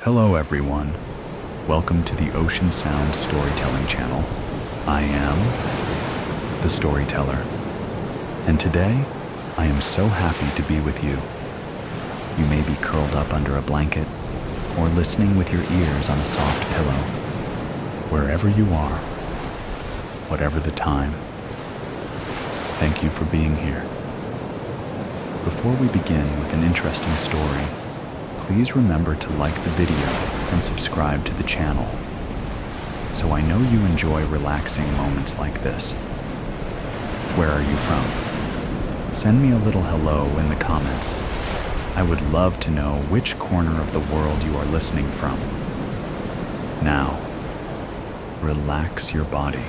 Hello everyone. Welcome to the Ocean Sound Storytelling Channel. I am the storyteller. And today, I am so happy to be with you. You may be curled up under a blanket or listening with your ears on a soft pillow. Wherever you are, whatever the time, thank you for being here. Before we begin with an interesting story, please remember to like the video and subscribe to the channel, so I know you enjoy relaxing moments like this. Where are you from? Send me a little hello in the comments. I would love to know which corner of the world you are listening from. Now, relax your body.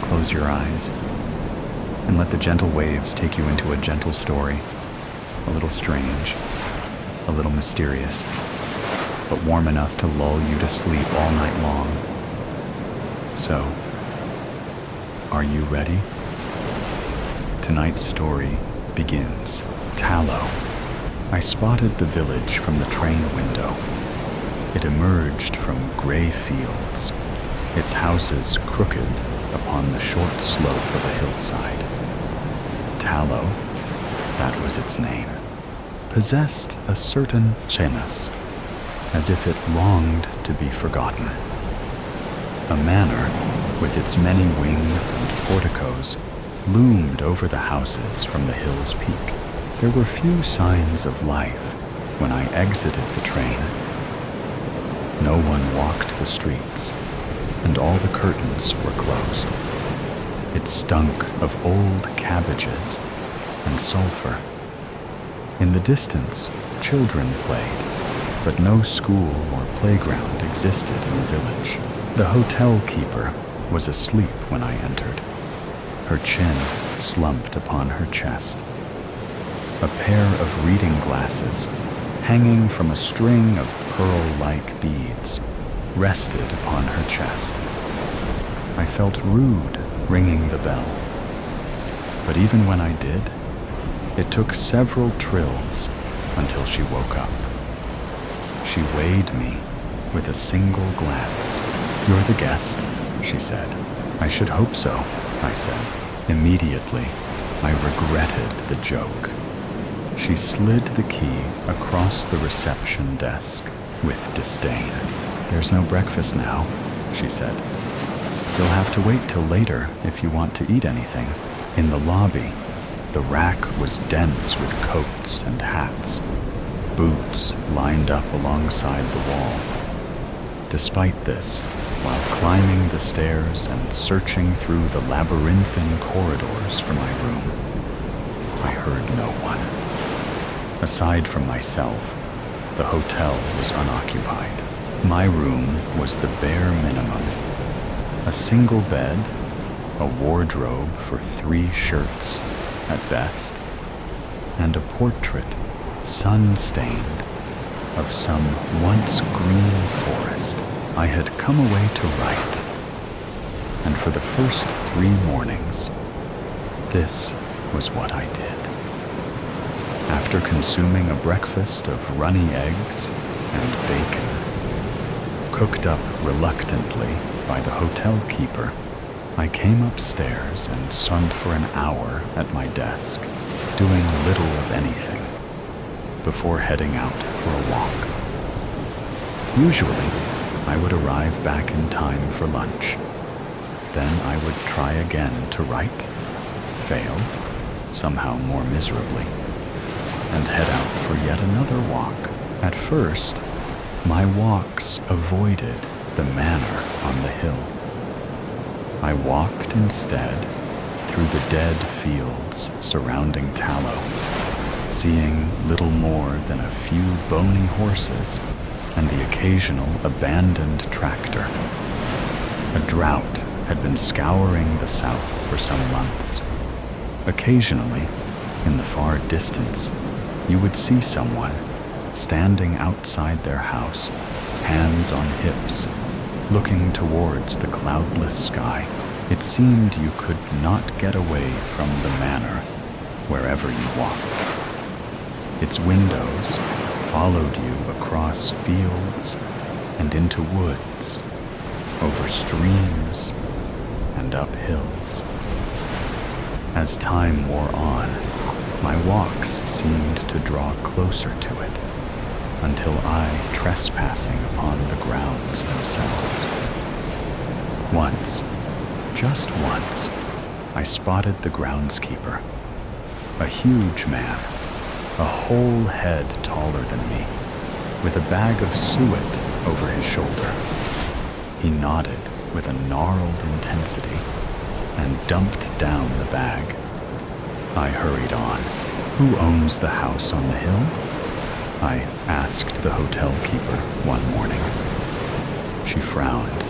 Close your eyes and let the gentle waves take you into a gentle story, a little strange, a little mysterious, but warm enough to lull you to sleep all night long. So, are you ready? Tonight's story begins. Tallow. I spotted the village from the train window. It emerged from gray fields, its houses crooked upon the short slope of a hillside. Tallow, that was its name, possessed a certain genius, as if it longed to be forgotten. A manor, with its many wings and porticos, loomed over the houses from the hill's peak. There were few signs of life when I exited the train. No one walked the streets, and all the curtains were closed. It stunk of old cabbages and sulfur. In the distance, children played, but no school or playground existed in the village. The hotel keeper was asleep when I entered, her chin slumped upon her chest. A pair of reading glasses, hanging from a string of pearl-like beads, rested upon her chest. I felt rude ringing the bell, but even when I did, it took several trills until she woke up. She weighed me with a single glance. "You're the guest," she said. "I should hope so," I said. Immediately, I regretted the joke. She slid the key across the reception desk with disdain. "There's no breakfast now," she said. "You'll have to wait till later if you want to eat anything." In the lobby, the rack was dense with coats and hats, boots lined up alongside the wall. Despite this, while climbing the stairs and searching through the labyrinthine corridors for my room, I heard no one. Aside from myself, the hotel was unoccupied. My room was the bare minimum. A single bed, a wardrobe for 3 shirts at best, and a portrait, sun-stained, of some once green forest. I had come away to write, and for the first 3 mornings, this was what I did. After consuming a breakfast of runny eggs and bacon, cooked up reluctantly by the hotel keeper, I came upstairs and sat for an hour at my desk, doing little of anything, before heading out for a walk. Usually, I would arrive back in time for lunch. Then I would try again to write, fail, somehow more miserably, and head out for yet another walk. At first, my walks avoided the manor on the hill. I walked instead through the dead fields surrounding Tallow, seeing little more than a few bony horses and the occasional abandoned tractor. A drought had been scouring the south for some months. Occasionally, in the far distance, you would see someone standing outside their house, hands on hips, looking towards the cloudless sky. It seemed you could not get away from the manor wherever you walked. Its windows, followed you across fields and into woods, over streams and up hills. As time wore on, my walks seemed to draw closer to it, until I trespassing upon the grounds themselves. Once, just once, I spotted the groundskeeper, a huge man, a whole head taller than me, with a bag of suet over his shoulder. He nodded with a gnarled intensity and dumped down the bag. I hurried on. "Who owns the house on the hill?" I asked the hotel keeper one morning. She frowned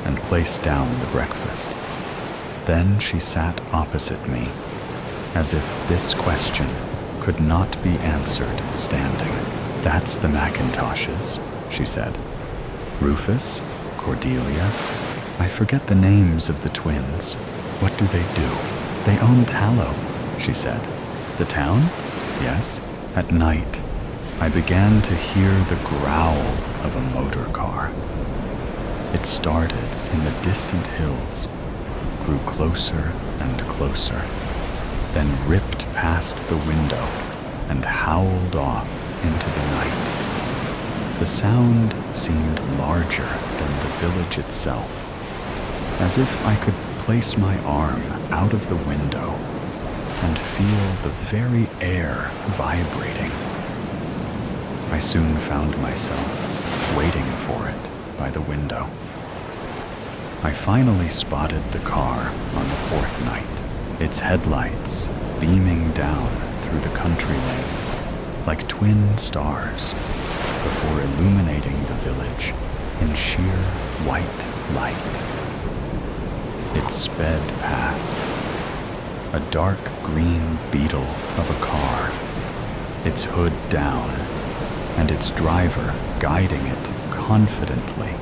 and placed down the breakfast. Then she sat opposite me, as if this question could not be answered standing. "That's the Macintoshes," she said. "Rufus, Cordelia, I forget the names of the twins. What do they do?" "They own Tallow," she said. "The town?" "Yes." At night, I began to hear the growl of a motor car. It started in the distant hills, grew closer and closer, then ripped past the window and howled off into the night. The sound seemed larger than the village itself, as if I could place my arm out of the window and feel the very air vibrating. I soon found myself waiting for it by the window. I finally spotted the car on the fourth night, its headlights beaming down through the country lanes like twin stars before illuminating the village in sheer white light. It sped past, a dark green beetle of a car, its hood down, and its driver guiding it confidently,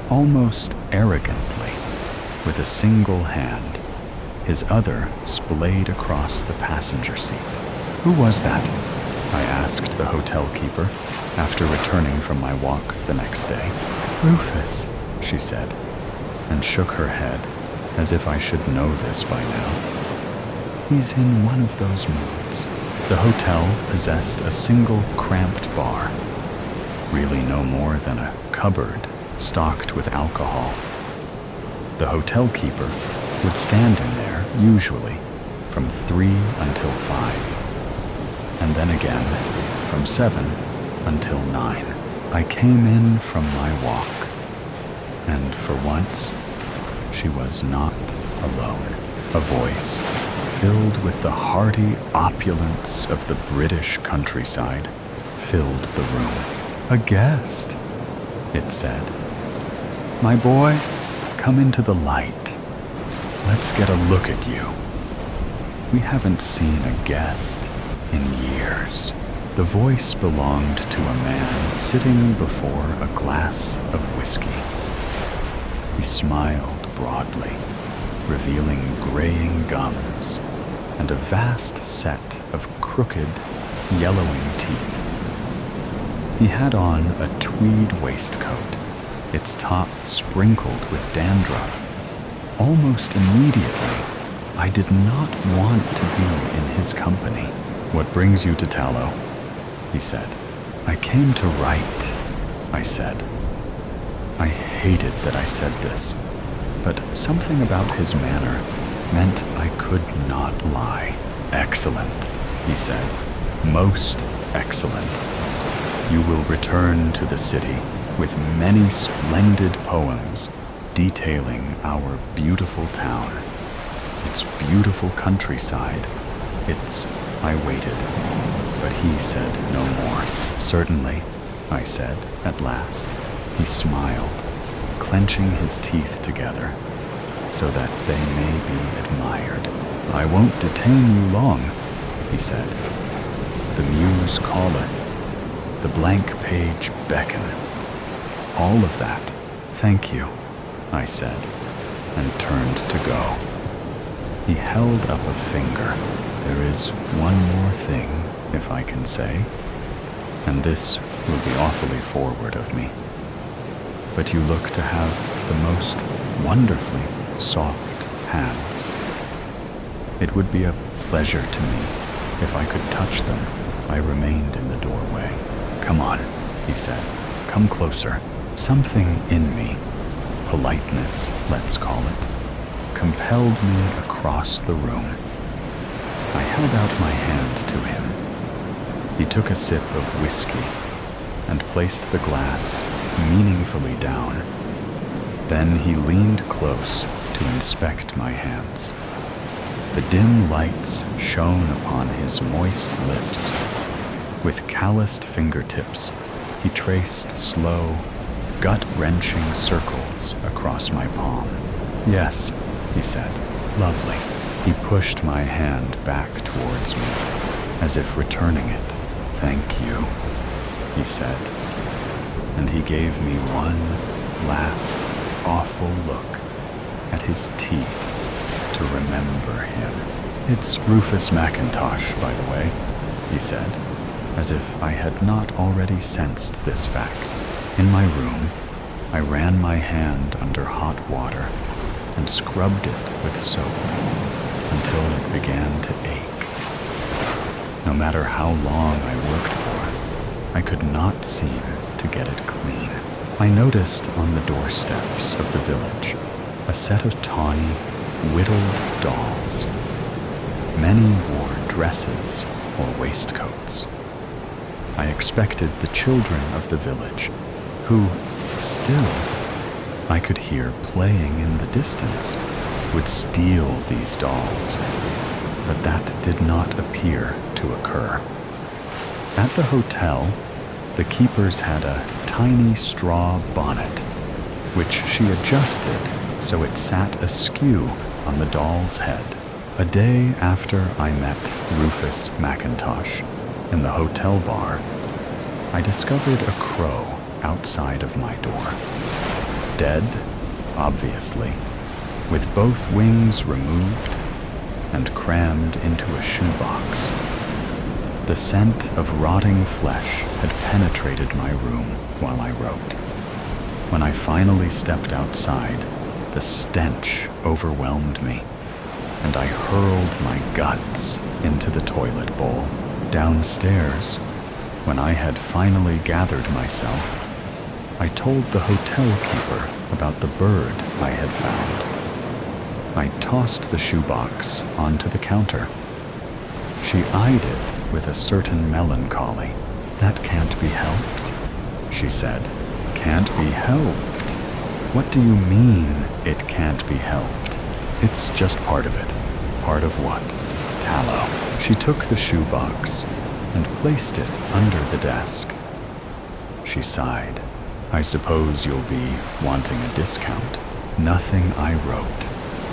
almost arrogantly, with a single hand, his other splayed across the passenger seat. "Who was that?" I asked the hotel keeper after returning from my walk the next day. "Rufus," she said, and shook her head as if I should know this by now. "He's in one of those moods." The hotel possessed a single cramped bar, really no more than a cupboard stocked with alcohol. The hotel keeper would stand in there, usually, from 3 until 5, and then again from 7 until 9. I came in from my walk, and for once, she was not alone. A voice filled with the hearty opulence of the British countryside filled the room. "A guest," it said. "My boy, come into the light. Let's get a look at you. We haven't seen a guest in years." The voice belonged to a man sitting before a glass of whiskey. He smiled broadly, revealing graying gums and a vast set of crooked, yellowing teeth. He had on a tweed waistcoat, its top sprinkled with dandruff. Almost immediately, I did not want to be in his company. "What brings you to Tallow?" he said. "I came to write," I said. I hated that I said this, but something about his manner meant I could not lie. "Excellent," he said. "Most excellent. You will return to the city with many splendid poems detailing our beautiful town, its beautiful countryside, its..." I waited, but he said no more. "Certainly," I said at last. He smiled, clenching his teeth together so that they may be admired. "I won't detain you long," he said. "The muse calleth, the blank page beckon. All of that, thank you," I said, and turned to go. He held up a finger. "There is one more thing, if I can say." and this will be awfully forward of me. But you look to have the most wonderfully soft hands. It would be a pleasure to me if I could touch them. I remained in the doorway. Come on, he said. Come closer. Something in me, politeness, let's call it, compelled me across the room. I held out my hand to him. He took a sip of whiskey and placed the glass meaningfully down. Then he leaned close to inspect my hands. The dim lights shone upon his moist lips. With calloused fingertips, he traced slow, gut-wrenching circles across my palm. Yes, he said, lovely. He pushed my hand back towards me, as if returning it. Thank you, he said, and he gave me one last awful look at his teeth to remember him. It's Rufus McIntosh, by the way, he said, as if I had not already sensed this fact. In my room, I ran my hand under hot water and scrubbed it with soap until it began to ache. No matter how long I worked for, I could not seem to get it clean. I noticed on the doorsteps of the village a set of tawny, whittled dolls. Many wore dresses or waistcoats. I expected the children of the village, who, still, I could hear playing in the distance, would steal these dolls, but that did not appear to occur. At the hotel, the keepers had a tiny straw bonnet, which she adjusted so it sat askew on the doll's head. A day after I met Rufus McIntosh in the hotel bar, I discovered a crow outside of my door. Dead, obviously, with both wings removed and crammed into a shoebox. The scent of rotting flesh had penetrated my room while I wrote. When I finally stepped outside, the stench overwhelmed me, and I hurled my guts into the toilet bowl. Downstairs, when I had finally gathered myself, I told the hotel keeper about the bird I had found. I tossed the shoebox onto the counter. She eyed it with a certain melancholy. That can't be helped, she said. Can't be helped? What do you mean, it can't be helped? It's just part of it. Part of what? Tallow. She took the shoebox and placed it under the desk. She sighed. I suppose you'll be wanting a discount. Nothing I wrote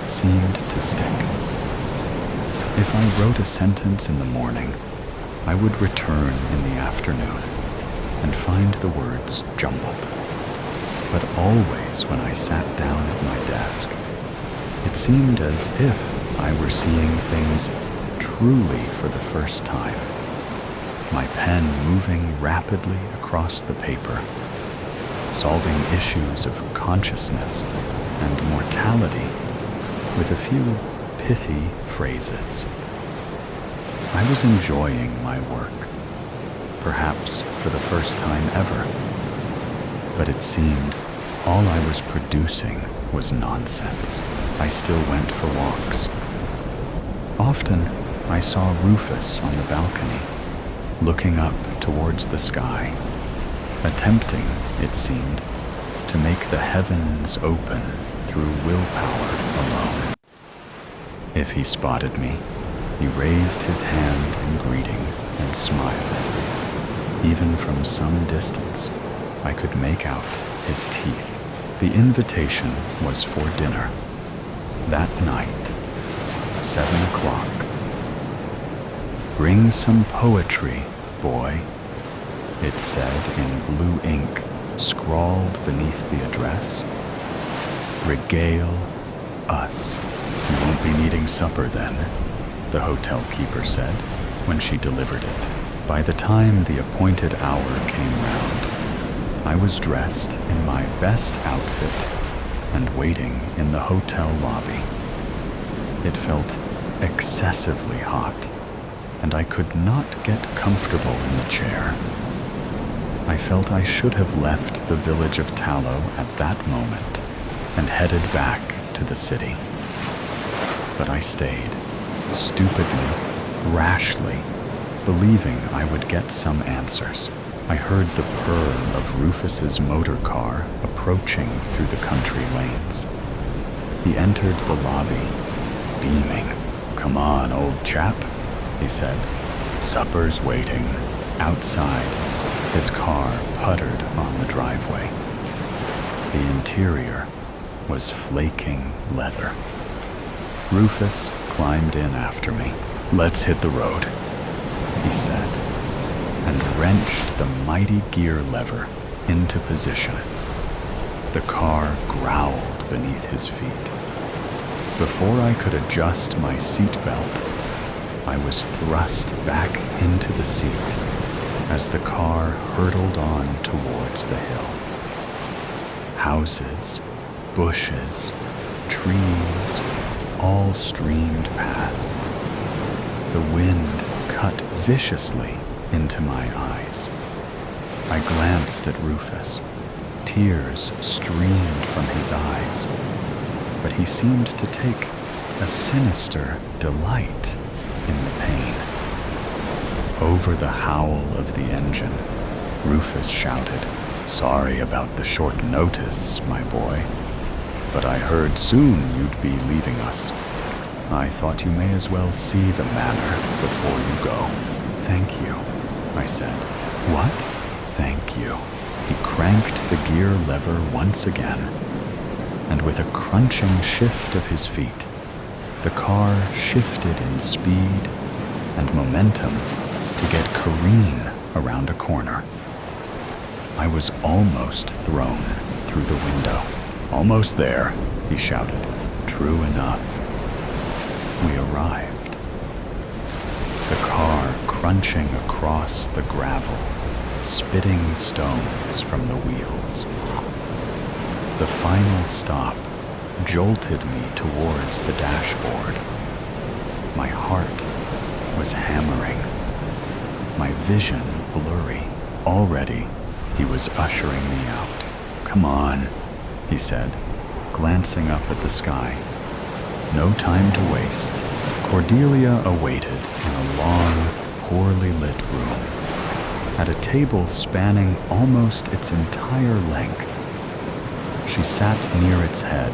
seemed to stick. If I wrote a sentence in the morning, I would return in the afternoon and find the words jumbled. But always when I sat down at my desk, it seemed as if I were seeing things truly for the first time. My pen moving rapidly across the paper, solving issues of consciousness and mortality with a few pithy phrases. I was enjoying my work, perhaps for the first time ever, but it seemed all I was producing was nonsense. I still went for walks. Often I saw Rufus on the balcony, looking up towards the sky, attempting, it seemed, to make the heavens open through willpower alone. If he spotted me, he raised his hand in greeting and smiled. Even from some distance, I could make out his teeth. The invitation was for dinner. That night, 7 o'clock. Bring some poetry, boy, it said in blue ink scrawled beneath the address. Regale us. You won't be needing supper then, the hotel keeper said when she delivered it. By the time the appointed hour came round, I was dressed in my best outfit and waiting in the hotel lobby. It felt excessively hot, and I could not get comfortable in the chair. I felt I should have left the village of Tallow at that moment and headed back to the city. But I stayed, stupidly, rashly, believing I would get some answers. I heard the purr of Rufus's motor car approaching through the country lanes. He entered the lobby, beaming. "Come on, old chap," he said. "Supper's waiting." Outside, his car puttered on the driveway. The interior was flaking leather. Rufus climbed in after me. "Let's hit the road," he said, and wrenched the mighty gear lever into position. The car growled beneath his feet. Before I could adjust my seatbelt, I was thrust back into the seat as the car hurtled on towards the hill. Houses, bushes, trees, all streamed past. The wind cut viciously into my eyes. I glanced at Rufus. Tears streamed from his eyes, but he seemed to take a sinister delight in the pain. Over the howl of the engine, Rufus shouted, "Sorry about the short notice, my boy, but I heard soon you'd be leaving us. I thought you may as well see the manor before you go." "Thank you," I said. "What?" "Thank you." He cranked the gear lever once again, and with a crunching shift of his feet, the car shifted in speed and momentum to get careen around a corner. I was almost thrown through the window. "Almost there," he shouted. True enough. We arrived. The car crunching across the gravel, spitting stones from the wheels. The final stop jolted me towards the dashboard. My heart was hammering, my vision blurry. Already, he was ushering me out. "Come on," he said, glancing up at the sky. No time to waste. Cordelia awaited in a long, poorly lit room. At a table spanning almost its entire length, she sat near its head,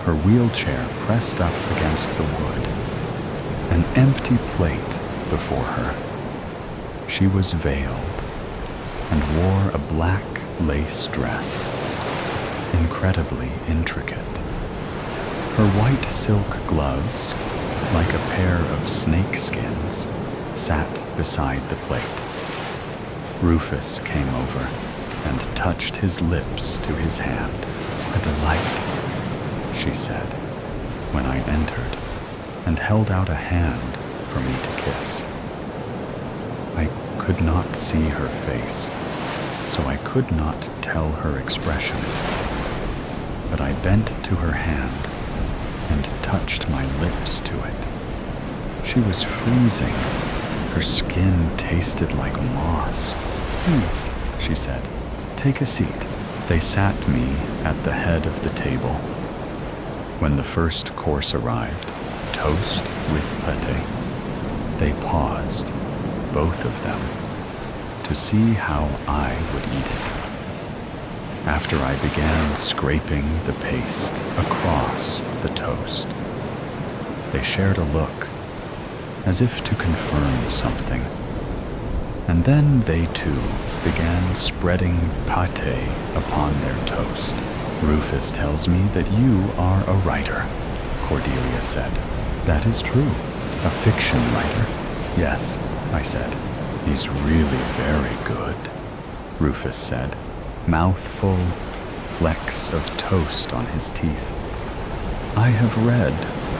her wheelchair pressed up against the wood, an empty plate before her. She was veiled and wore a black lace dress, incredibly intricate. Her white silk gloves, like a pair of snake skins, sat beside the plate. Rufus came over and touched his lips to his hand. "A delight," she said, when I entered, and held out a hand for me to kiss. I could not see her face, so I could not tell her expression, but I bent to her hand and touched my lips to it. She was freezing. Her skin tasted like moss. "Please," she said, "take a seat." They sat me at the head of the table. When the first course arrived, toast with pâté, they paused, both of them, to see how I would eat it. After I began scraping the paste across the toast, they shared a look, as if to confirm something. And then they too began spreading pâté upon their toast. "Rufus tells me that you are a writer," Cordelia said. "That is true. A fiction writer." "Yes," I said. "He's really very good," Rufus said, mouthful, flecks of toast on his teeth. "I have read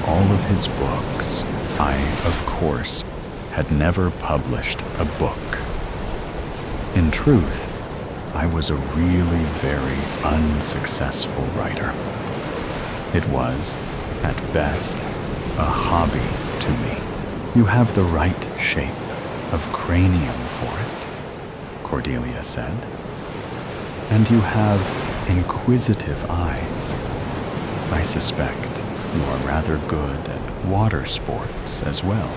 all of his books. I, of course, had never published a book. In truth, I was a really very unsuccessful writer. It was, at best, a hobby to me. You have the right shape of cranium for it, Cordelia said. And you have inquisitive eyes. I suspect you are rather good at water sports as well.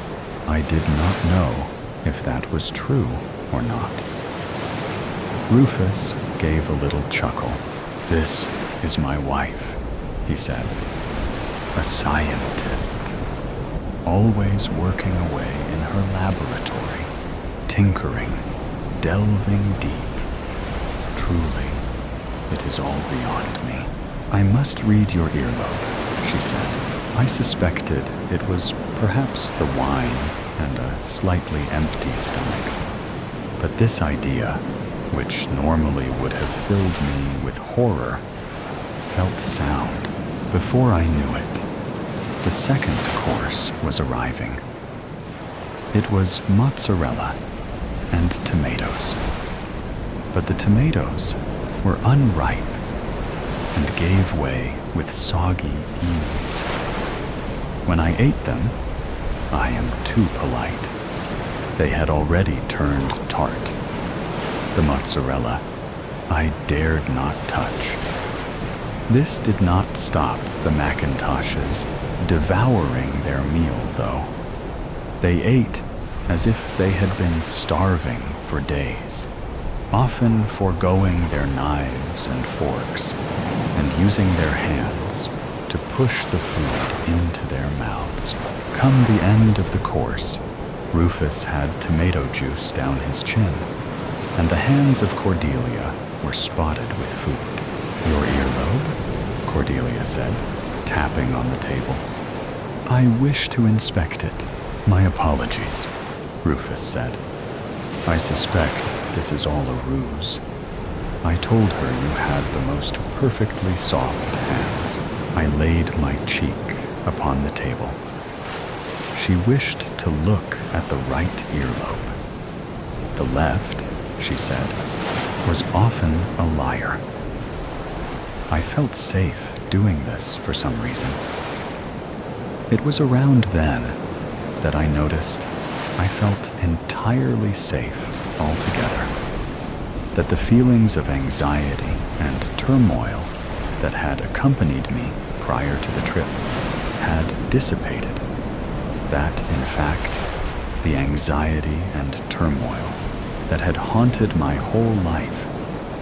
I did not know if that was true or not. Rufus gave a little chuckle. "This is my wife," he said. "A scientist, always working away in her laboratory, tinkering, delving deep. Truly, it is all beyond me." "I must read your earlobe," she said. I suspected it was perhaps the wine and a slightly empty stomach. But this idea, which normally would have filled me with horror, felt sound. Before I knew it, the second course was arriving. It was mozzarella and tomatoes. But the tomatoes were unripe and gave way with soggy ease. When I ate them, I am too polite. They had already turned tart. The mozzarella I dared not touch. This did not stop the Macintoshes devouring their meal, though. They ate as if they had been starving for days, often foregoing their knives and forks and using their hands to push the food into their mouths. Come the end of the course, Rufus had tomato juice down his chin, and the hands of Cordelia were spotted with food. "Your earlobe?" Cordelia said, tapping on the table. "I wish to inspect it." "My apologies," Rufus said. "I suspect this is all a ruse. I told her you had the most perfectly soft hands." I laid my cheek upon the table. She wished to look at the right earlobe. The left, she said, was often a liar. I felt safe doing this for some reason. It was around then that I noticed I felt entirely safe altogether, that the feelings of anxiety and turmoil that had accompanied me prior to the trip had dissipated, that, in fact, the anxiety and turmoil that had haunted my whole life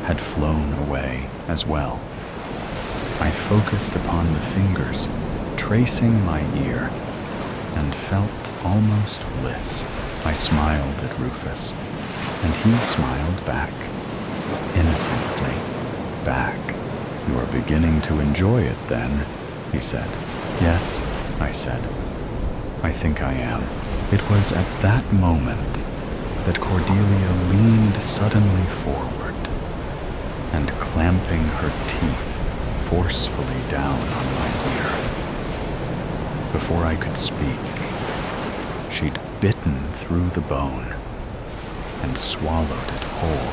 had flown away as well. I focused upon the fingers tracing my ear and felt almost bliss. I smiled at Rufus, and he smiled back, innocently back. "You are beginning to enjoy it, then," he said. "Yes," I said. "I think I am." It was at that moment that Cordelia leaned suddenly forward and, clamping her teeth forcefully down on my ear. Before I could speak, she'd bitten through the bone and swallowed it whole.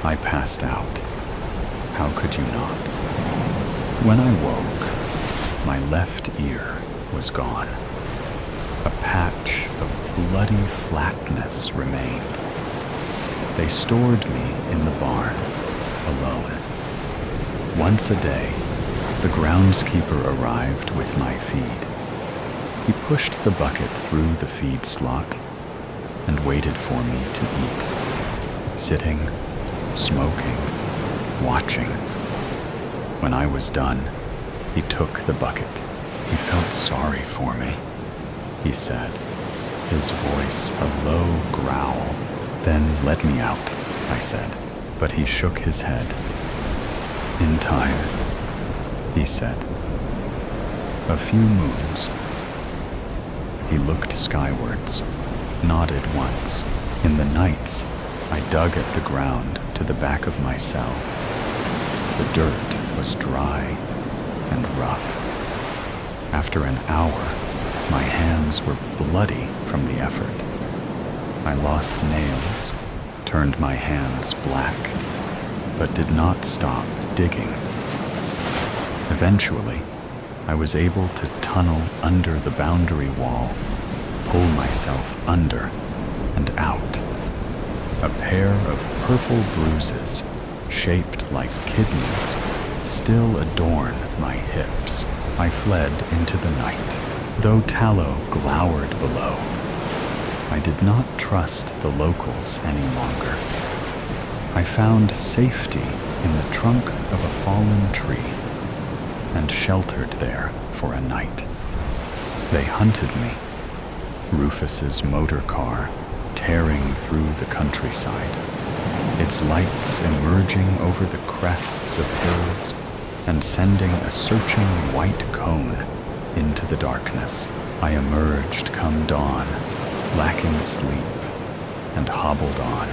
I passed out. How could you not? When I woke, my left ear was gone. A patch of bloody flatness remained. They stored me in the barn, alone. Once a day, the groundskeeper arrived with my feed. He pushed the bucket through the feed slot and waited for me to eat, sitting, smoking, watching. When I was done, he took the bucket. He felt sorry for me, he said, his voice a low growl. "Then let me out," I said, but he shook his head. "In time," he said. "A few moons." He looked skywards, nodded once. In the nights, I dug at the ground to the back of my cell. The dirt was dry and rough. After an hour, my hands were bloody from the effort. I lost nails, turned my hands black, but did not stop digging. Eventually, I was able to tunnel under the boundary wall, pull myself under and out. A pair of purple bruises, shaped like kidneys, still adorn my hips. I fled into the night. Though tallow glowered below, I did not trust the locals any longer. I found safety in the trunk of a fallen tree and sheltered there for a night. They hunted me, Rufus's motor car tearing through the countryside, its lights emerging over the crests of hills and sending a searching white cone into the darkness. I emerged come dawn, lacking sleep, and hobbled on,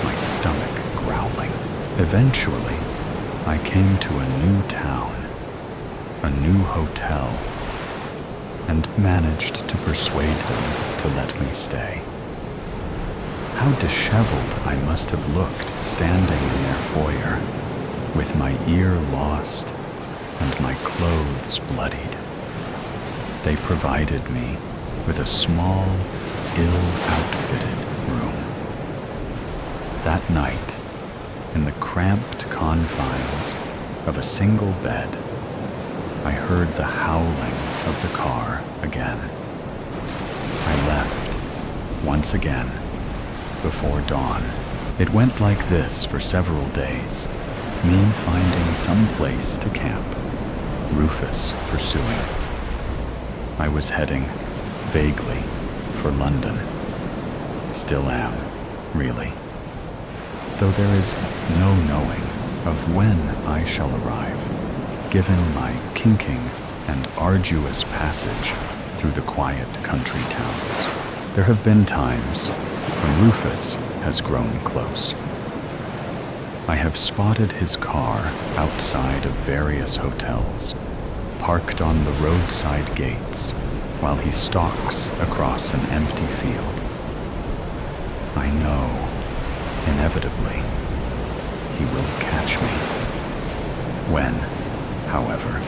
my stomach growling. Eventually, I came to a new town, a new hotel, and managed to persuade them to let me stay. How disheveled I must have looked standing in their foyer, with my ear lost and my clothes bloodied. They provided me with a small, ill-outfitted room. That night, in the cramped confines of a single bed, I heard the howling of the car again. I left, once again, before dawn. It went like this for several days, me finding some place to camp, Rufus pursuing. I was heading, vaguely, for London. Still am, really. Though there is no knowing of when I shall arrive, given my kinking and arduous passage through the quiet country towns. There have been times when Rufus has grown close. I have spotted his car outside of various hotels, parked on the roadside gates while he stalks across an empty field. I know, inevitably, he will catch me. When, however,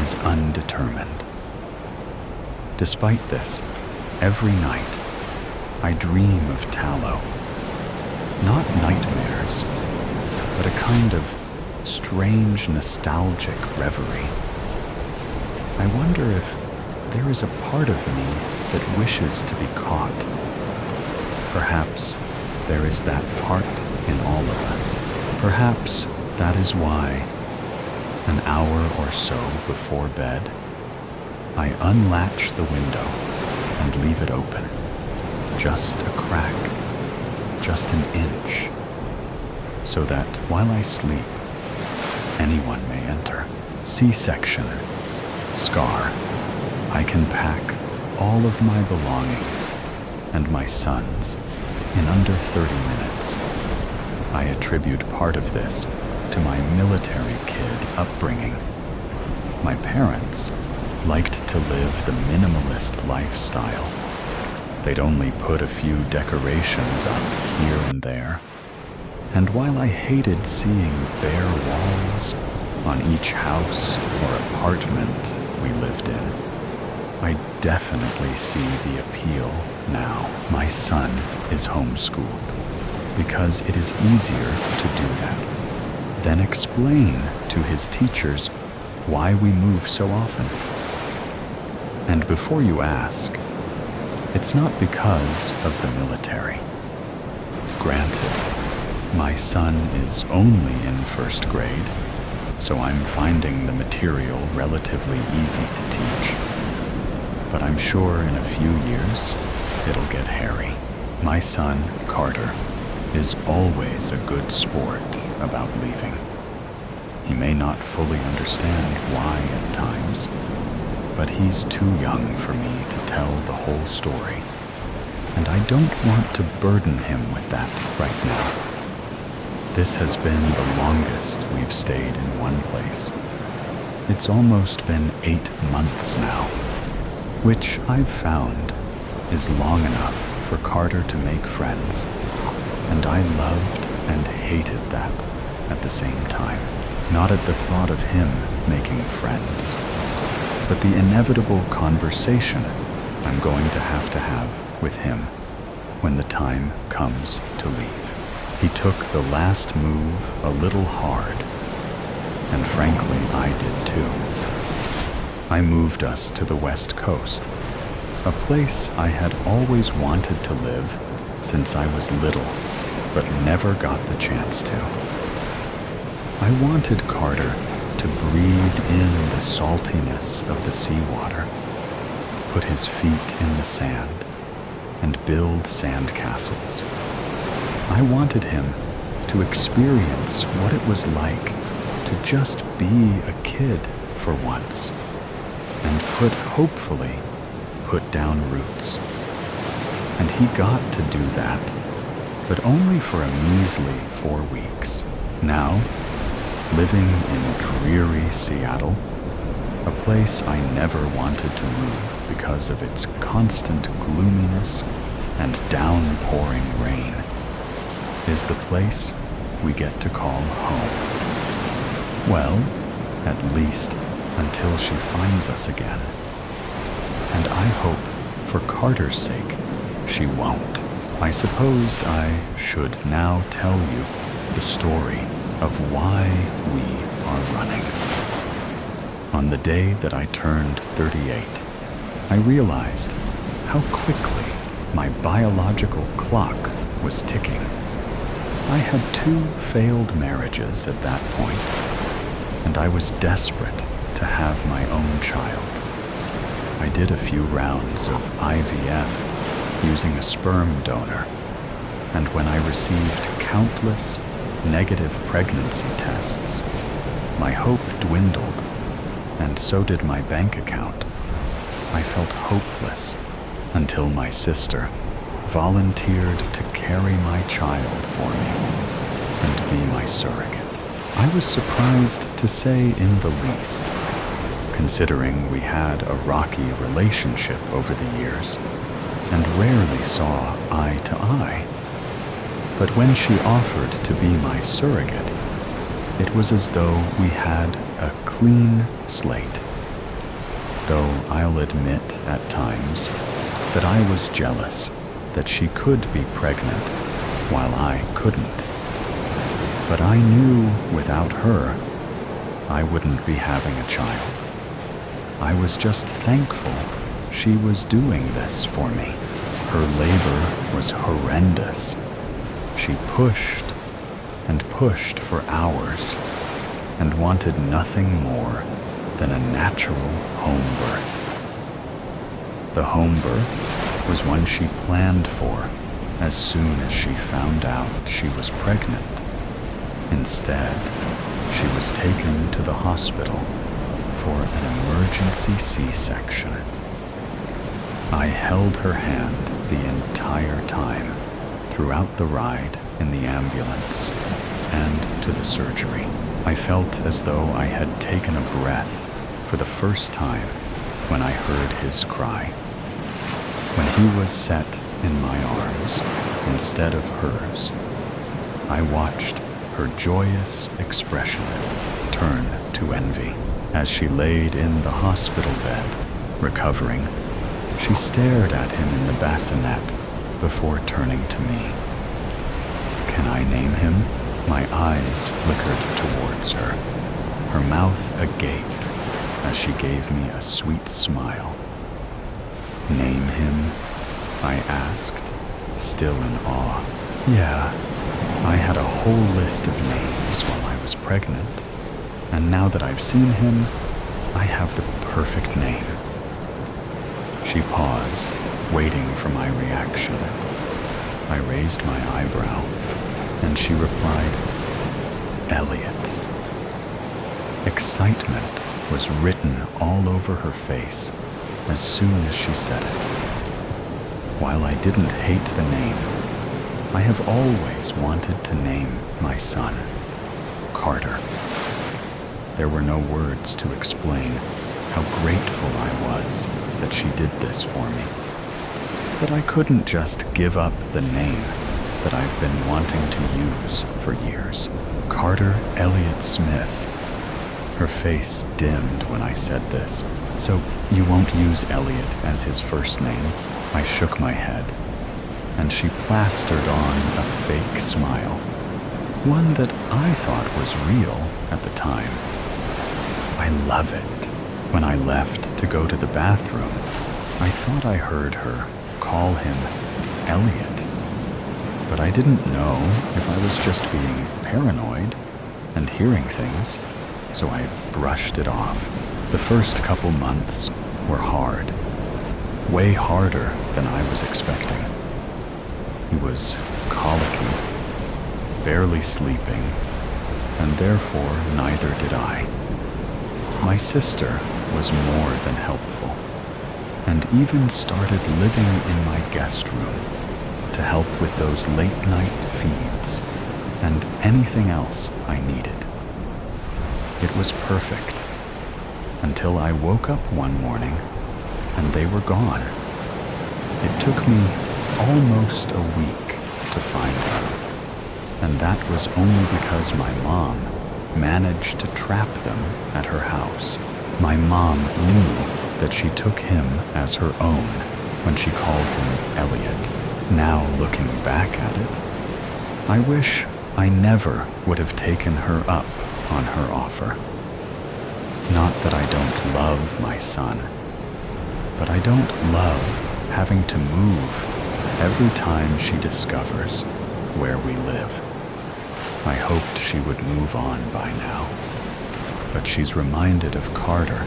is undetermined. Despite this, every night I dream of tallow. Not nightmares, but a kind of strange nostalgic reverie. I wonder if there is a part of me that wishes to be caught. Perhaps there is that part in all of us. Perhaps that is why, an hour or so before bed, I unlatch the window and leave it open. Just a crack, just an inch, so that while I sleep, anyone may enter. C-section, scar. I can pack all of my belongings and my son's in under 30 minutes. I attribute part of this to my military kid upbringing. My parents liked to live the minimalist lifestyle. They'd only put a few decorations up here and there. And while I hated seeing bare walls on each house or apartment we lived in, I definitely see the appeal now. My son is homeschooled because it is easier to do that than explain to his teachers why we move so often. And before you ask, it's not because of the military. Granted, my son is only in first grade, so I'm finding the material relatively easy to teach. But I'm sure in a few years, it'll get hairy. My son, Carter, is always a good sport about leaving. He may not fully understand why at times, but he's too young for me to tell the whole story, and I don't want to burden him with that right now. This has been the longest we've stayed in one place. It's almost been 8 months now, which I've found is long enough for Carter to make friends, and I loved and hated that at the same time. Not at the thought of him making friends, but the inevitable conversation I'm going to have with him when the time comes to leave. He took the last move a little hard, and frankly, I did too. I moved us to the West Coast, a place I had always wanted to live since I was little, but never got the chance to. I wanted Carter to breathe in the saltiness of the seawater, put his feet in the sand, and build sand castles. I wanted him to experience what it was like to just be a kid for once, and hopefully put down roots. And he got to do that, but only for a measly 4 weeks. Now, living in dreary Seattle, a place I never wanted to move because of its constant gloominess and downpouring rain, is the place we get to call home. Well, at least until she finds us again. And I hope, for Carter's sake, she won't. I supposed I should now tell you the story of why we are running. On the day that I turned 38, I realized how quickly my biological clock was ticking. I had 2 failed marriages at that point, and I was desperate to have my own child. I did a few rounds of IVF using a sperm donor, and when I received countless negative pregnancy tests, my hope dwindled, and so did my bank account. I felt hopeless until my sister volunteered to carry my child for me and be my surrogate. I was surprised, to say in the least, considering we had a rocky relationship over the years and rarely saw eye to eye. But when she offered to be my surrogate, it was as though we had a clean slate. Though I'll admit at times that I was jealous that she could be pregnant while I couldn't. But I knew without her, I wouldn't be having a child. I was just thankful she was doing this for me. Her labor was horrendous. She pushed and pushed for hours and wanted nothing more than a natural home birth. The home birth was one she planned for as soon as she found out she was pregnant. Instead, she was taken to the hospital for an emergency C-section. I held her hand the entire time throughout the ride in the ambulance and to the surgery. I felt as though I had taken a breath for the first time when I heard his cry. When he was set in my arms instead of hers, I watched her joyous expression turn to envy. As she laid in the hospital bed, recovering, she stared at him in the bassinet before turning to me. Can I name him? My eyes flickered towards her, her mouth agape as she gave me a sweet smile. Name him? I asked, still in awe. Yeah, I had a whole list of names while I was pregnant, and now that I've seen him, I have the perfect name. She paused, waiting for my reaction. I raised my eyebrow, and she replied, Elliot. Excitement was written all over her face as soon as she said it. While I didn't hate the name, I have always wanted to name my son Carter. There were no words to explain how grateful I was that she did this for me. that I couldn't just give up the name that I've been wanting to use for years. Carter Elliott Smith. Her face dimmed when I said this. So you won't use Elliot as his first name? I shook my head, and she plastered on a fake smile, one that I thought was real at the time. I love it. When I left to go to the bathroom, I thought I heard her call him Elliot, but I didn't know if I was just being paranoid and hearing things, so I brushed it off. The first couple months were hard, way harder than I was expecting. He was colicky, barely sleeping, and therefore neither did I. My sister was more than helpful, and even started living in my guest room to help with those late-night feeds and anything else I needed. It was perfect, until I woke up one morning and they were gone. It took me almost a week to find them, and that was only because my mom managed to trap them at her house. My mom knew that she took him as her own when she called him Elliot. Now looking back at it, I wish I never would have taken her up on her offer. Not that I don't love my son, but I don't love having to move every time she discovers where we live. I hoped she would move on by now, but she's reminded of Carter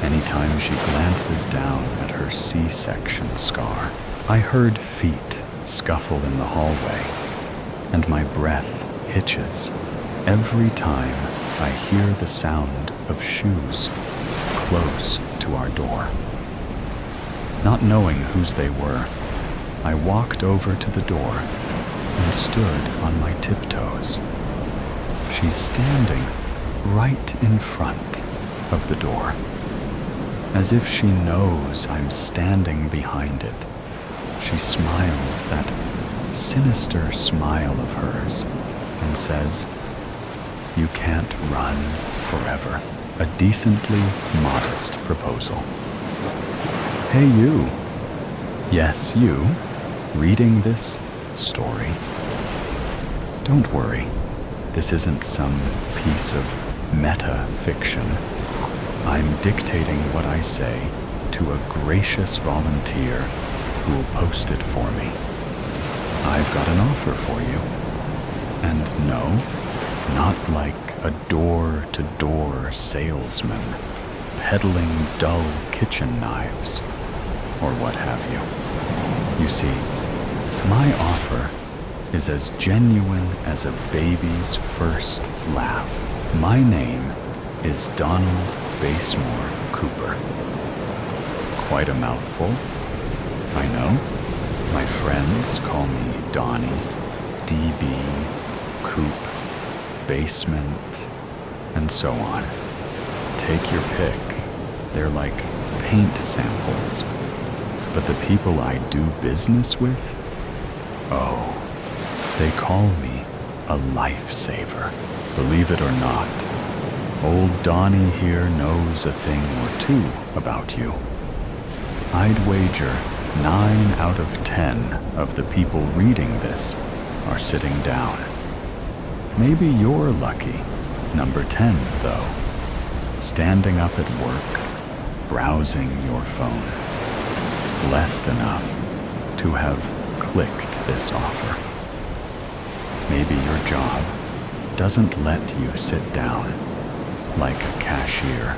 anytime she glances down at her C-section scar. I heard feet scuffle in the hallway, and my breath hitches every time I hear the sound of shoes close to our door. Not knowing whose they were, I walked over to the door and stood on my tiptoes. She's standing right in front of the door, as if she knows I'm standing behind it. She smiles that sinister smile of hers and says, "You can't run forever." A decently modest proposal. Hey you. Yes, you. Reading this story. Don't worry. This isn't some piece of meta-fiction. I'm dictating what I say to a gracious volunteer who will post it for me. I've got an offer for you. And no, not like a door-to-door salesman peddling dull kitchen knives or what have you. You see, my offer is as genuine as a baby's first laugh. My name is Donald Basemore Cooper. Quite a mouthful, I know. My friends call me Donnie, DB, Coop, Basement, and so on. Take your pick. They're like paint samples. But the people I do business with, oh, they call me a lifesaver. Believe it or not, old Donnie here knows a thing or two about you. I'd wager 9 out of 10 of the people reading this are sitting down. Maybe you're lucky, number 10 though, standing up at work, browsing your phone, blessed enough to have clicked this offer. Maybe your job doesn't let you sit down like a cashier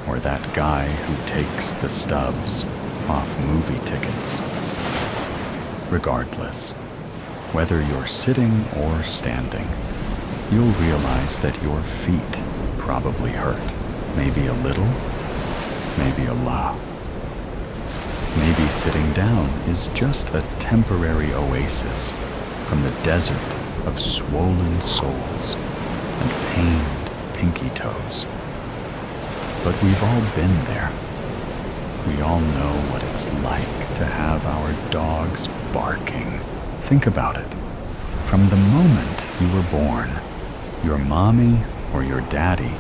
or that guy who takes the stubs off movie tickets. Regardless, whether you're sitting or standing, you'll realize that your feet probably hurt. Maybe a little, maybe a lot. Maybe sitting down is just a temporary oasis from the desert of swollen soles and pained pinky toes. But we've all been there. We all know what it's like to have our dogs barking. Think about it. From the moment you were born, your mommy or your daddy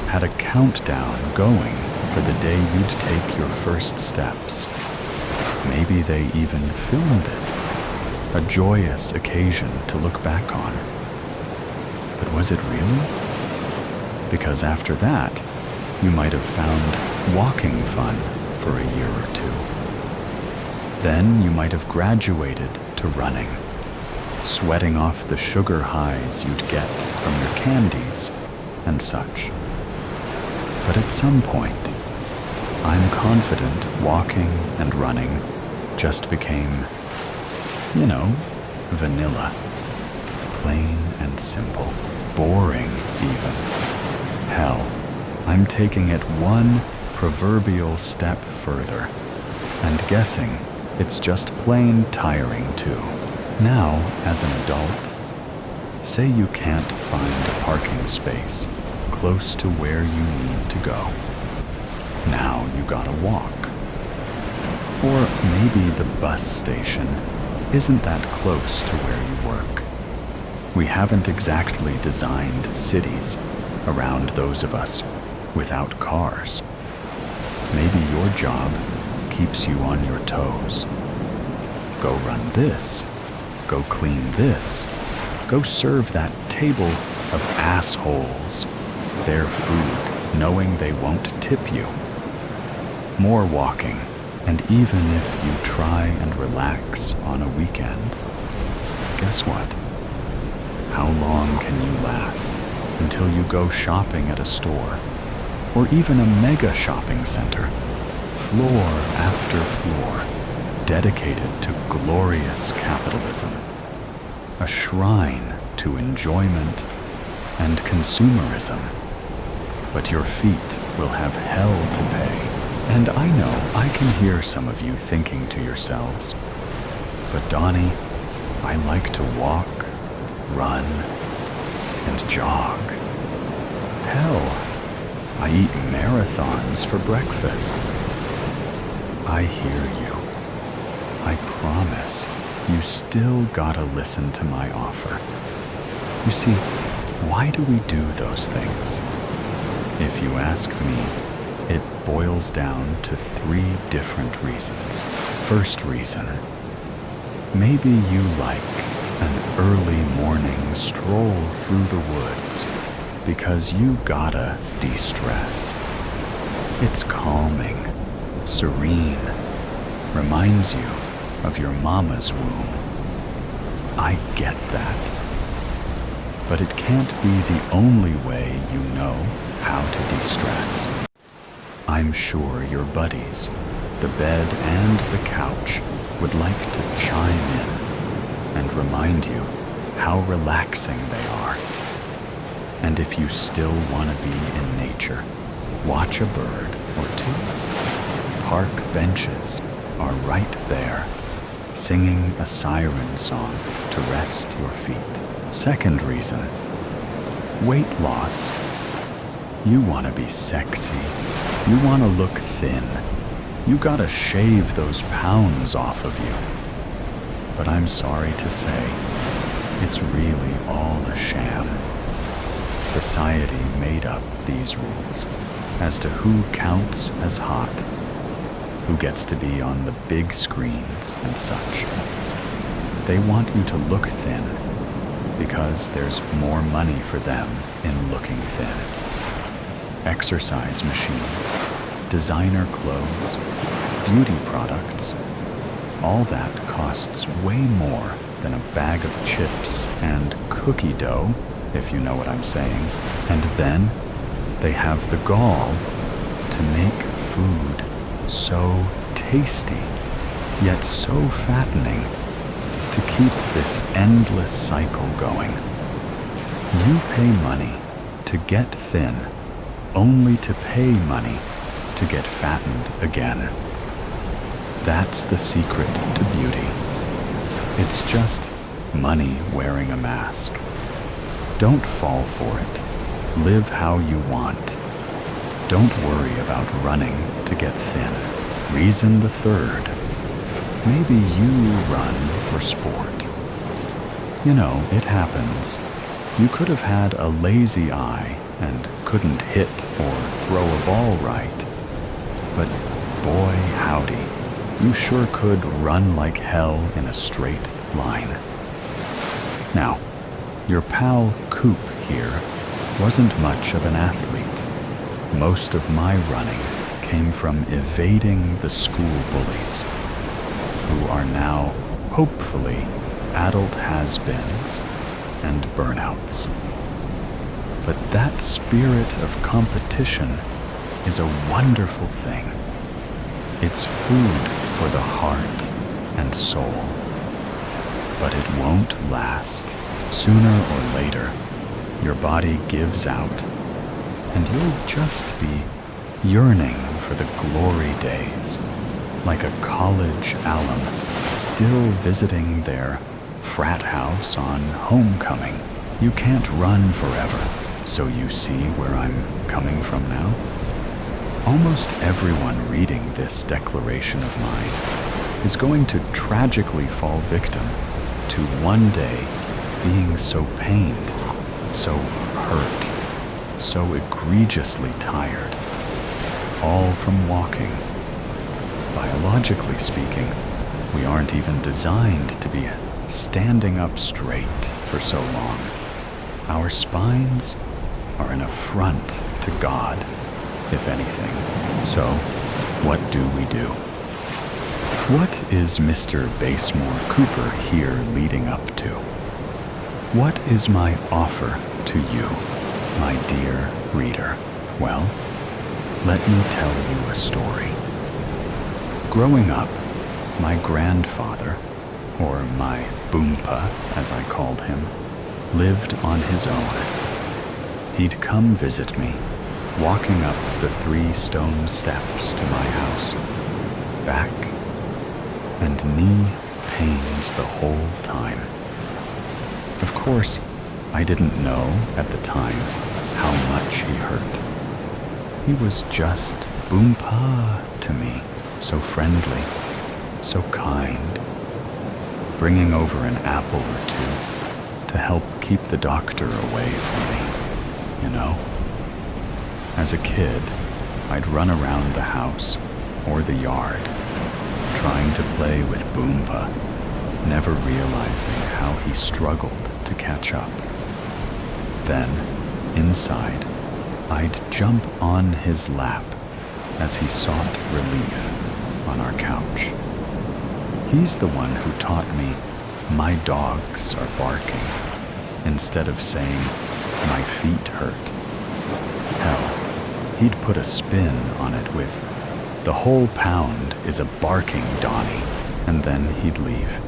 had a countdown going for the day you'd take your first steps. Maybe they even filmed it, a joyous occasion to look back on. But was it really? Because after that, you might have found walking fun for a year or two. Then you might have graduated to running, sweating off the sugar highs you'd get from your candies and such. But at some point, I'm confident walking and running just became, vanilla. Plain and simple. Boring, even. Hell, I'm taking it one proverbial step further and guessing it's just plain tiring too. Now, as an adult, say you can't find a parking space close to where you need to go. Now you gotta walk. Or maybe the bus station isn't that close to where you work. We haven't exactly designed cities around those of us without cars. Maybe your job keeps you on your toes. Go run this. Go clean this. Go serve that table of assholes their food, knowing they won't tip you. More walking, and even if you try and relax on a weekend, guess what? How long can you last until you go shopping at a store, or even a mega shopping center, floor after floor, dedicated to glorious capitalism, a shrine to enjoyment and consumerism? But your feet will have hell to pay. And I know I can hear some of you thinking to yourselves, but Donnie, I like to walk, run, and jog. Hell, I eat marathons for breakfast. I hear you. I promise you still gotta listen to my offer. You see, why do we do those things? If you ask me, it boils down to 3 different reasons. First reason, maybe you like an early morning stroll through the woods because you gotta de-stress. It's calming, serene, reminds you of your mama's womb. I get that. But it can't be the only way you know how to de-stress. I'm sure your buddies, the bed and the couch, would like to chime in and remind you how relaxing they are. And if you still want to be in nature, watch a bird or two. Park benches are right there, singing a siren song to rest your feet. Second reason, weight loss. You want to be sexy. You want to look thin. You gotta shave those pounds off of you. But I'm sorry to say, it's really all a sham. Society made up these rules as to who counts as hot, who gets to be on the big screens and such. They want you to look thin because there's more money for them in looking thin. Exercise machines, designer clothes, beauty products, all that costs way more than a bag of chips and cookie dough, if you know what I'm saying. And then they have the gall to make food so tasty, yet so fattening, to keep this endless cycle going. You pay money to get thin, only to pay money to get fattened again. That's the secret to beauty. It's just money wearing a mask. Don't fall for it. Live how you want. Don't worry about running to get thin. Reason the third. Maybe you run for sport. You know, it happens. You could have had a lazy eye and couldn't hit or throw a ball right. But boy, howdy, you sure could run like hell in a straight line. Now, your pal Coop here wasn't much of an athlete. Most of my running came from evading the school bullies, who are now, hopefully, adult has-beens and burnouts. But that spirit of competition is a wonderful thing. It's food for the heart and soul. But it won't last. Sooner or later, your body gives out, and you'll just be yearning for the glory days, like a college alum still visiting their frat house on homecoming. You can't run forever, so you see where I'm coming from now? Almost everyone reading this declaration of mine is going to tragically fall victim to one day being so pained, so hurt, so egregiously tired, all from walking. Biologically speaking, we aren't even designed to be standing up straight for so long. Our spines are an affront to God, if anything. So, what do? What is Mr. Basemore Cooper here leading up to? What is my offer to you, my dear reader? Well, let me tell you a story. Growing up, my grandfather, or my Boompa, as I called him, lived on his own. He'd come visit me, walking up the 3 stone steps to my house, back and knee pains the whole time. Of course, I didn't know at the time how much he hurt. He was just Boompa to me, so friendly, so kind, bringing over an apple or 2 to help keep the doctor away from me, you know? As a kid, I'd run around the house or the yard, trying to play with Boompa, never realizing how he struggled to catch up. Then, inside, I'd jump on his lap as he sought relief on our couch. He's the one who taught me my dogs are barking instead of saying my feet hurt. Hell, he'd put a spin on it with the whole pound is a barking Donnie, and then he'd leave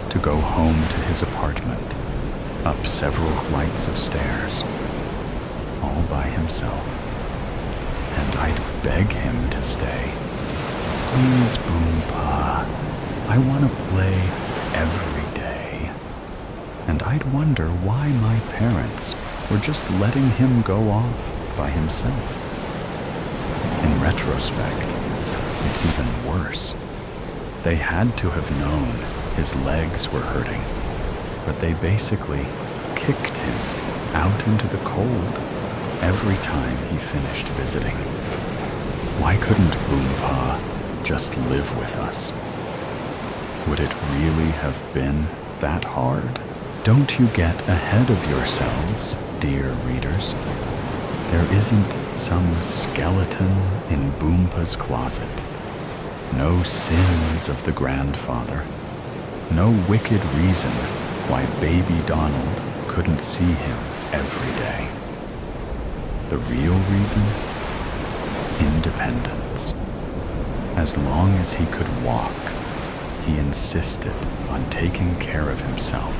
to go home to his apartment, up several flights of stairs, all by himself. And I'd beg him to stay. Please, Boompa, I want to play every day. And I'd wonder why my parents were just letting him go off by himself. In retrospect, it's even worse. They had to have known his legs were hurting, but they basically kicked him out into the cold every time he finished visiting. Why couldn't Boompa just live with us? Would it really have been that hard? Don't you get ahead of yourselves, dear readers. There isn't some skeleton in Boompa's closet. No sins of the grandfather. No wicked reason why baby Donald couldn't see him every day. The real reason? Independence. As long as he could walk, he insisted on taking care of himself,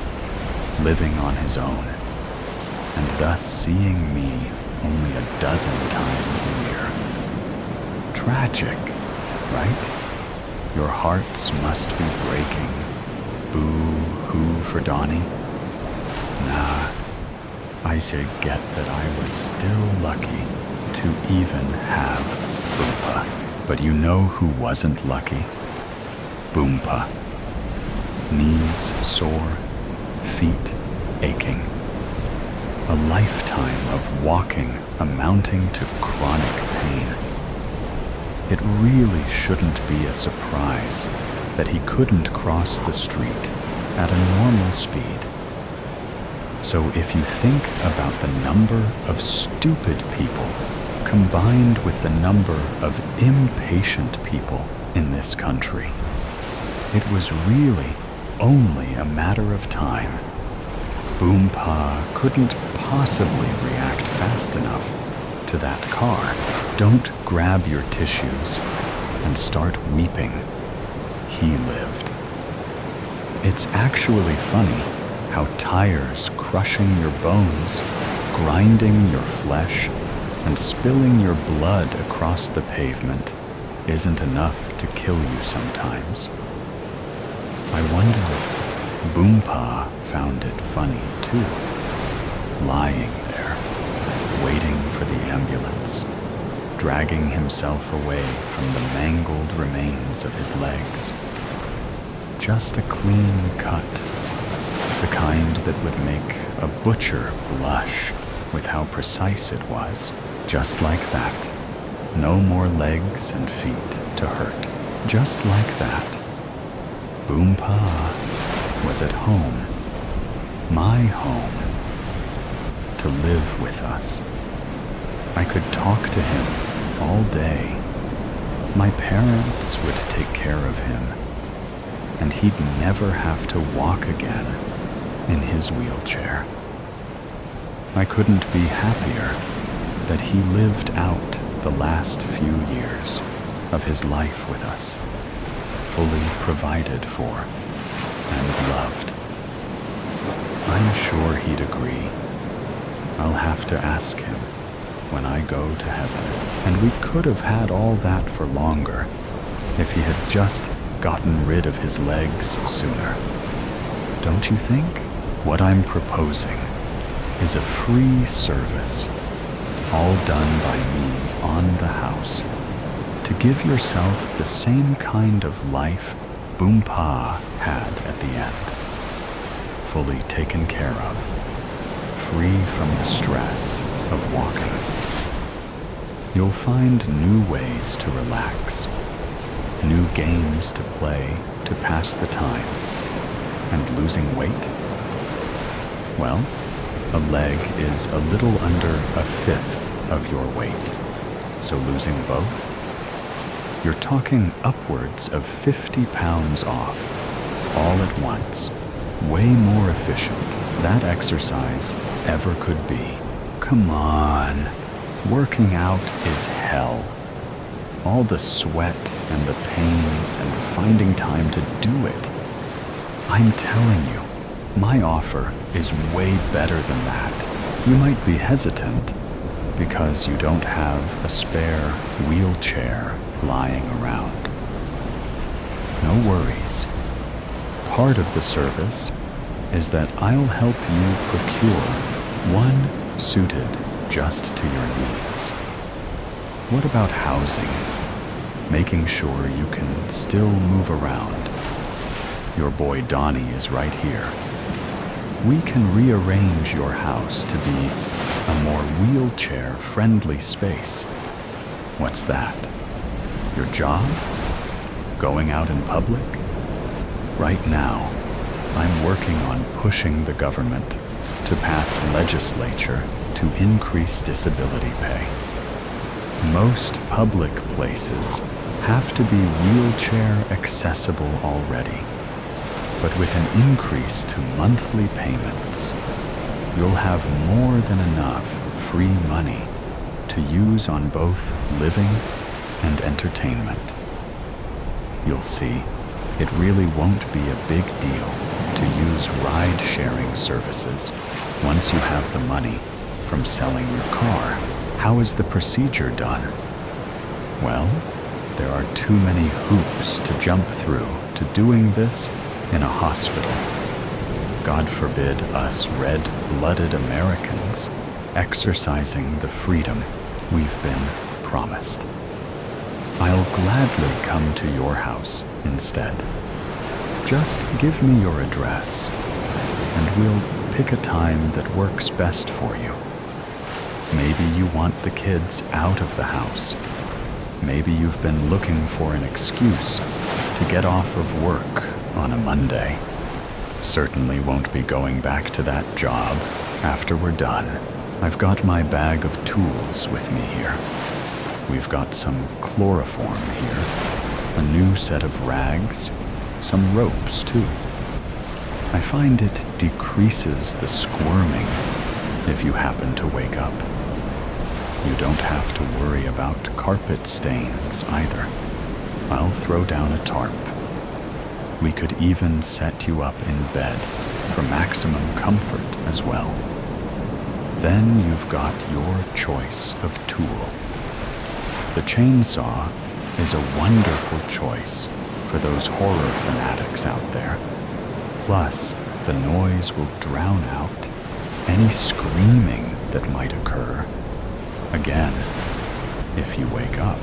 living on his own, and thus seeing me only a dozen times a year. Tragic, right? Your hearts must be breaking. Boo-hoo for Donnie. Nah, I should get that I was still lucky to even have Boompa But you know who wasn't lucky? Boompa. Knees sore, feet aching. A lifetime of walking amounting to chronic pain. It really shouldn't be a surprise that he couldn't cross the street at a normal speed. So if you think about the number of stupid people combined with the number of impatient people in this country, it was really only a matter of time. Boompa couldn't possibly react fast enough to that car. Don't grab your tissues and start weeping. He lived. It's actually funny how tires crushing your bones, grinding your flesh, and spilling your blood across the pavement isn't enough to kill you sometimes. I wonder if Boompa found it funny too, lying there, waiting for the ambulance, dragging himself away from the mangled remains of his legs. Just a clean cut, the kind that would make a butcher blush with how precise it was. Just like that. No more legs and feet to hurt. Just like that. Boompa was at home. My home. To live with us. I could talk to him all day. My parents would take care of him, and he'd never have to walk again in his wheelchair. I couldn't be happier that he lived out the last few years of his life with us, fully provided for and loved. I'm sure he'd agree. I'll have to ask him when I go to heaven. And we could have had all that for longer if he had just gotten rid of his legs sooner. Don't you think? What I'm proposing is a free service, all done by me on the house, to give yourself the same kind of life Boompa had at the end. Fully taken care of, free from the stress of walking. You'll find new ways to relax, new games to play to pass the time. And losing weight? Well, a leg is a little under a fifth of your weight. So losing both? You're talking upwards of 50 pounds off, all at once. Way more efficient that exercise ever could be. Come on. Working out is hell. All the sweat and the pains and finding time to do it. I'm telling you, my offer is way better than that. You might be hesitant because you don't have a spare wheelchair lying around. No worries. Part of the service is that I'll help you procure one suited just to your needs. What about housing? Making sure you can still move around. Your boy Donnie is right here. We can rearrange your house to be a more wheelchair-friendly space. What's that? Your job? Going out in public? Right now, I'm working on pushing the government to pass legislature to increase disability pay. Most public places have to be wheelchair accessible already, but with an increase to monthly payments, you'll have more than enough free money to use on both living and entertainment. You'll see, it really won't be a big deal to use ride-sharing services once you have the money from selling your car. How is the procedure done? Well, there are too many hoops to jump through to doing this in a hospital. God forbid us red-blooded Americans exercising the freedom we've been promised. I'll gladly come to your house instead. Just give me your address, and we'll pick a time that works best for you. Maybe you want the kids out of the house. Maybe you've been looking for an excuse to get off of work on a Monday. Certainly won't be going back to that job after we're done. I've got my bag of tools with me here. We've got some chloroform here, a new set of rags, some ropes too. I find it decreases the squirming if you happen to wake up. You don't have to worry about carpet stains either. I'll throw down a tarp. We could even set you up in bed for maximum comfort as well. Then you've got your choice of tool. The chainsaw is a wonderful choice for those horror fanatics out there. Plus, the noise will drown out any screaming that might occur. Again, if you wake up,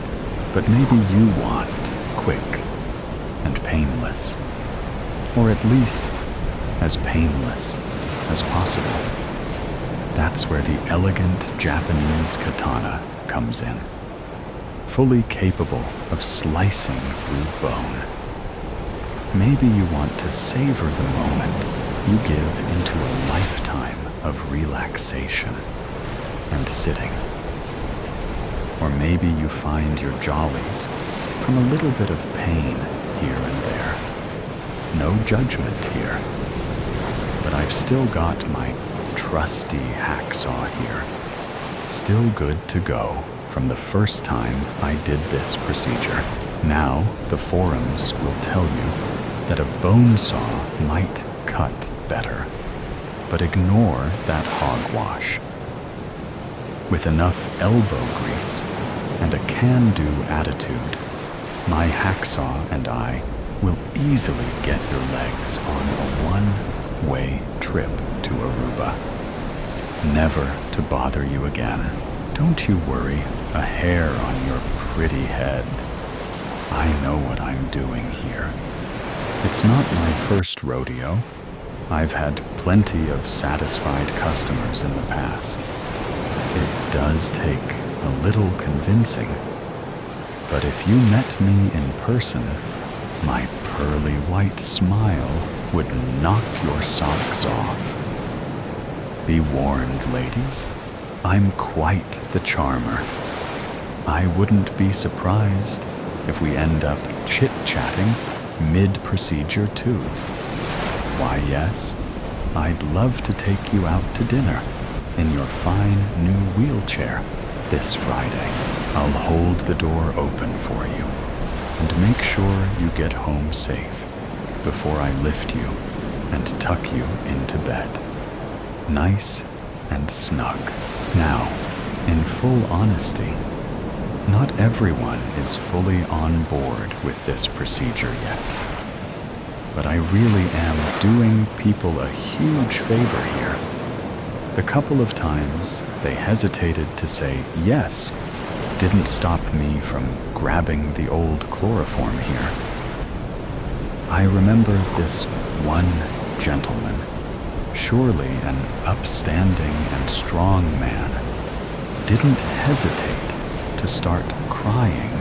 but maybe you want quick and painless, or at least as painless as possible. That's where the elegant Japanese katana comes in, fully capable of slicing through bone. Maybe you want to savor the moment you give into a lifetime of relaxation and sitting. Or maybe you find your jollies from a little bit of pain here and there. No judgment here. But I've still got my trusty hacksaw here, still good to go from the first time I did this procedure. Now the forums will tell you that a bone saw might cut better, but ignore that hogwash. With enough elbow grease and a can-do attitude, my hacksaw and I will easily get your legs on a one-way trip to Aruba. Never to bother you again. Don't you worry a hair on your pretty head. I know what I'm doing here. It's not my first rodeo. I've had plenty of satisfied customers in the past. It does take a little convincing, but if you met me in person, my pearly white smile would knock your socks off. Be warned, ladies, I'm quite the charmer. I wouldn't be surprised if we end up chit-chatting mid-procedure too. Why, yes, I'd love to take you out to dinner in your fine new wheelchair this Friday. I'll hold the door open for you and make sure you get home safe before I lift you and tuck you into bed. Nice and snug. Now, in full honesty, not everyone is fully on board with this procedure yet. But I really am doing people a huge favor here. The couple of times they hesitated to say yes didn't stop me from grabbing the old chloroform here. I remember this one gentleman, surely an upstanding and strong man, didn't hesitate to start crying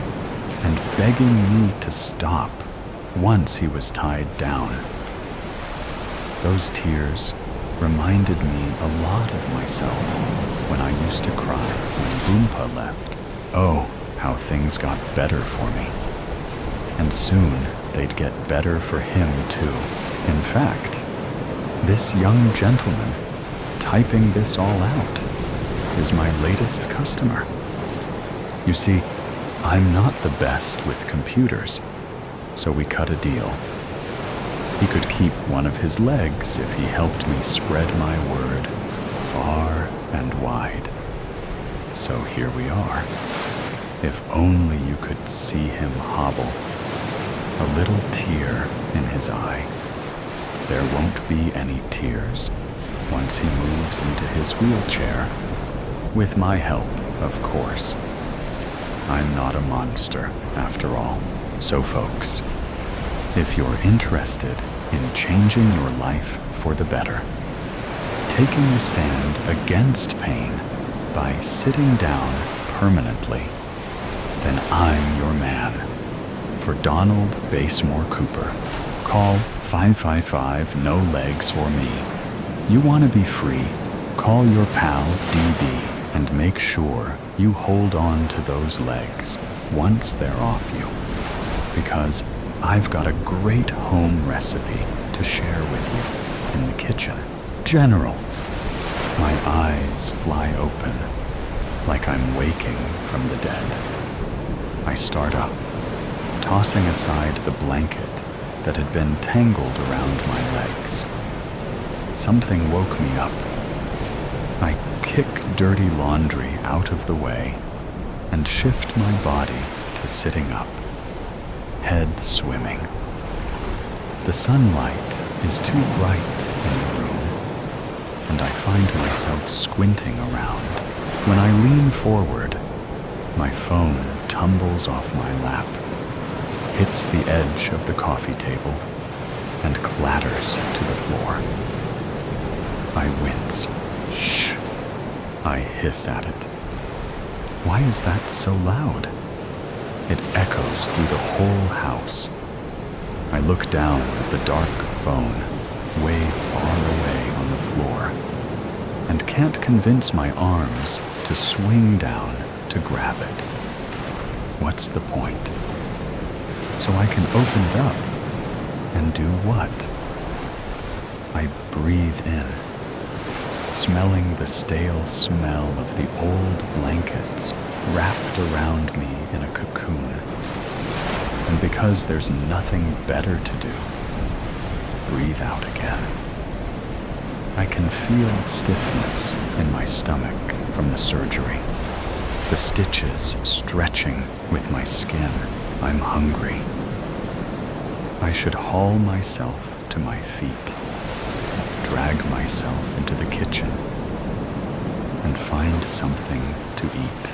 and begging me to stop once he was tied down. Those tears reminded me a lot of myself when I used to cry when Boompa left. Oh, how things got better for me. And soon they'd get better for him too. In fact, this young gentleman typing this all out is my latest customer. You see, I'm not the best with computers, so we cut a deal. He could keep one of his legs if he helped me spread my word far and wide. So here we are. If only you could see him hobble, a little tear in his eye. There won't be any tears once he moves into his wheelchair, with my help, of course. I'm not a monster, after all. So folks, if you're interested in changing your life for the better, taking a stand against pain by sitting down permanently, then I'm your man. For Donald Basemore Cooper, call 555 no legs for me. You want to be free? Call your pal DB and make sure you hold on to those legs once they're off you, because I've got a great home recipe to share with you in the kitchen. General, my eyes fly open like I'm waking from the dead. I start up, tossing aside the blanket that had been tangled around my legs. Something woke me up. I kick dirty laundry out of the way and shift my body to sitting up, head swimming. The sunlight is too bright in the room, and I find myself squinting around. When I lean forward, my phone tumbles off my lap, hits the edge of the coffee table, and clatters to the floor. I wince. Shh! I hiss at it. Why is that so loud? It echoes through the whole house. I look down at the dark phone, way far away on the floor, and can't convince my arms to swing down to grab it. What's the point? So I can open it up and do what? I breathe in, smelling the stale smell of the old blankets wrapped around me in a cocoon. And because there's nothing better to do, breathe out again. I can feel stiffness in my stomach from the surgery, the stitches stretching with my skin. I'm hungry. I should haul myself to my feet, drag myself into the kitchen, and find something to eat.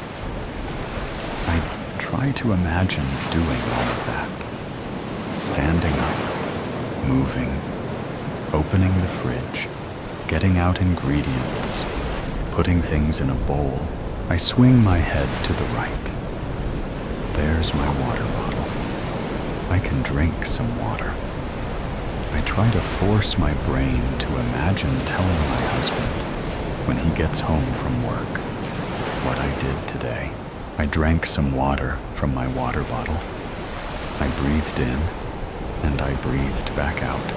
I try to imagine doing all of that. Standing up, moving, opening the fridge, getting out ingredients, putting things in a bowl. I swing my head to the right. There's my water bottle. I can drink some water. I try to force my brain to imagine telling my husband, when he gets home from work, what I did today. I drank some water from my water bottle. I breathed in, and I breathed back out.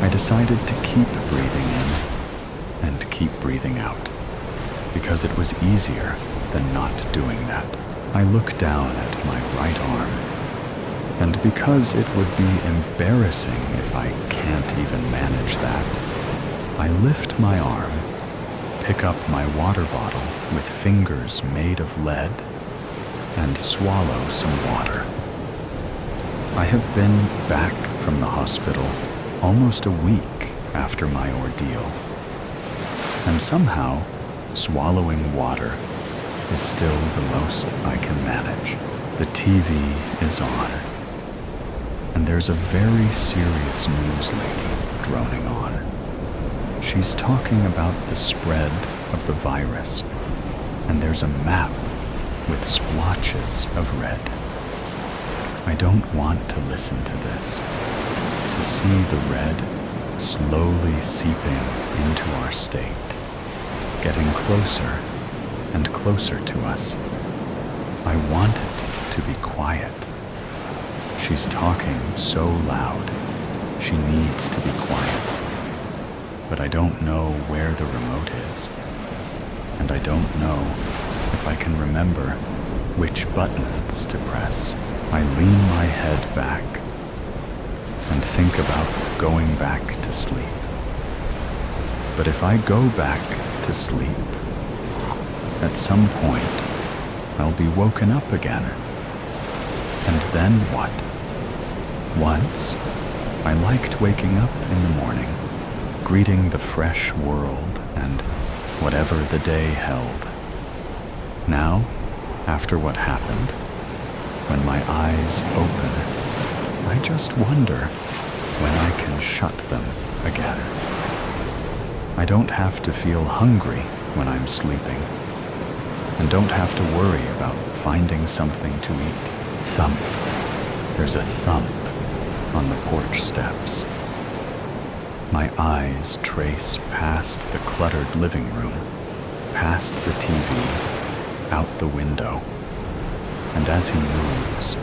I decided to keep breathing in and keep breathing out, because it was easier than not doing that. I look down at my right arm, and because it would be embarrassing if I can't even manage that, I lift my arm, pick up my water bottle with fingers made of lead, and swallow some water. I have been back from the hospital almost a week after my ordeal, and somehow swallowing water is still the most I can manage. The TV is on, and there's a very serious news lady droning on. She's talking about the spread of the virus, and there's a map with splotches of red. I don't want to listen to this, to see the red slowly seeping into our state, getting closer and closer to us. I want it to be quiet. She's talking so loud, she needs to be quiet. But I don't know where the remote is, and I don't know if I can remember which buttons to press. I lean my head back and think about going back to sleep. But if I go back to sleep, at some point, I'll be woken up again. And then what? Once, I liked waking up in the morning, greeting the fresh world and whatever the day held. Now, After what happened, when my eyes open, I just wonder when I can shut them again. I don't have to feel hungry when I'm sleeping, and don't have to worry about finding something to eat. Thump. There's a thump on the porch steps. My eyes trace past the cluttered living room, past the TV, out the window, and as he moves,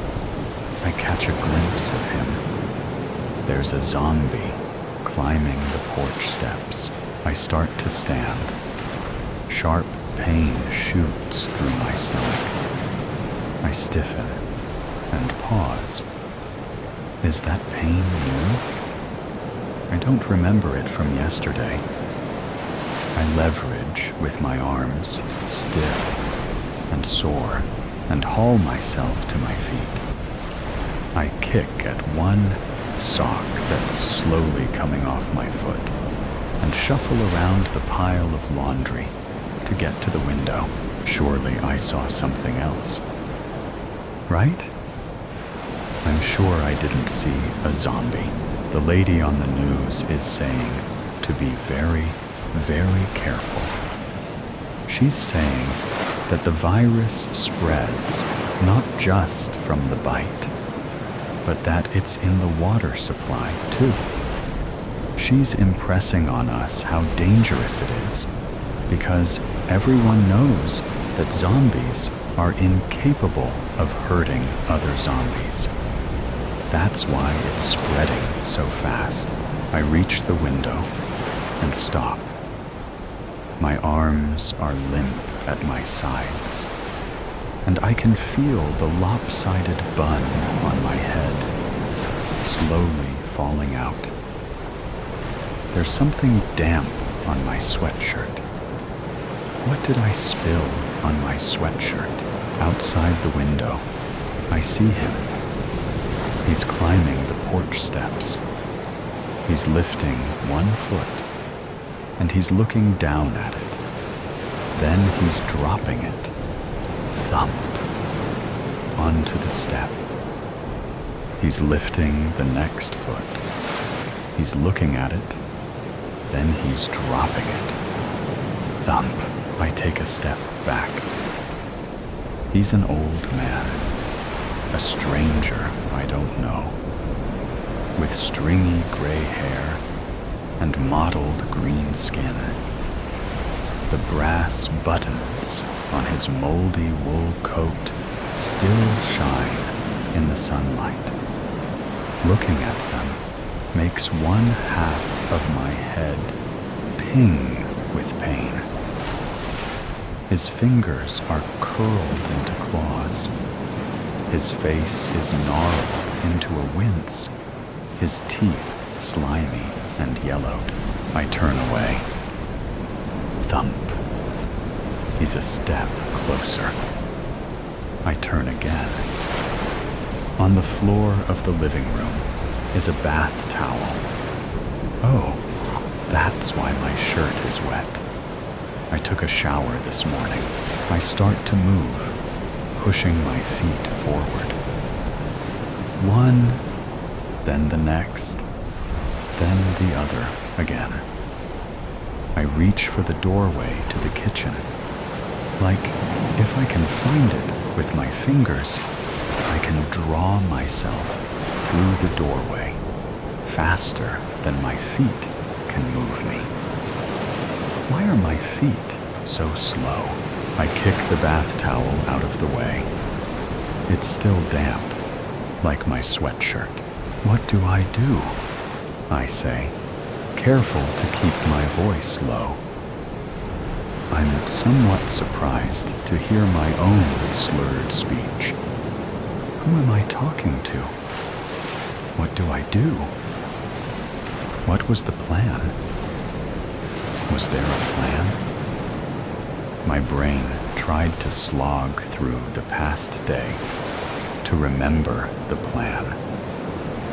I catch a glimpse of him. There's a zombie climbing the porch steps. I start to stand. Sharp pain shoots through my stomach. I stiffen and pause. Is that pain new? I don't remember it from yesterday. I leverage with my arms, stiff and sore, and haul myself to my feet. I kick at one sock that's slowly coming off my foot and shuffle around the pile of laundry to get to the window. Surely I saw something else. Right? I'm sure I didn't see a zombie. The lady on the news is saying to be very, very careful. She's saying that the virus spreads not just from the bite, but that it's in the water supply too. She's impressing on us how dangerous it is, because everyone knows that zombies are incapable of hurting other zombies. That's why it's spreading so fast. I reach the window and stop. My arms are limp at my sides, and I can feel the lopsided bun on my head slowly falling out. There's something damp on my sweatshirt. What did I spill on my sweatshirt? Outside the window, I see him. He's climbing the porch steps. He's lifting one foot, and he's looking down at it. Then he's dropping it, thump, onto the step. He's lifting the next foot. He's looking at it, then he's dropping it. Thump. I take a step back. He's an old man, a stranger I don't know, with stringy gray hair and mottled green skin. The brass buttons on his moldy wool coat still shine in the sunlight. Looking at them makes one half of my head ping with pain. His fingers are curled into claws. His face is gnarled into a wince, his teeth slimy and yellowed. I turn away. Thump. He's a step closer. I turn again. On the floor of the living room is a bath towel. Oh, that's why my shirt is wet. I took a shower this morning. I start to move, pushing my feet forward. One, then the next, then the other again. I reach for the doorway to the kitchen. Like, if I can find it with my fingers, I can draw myself through the doorway faster than my feet can move me. Why are my feet so slow? I kick the bath towel out of the way. It's still damp, like my sweatshirt. What do I do? I say, careful to keep my voice low. I'm somewhat surprised to hear my own slurred speech. Who am I talking to? What do I do? What was the plan? Was there a plan? My brain tried to slog through the past day to remember the plan.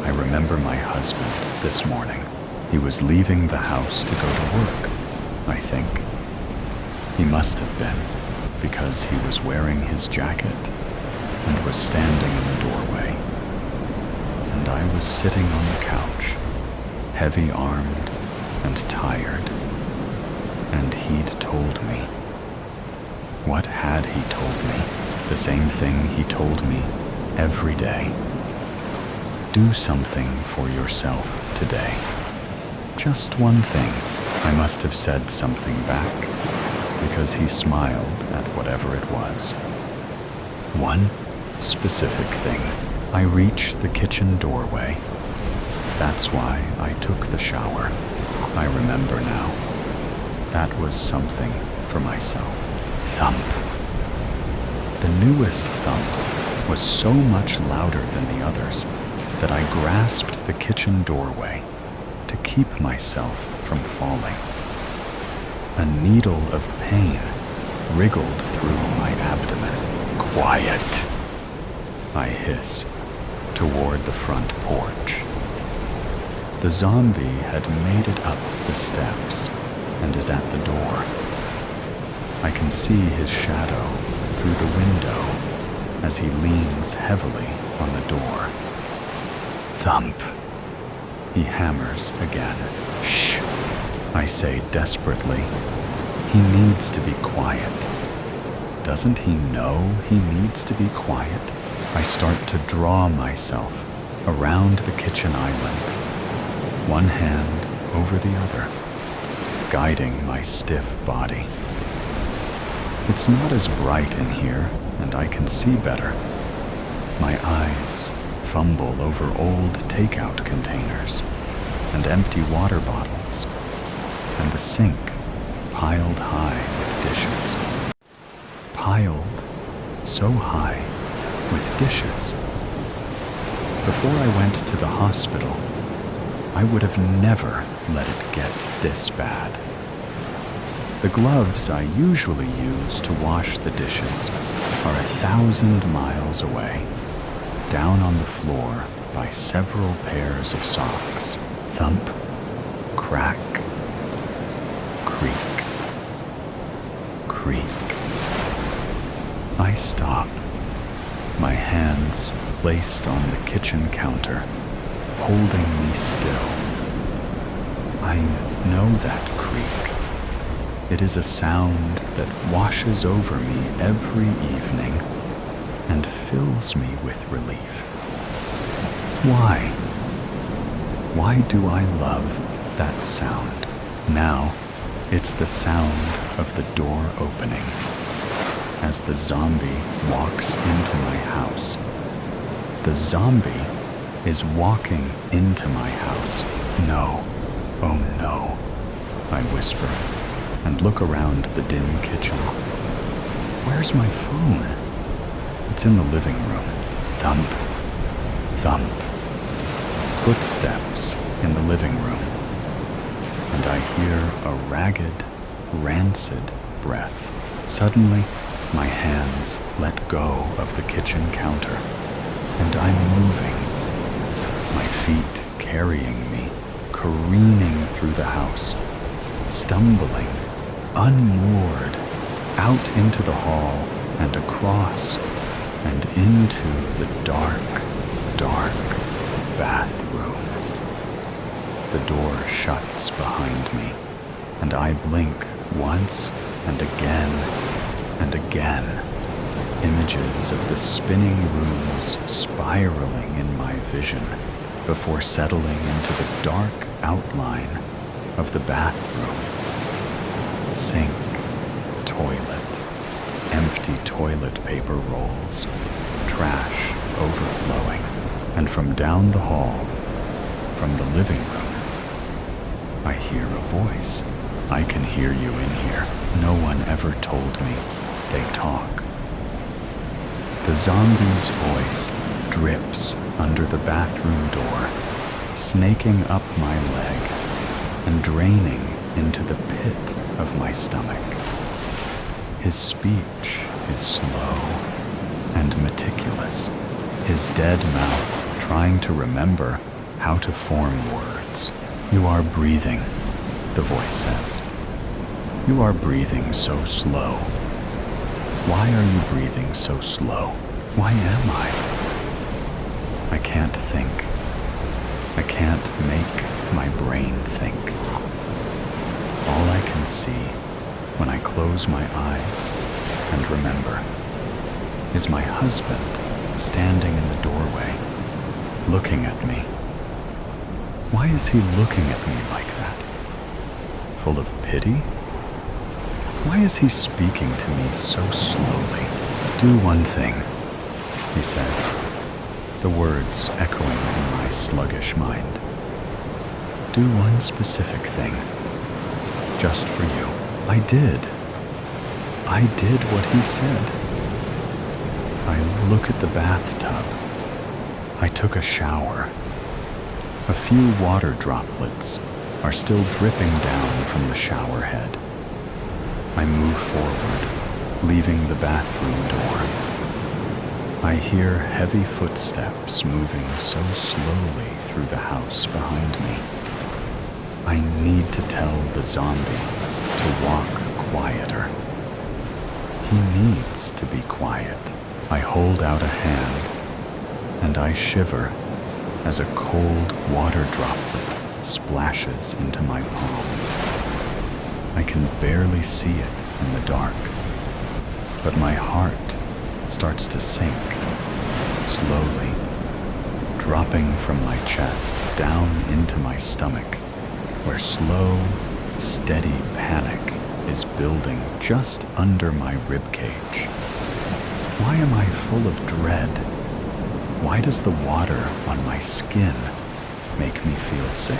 I remember my husband this morning. He was leaving the house to go to work, I think. He must have been. because he was wearing his jacket and was standing in the doorway. And I was sitting on the couch, heavy-armed and tired, and he'd told me. What had he told me? The same thing he told me every day. Do something for yourself today. Just one thing. I must have said something back, because he smiled at whatever it was. One specific thing. I reached the kitchen doorway. That's why I took the shower. I remember now. That was something for myself. Thump. The newest thump was so much louder than the others that I grasped the kitchen doorway to keep myself from falling. A needle of pain wriggled through my abdomen. Quiet, I hiss toward the front porch. The zombie had made it up the steps and is at the door. I can see his shadow through the window as he leans heavily on the door. Thump. He hammers again. Shh, I say desperately. He needs to be quiet. Doesn't he know he needs to be quiet? I start to draw myself around the kitchen island, one hand over the other, guiding my stiff body. It's not as bright in here, and I can see better. My eyes fumble over old takeout containers and empty water bottles, and the sink piled high with dishes. Piled so high with dishes. Before I went to the hospital, I would have never let it get this bad. The gloves I usually use to wash the dishes are 1,000 miles away, down on the floor by several pairs of socks. Thump, crack, creak, creak. I stop, my hands placed on the kitchen counter, holding me still. I know that creak. It is a sound that washes over me every evening and fills me with relief. Why? Why do I love that sound? Now, it's the sound of the door opening as the zombie walks into my house. The zombie is walking into my house. No, oh no, I whisper and look around the dim kitchen. Where's my phone? It's in the living room. Thump, thump. Footsteps in the living room. And I hear a ragged, rancid breath. Suddenly, my hands let go of the kitchen counter, and I'm moving. My feet carrying me, careening through the house, stumbling, unmoored, out into the hall and across and into the dark, dark bathroom. The door shuts behind me, and I blink once and again and again. Images of the spinning rooms spiraling in my vision before settling into the dark outline of the bathroom. Sink, toilet, empty toilet paper rolls, trash overflowing, and from down the hall, from the living room, I hear a voice. I can hear you in here. No one ever told me they talk. The zombie's voice drips under the bathroom door, snaking up my leg and draining into the pit of my stomach. His speech is slow and meticulous, his dead mouth trying to remember how to form words. You are breathing, the voice says. You are breathing so slow. Why are you breathing so slow? Why am I? I can't think. I can't make my brain think. All I can see when I close my eyes and remember is my husband standing in the doorway, looking at me. Why is he looking at me like that? Full of pity? Why is he speaking to me so slowly? Do one thing, he says, the words echoing in my sluggish mind. Do one specific thing, just for you. I did what he said. I look at the bathtub. I took a shower. A few water droplets are still dripping down from the shower head. I move forward, leaving the bathroom door. I hear heavy footsteps moving so slowly through the house behind me. I need to tell the zombie to walk quieter. He needs to be quiet. I hold out a hand, and I shiver as a cold water droplet splashes into my palm. I can barely see it in the dark, but my heart starts to sink, slowly, dropping from my chest down into my stomach, where slow, steady panic is building just under my ribcage. Why am I full of dread? Why does the water on my skin make me feel sick?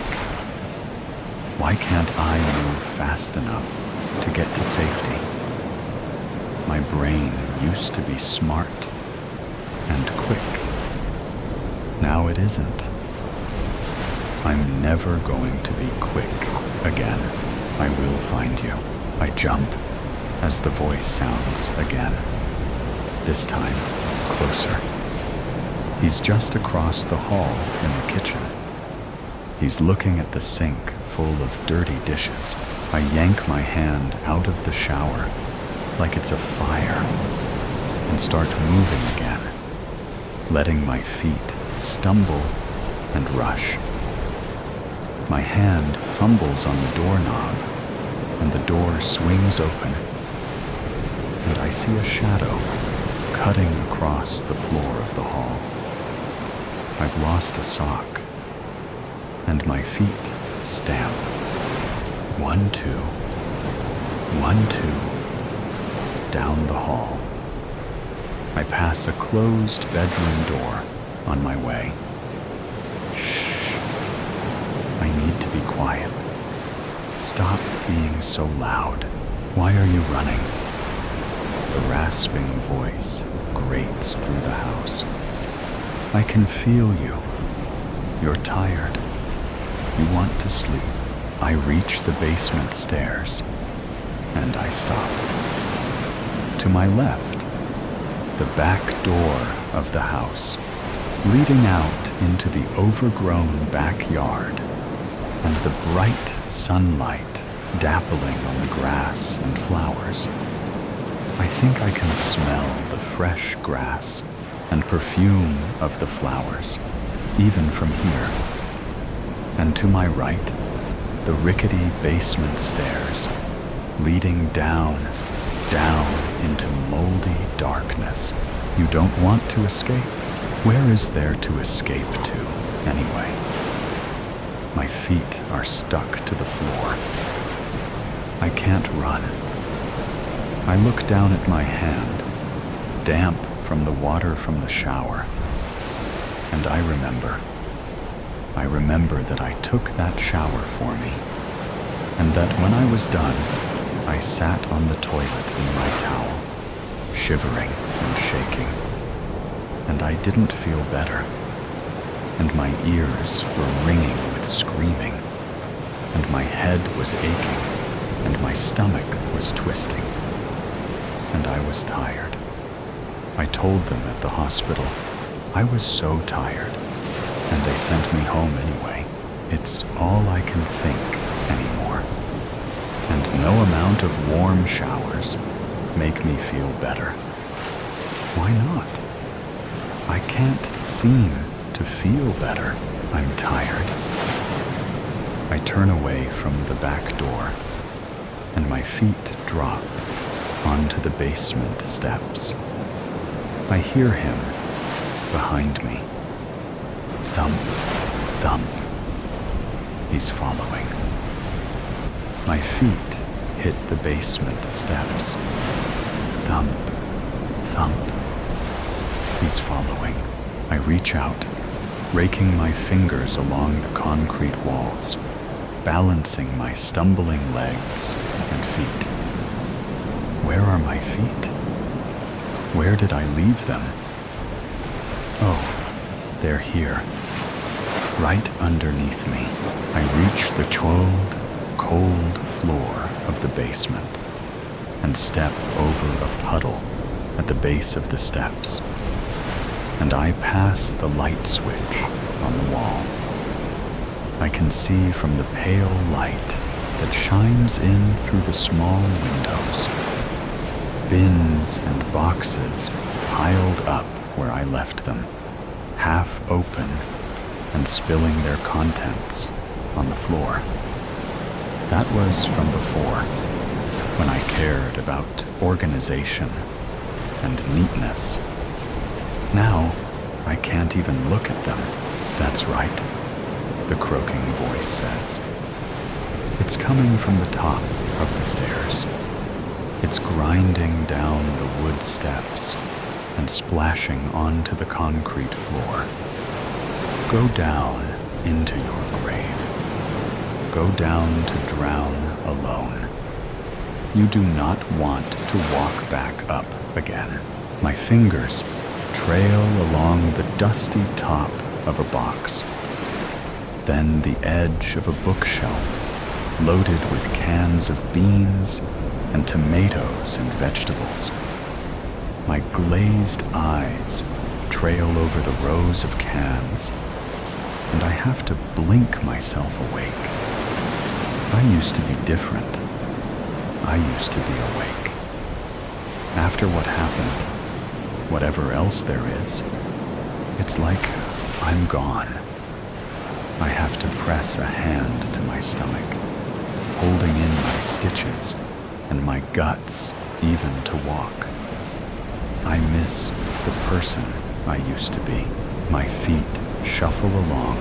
Why can't I move fast enough to get to safety? My brain used to be smart and quick. Now it isn't. I'm never going to be quick again. I will find you. I jump as the voice sounds again. This time, closer. He's just across the hall in the kitchen. He's looking at the sink full of dirty dishes. I yank my hand out of the shower like it's a fire and start moving again, letting my feet stumble and rush. My hand fumbles on the doorknob and the door swings open, and I see a shadow cutting across the floor of the hall. I've lost a sock, and my feet stamp. 1, 2, 1, 2, down the hall. I pass a closed bedroom door on my way. Shh. I need to be quiet. Stop being so loud. Why are you running? The rasping voice grates through the house. I can feel you. You're tired. You want to sleep. I reach the basement stairs, and I stop. To my left, the back door of the house, leading out into the overgrown backyard, and the bright sunlight dappling on the grass and flowers. I think I can smell the fresh grass and perfume of the flowers, even from here. And to my right, the rickety basement stairs, leading down into moldy darkness. You don't want to escape. Where is there to escape to, anyway? My feet are stuck to the floor. I can't run. I look down at my hand, damp from the water from the shower, and I remember that I took that shower for me, and that when I was done, I sat on the toilet in my towel, shivering and shaking, and I didn't feel better, and my ears were ringing with screaming, and my head was aching, and my stomach was twisting, and I was tired. I told them at the hospital I was so tired, and they sent me home anyway. It's all I can think anymore. And no amount of warm showers make me feel better. Why not? I can't seem to feel better. I'm tired. I turn away from the back door, and my feet drop onto the basement steps. I hear him behind me. Thump, thump. He's following. My feet hit the basement steps. Thump, thump. He's following. I reach out, raking my fingers along the concrete walls, balancing my stumbling legs and feet. Where are my feet? Where did I leave them? Oh, they're here. Right underneath me. I reach the cold floor of the basement and step over a puddle at the base of the steps. And I pass the light switch on the wall. I can see from the pale light that shines in through the small windows. Bins and boxes piled up where I left them, half open and spilling their contents on the floor. That was from before, when I cared about organization and neatness. Now, I can't even look at them. That's right, the croaking voice says. It's coming from the top of the stairs. It's grinding down the wood steps and splashing onto the concrete floor. Go down into your grave. Go down to drown alone. You do not want to walk back up again. My fingers trail along the dusty top of a box, then the edge of a bookshelf loaded with cans of beans and tomatoes and vegetables. My glazed eyes trail over the rows of cans, and I have to blink myself awake. I used to be different. I used to be awake. After what happened, whatever else there is, it's like I'm gone. I have to press a hand to my stomach, holding in my stitches and my guts even to walk. I miss the person I used to be. My feet shuffle along,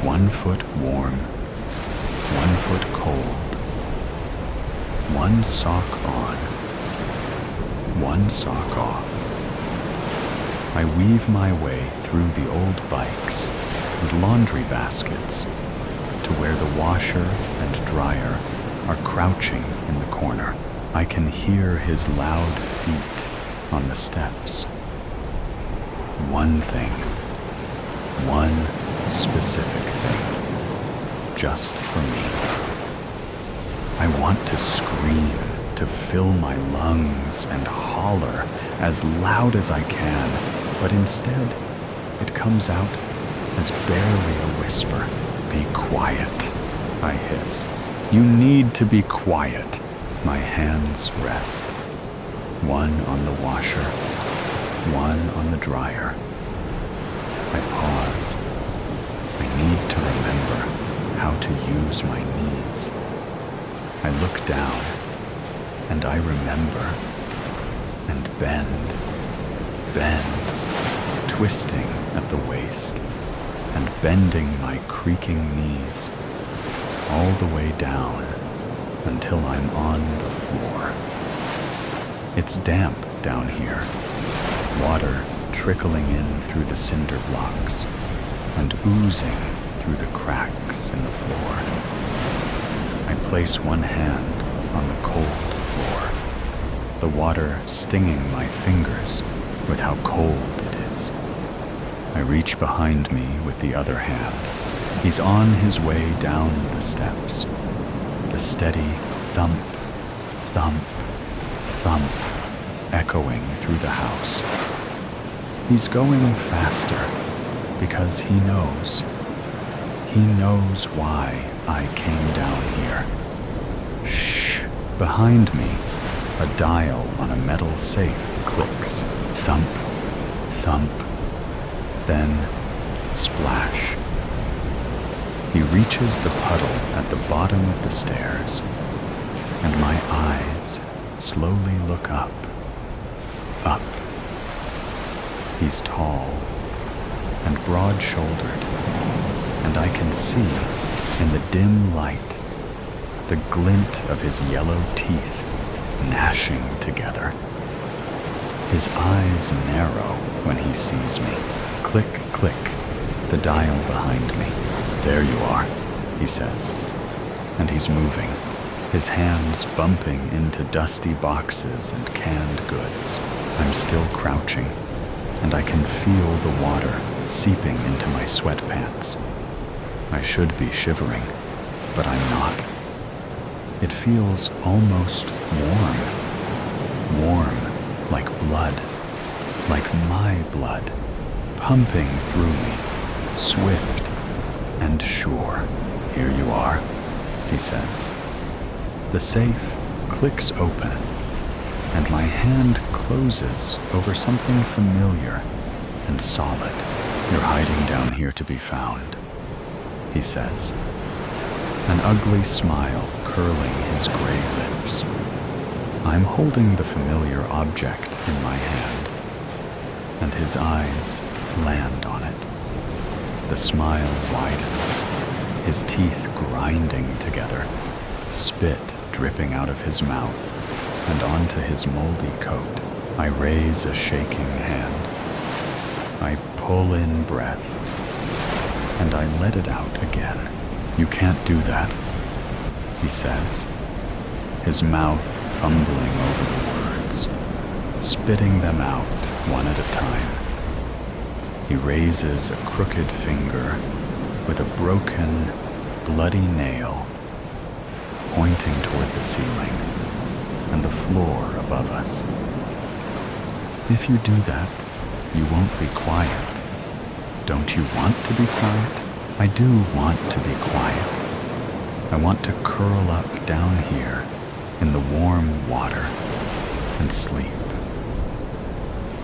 1 foot warm, 1 foot cold, 1 sock on, 1 sock off. I weave my way through the old bikes and laundry baskets to where the washer and dryer are crouching in the corner. I can hear his loud feet on the steps. One thing, one specific thing, just for me. I want to scream, to fill my lungs and holler as loud as I can, but instead it comes out as barely a whisper. Be quiet, I hiss. You need to be quiet. My hands rest, one on the washer, one on the dryer. I pause. I need to remember how to use my knees. I look down, and I remember, and bend, twisting at the waist, and bending my creaking knees all the way down until I'm on the floor. It's damp down here, water trickling in through the cinder blocks and oozing through the cracks in the floor. I place one hand on the cold floor, the water stinging my fingers with how cold it is. I reach behind me with the other hand. He's on his way down the steps. The steady thump, thump, thump echoing through the house. He's going faster because he knows. He knows why I came down here. Shh! Behind me, A dial on a metal safe clicks. Thump, thump, then splash. He reaches the puddle at the bottom of the stairs, and my eyes slowly look up, up. He's tall and broad-shouldered, and I can see, in the dim light, the glint of his yellow teeth gnashing together. His eyes narrow when he sees me. Click, click, the dial behind me. There you are, he says, and he's moving, his hands bumping into dusty boxes and canned goods. I'm still crouching, and I can feel the water seeping into my sweatpants. I should be shivering, but I'm not. It feels almost warm. Warm, like blood, like my blood, pumping through me, swift and sure. Here you are, he says. The safe clicks open, and my hand closes over something familiar and solid. You're hiding down here to be found, he says, an ugly smile curling his gray lips. I'm holding the familiar object in my hand, and his eyes land on it. The smile widens, his teeth grinding together, spit dripping out of his mouth and onto his moldy coat. I raise a shaking hand. I pull in breath, and I let it out again. You can't do that, he says, his mouth fumbling over the words, spitting them out one at a time. He raises a crooked finger with a broken, bloody nail, pointing toward the ceiling and the floor above us. If you do that, you won't be quiet. Don't you want to be quiet? I do want to be quiet. I want to curl up down here in the warm water and sleep,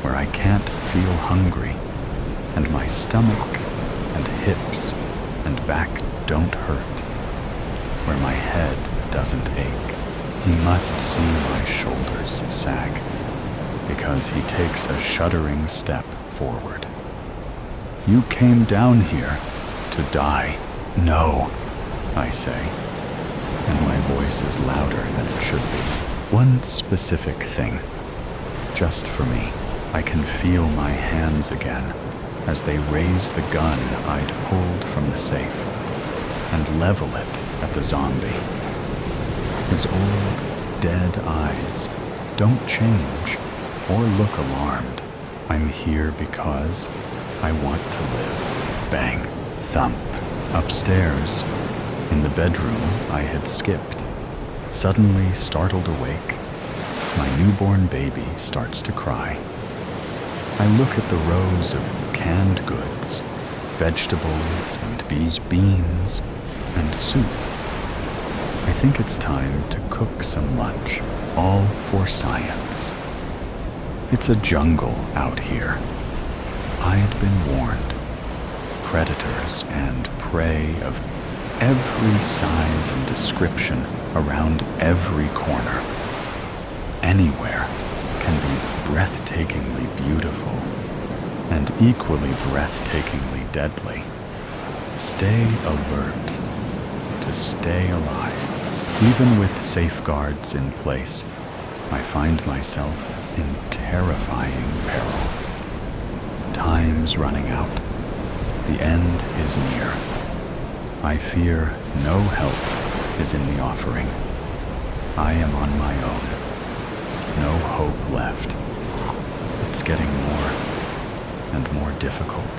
where I can't feel hungry, and my stomach and hips and back don't hurt, where my head doesn't ache. He must see my shoulders sag, because he takes a shuddering step forward. You came down here to die. No, I say, and my voice is louder than it should be. One specific thing, just for me. I can feel my hands again as they raise the gun I'd pulled from the safe and level it at the zombie. His old, dead eyes don't change or look alarmed. I'm here because I want to live. Bang, thump. Upstairs, in the bedroom I had skipped, suddenly startled awake, my newborn baby starts to cry. I look at the rows of canned goods, vegetables and beans and soup. I think it's time to cook some lunch, all for science. It's a jungle out here. I'd been warned. Predators and prey of every size and description around every corner. Anywhere can be breathtakingly beautiful and equally breathtakingly deadly. Stay alert to stay alive. Even with safeguards in place, I find myself in terrifying peril. Time's running out. The end is near. I fear no help is in the offering. I am on my own. No hope left. It's getting more and more difficult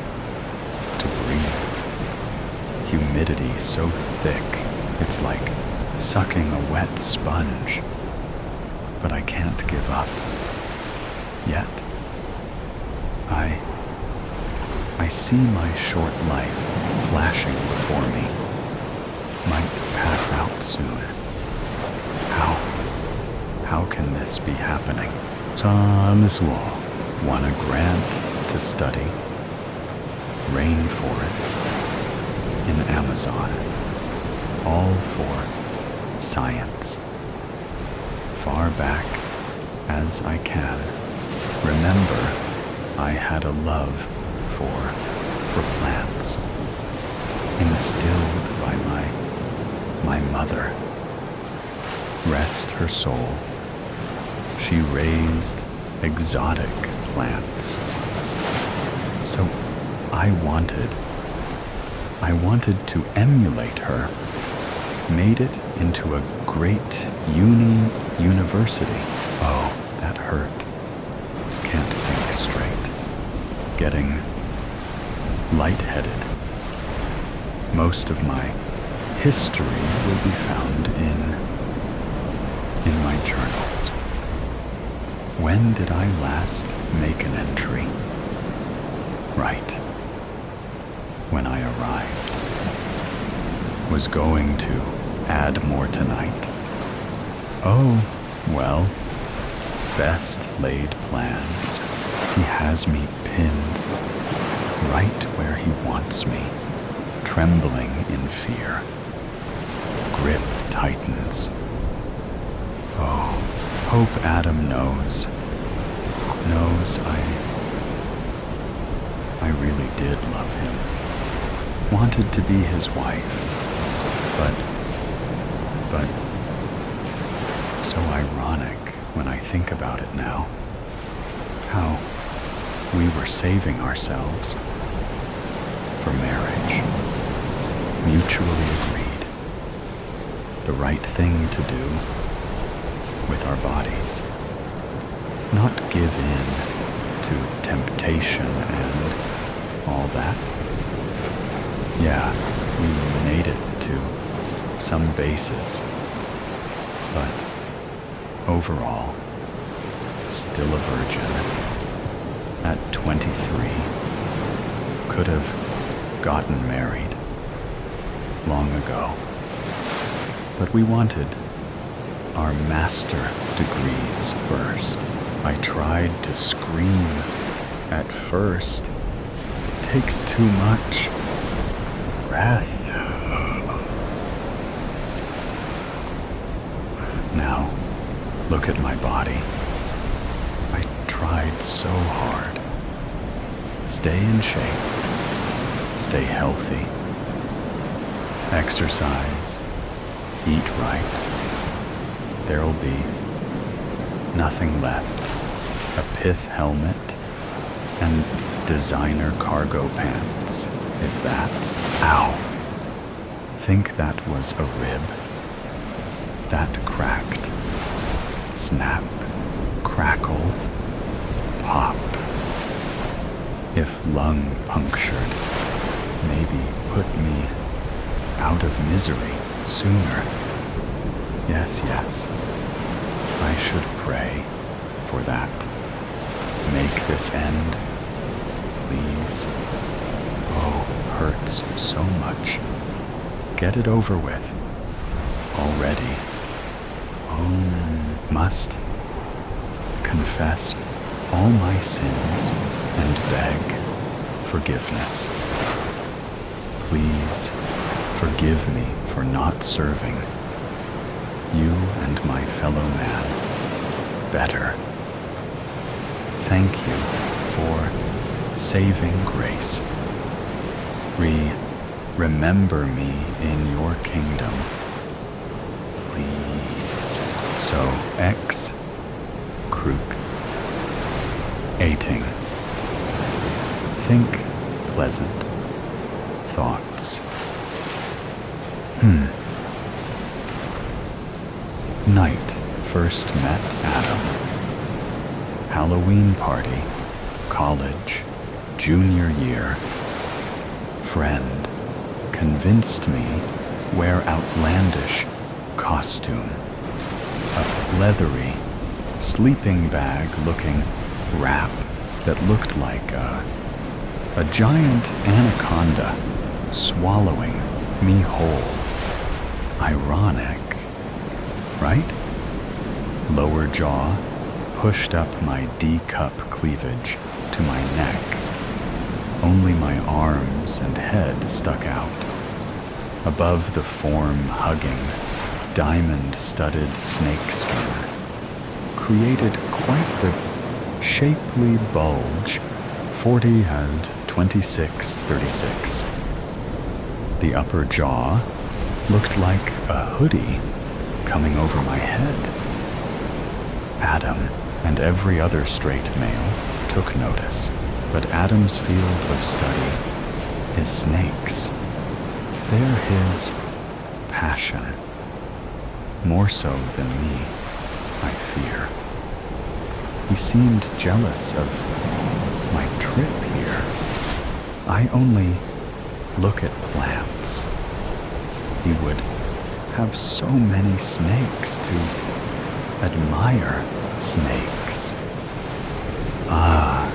to breathe. Humidity so thick, it's like sucking a wet sponge. But I can't give up. Yet. I see my short life flashing before me. Might pass out soon. How can this be happening? Psalm's Law. Won a grant to study rainforest in Amazon. All for science. Far back as I can remember, I had a love for plants, instilled by my mother. Rest her soul. She raised exotic plants. So I wanted to emulate her, made it into a great university. Oh, that hurt. Can't think straight. Getting lightheaded. Most of my history will be found in my journals. When did I last make an entry? Right. When I arrived. Was going to add more tonight. Oh, well, best laid plans. He has me pinned right where he wants me, trembling in fear. Grip tightens. Oh, hope Adam knows I really did love him. Wanted to be his wife, but so ironic when I think about it now. How we were saving ourselves for marriage, mutually agreed. The right thing to do with our bodies. Not give in to temptation and all that. Yeah, we made it to some bases, but overall, still a virgin. At 23, could have gotten married long ago, but we wanted our master degrees first. I tried to scream at first. It takes too much breath. Now, look at my body. I tried so hard. Stay in shape. Stay healthy. Exercise. Eat right. There'll be nothing left. A pith helmet and designer cargo pants, if that. Ow. Think that was a rib. That cracked. Snap, crackle, pop. If lung punctured, maybe put me out of misery sooner. Yes, I should pray for that. Make this end, please. Oh, hurts so much. Get it over with. Already. Oh, must confess all my sins and beg forgiveness. Please forgive me for not serving you and my fellow man better. Thank you for saving grace. Remember me in your kingdom, please. So cruciating. Think pleasant thoughts. Night first met Adam. Halloween party, college, junior year. Friend convinced me wear outlandish costume. A leathery sleeping bag looking wrap that looked like a giant anaconda swallowing me whole. Ironic, right? lower jaw pushed up my D-cup cleavage to my neck. Only my arms and head stuck out. Above the form-hugging, diamond-studded snakeskin created quite the shapely bulge 40 and 26-36. The upper jaw looked like a hoodie coming over my head. Adam and every other straight male took notice, but Adam's field of study is snakes. They're his passion, more so than me, I fear. He seemed jealous of my trip here. I only look at plants. He would have so many snakes to admire snakes. Ah,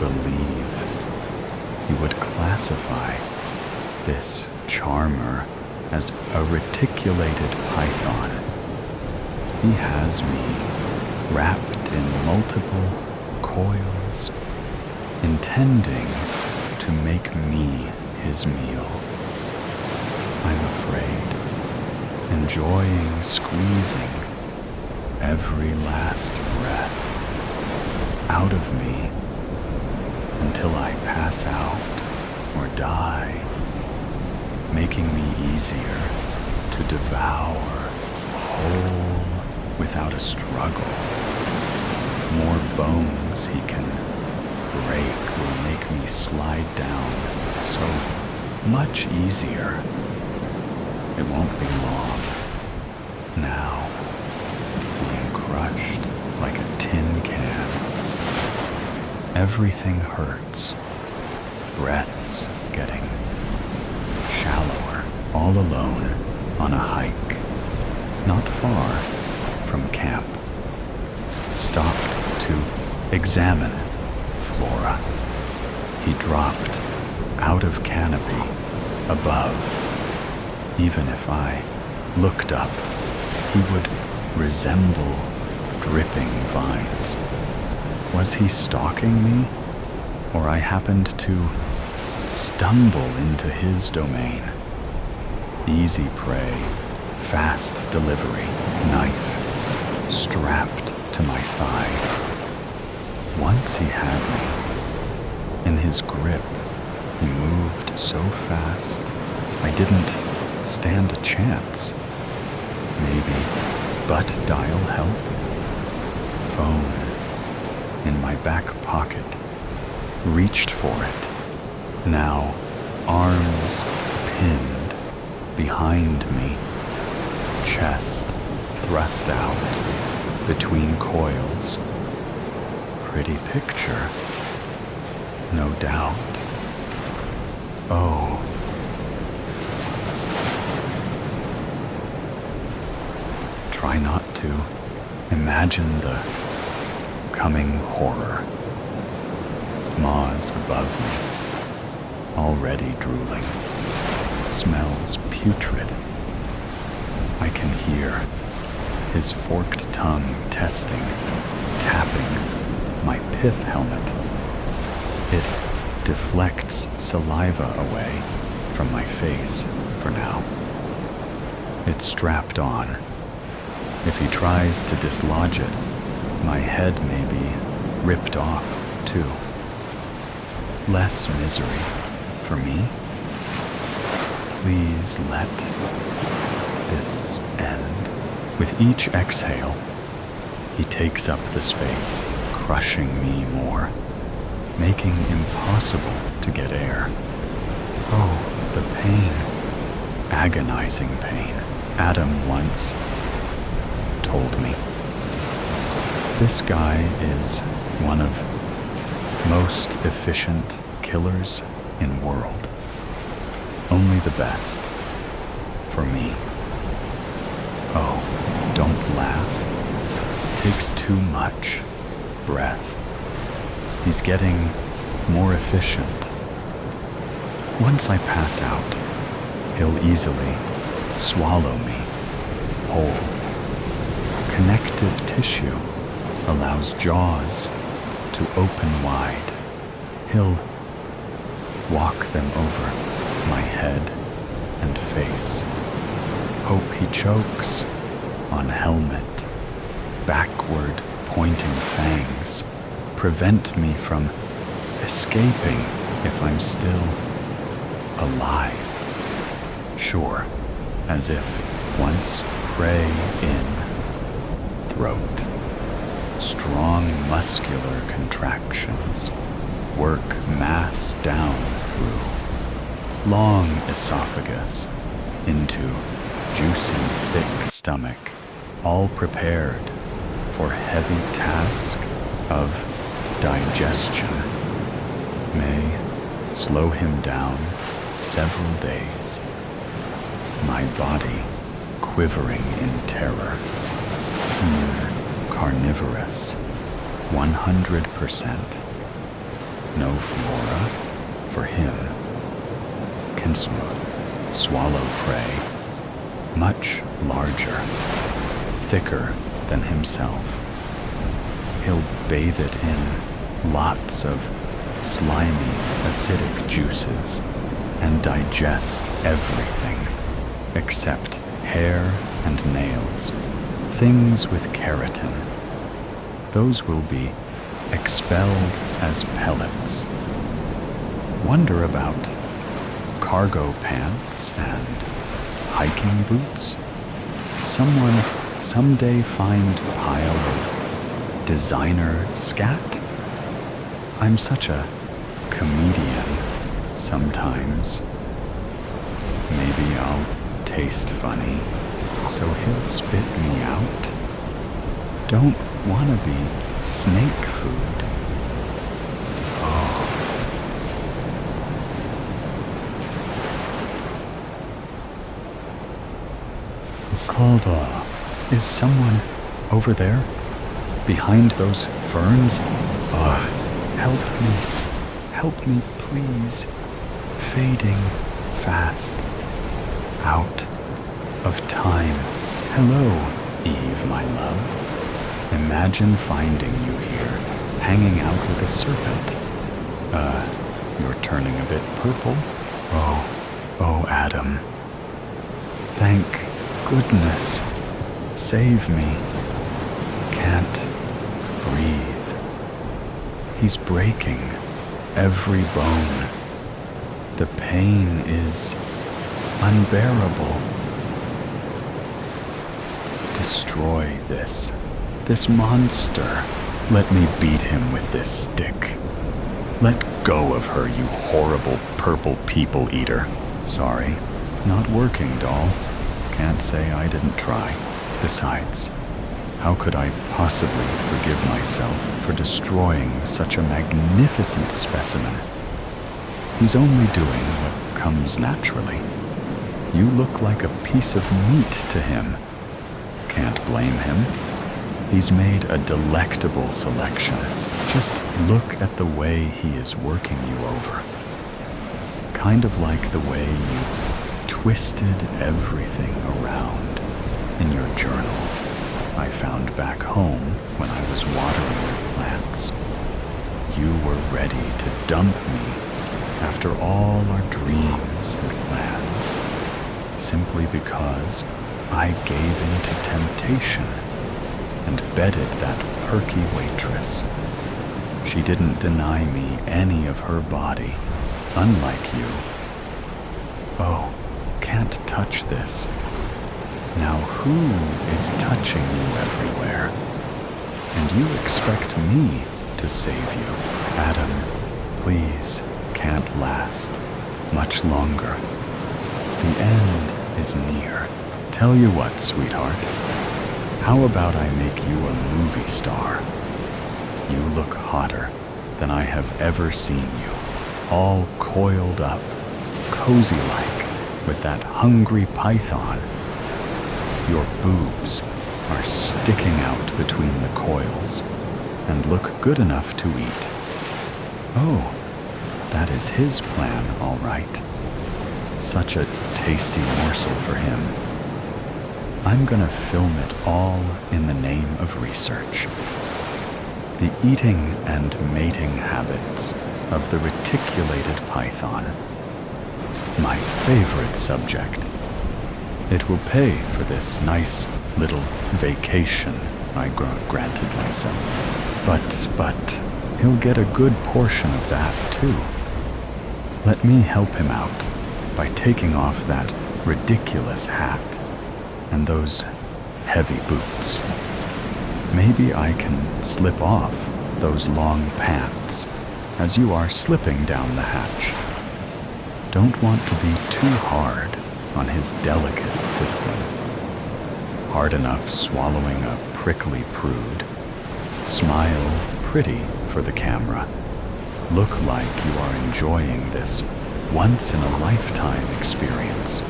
believe. He would classify this charmer as a reticulated python. He has me wrapped in multiple coils, intending to make me his meal. I'm afraid, enjoying squeezing every last breath out of me until I pass out or die, making me easier to devour whole without a struggle. More bones he can break will make me slide down so much easier. It won't be long now, being crushed like a tin can. Everything hurts, breaths getting shallower, all alone on a hike, not far from camp. Stopped to examine flora. He dropped out of canopy above. Even if I looked up, he would resemble dripping vines. Was he stalking me, or I happened to stumble into his domain? Easy prey, fast delivery, knife strapped to my thigh. Once he had me in his grip. He moved so fast, I didn't stand a chance. Maybe butt dial help? Phone in my back pocket. Reached for it. Now, arms pinned behind me. Chest thrust out between coils. Pretty picture, no doubt. Oh. Try not to imagine the coming horror. Maws above me, already drooling. Smells putrid. I can hear his forked tongue testing, tapping my pith helmet. It deflects saliva away from my face for now. It's strapped on. If he tries to dislodge it, my head may be ripped off too. Less misery for me. Please let this end. With each exhale, he takes up the space, crushing me more, making impossible to get air. Oh, the pain. Agonizing pain. Adam once told me. This guy is one of most efficient killers in world. Only the best. For me. Oh, don't laugh. Takes too much breath. He's getting more efficient. Once I pass out, he'll easily swallow me whole. connective tissue allows jaws to open wide. He'll walk them over my head and face. Hope he chokes on helmet, backward pointing fangs prevent me from escaping if I'm still alive. Sure, as if once prey in, throat, strong muscular contractions work mass down through long esophagus into juicy thick stomach, all prepared for heavy task of digestion. May slow him down several days, my body quivering in terror. Carnivorous, 100%. No flora for him. Can swallow prey much larger, thicker than himself. He'll bathe it in lots of slimy, acidic juices and digest everything except hair and nails, things with keratin. Those will be expelled as pellets. Wonder about cargo pants and hiking boots. Someone someday find pile of designer scat? I'm such a comedian sometimes. Maybe I'll taste funny, so he'll spit me out. Don't wanna be snake food. Oh. Skalda, is someone over there? Behind those ferns? Help me, please. Fading fast. Out of time. Hello, Eve, my love. Imagine finding you here, hanging out with a serpent. You're turning a bit purple. Oh, Adam. Thank goodness. Save me. Can't breathe. He's breaking every bone. The pain is unbearable. Destroy this monster. Let me beat him with this stick. Let go of her, you horrible purple people eater. Sorry, not working, doll. Can't say I didn't try. Besides, how could I possibly forgive myself for destroying such a magnificent specimen? He's only doing what comes naturally. You look like a piece of meat to him. Can't blame him. He's made a delectable selection. Just look at the way he is working you over. Kind of like the way you twisted everything around in your journal I found back home when I was watering your plants. You were ready to dump me after all our dreams and plans, simply because I gave in to temptation and bedded that perky waitress. She didn't deny me any of her body, unlike you. Oh, can't touch this. Now who is touching you everywhere? And you expect me to save you? Adam, please, can't last much longer. The end is near. Tell you what, sweetheart. How about I make you a movie star? You look hotter than I have ever seen you. All coiled up, cozy-like, with that hungry python. Your boobs are sticking out between the coils and look good enough to eat. Oh, that is his plan, all right. Such a tasty morsel for him. I'm gonna film it all in the name of research. The eating and mating habits of the reticulated python. My favorite subject. It will pay for this nice little vacation I granted myself. But he'll get a good portion of that too. Let me help him out by taking off that ridiculous hat and those heavy boots. Maybe I can slip off those long pants as you are slipping down the hatch. Don't want to be too hard on his delicate system. Hard enough swallowing a prickly prude. Smile pretty for the camera. Look like you are enjoying this once-in-a-lifetime experience.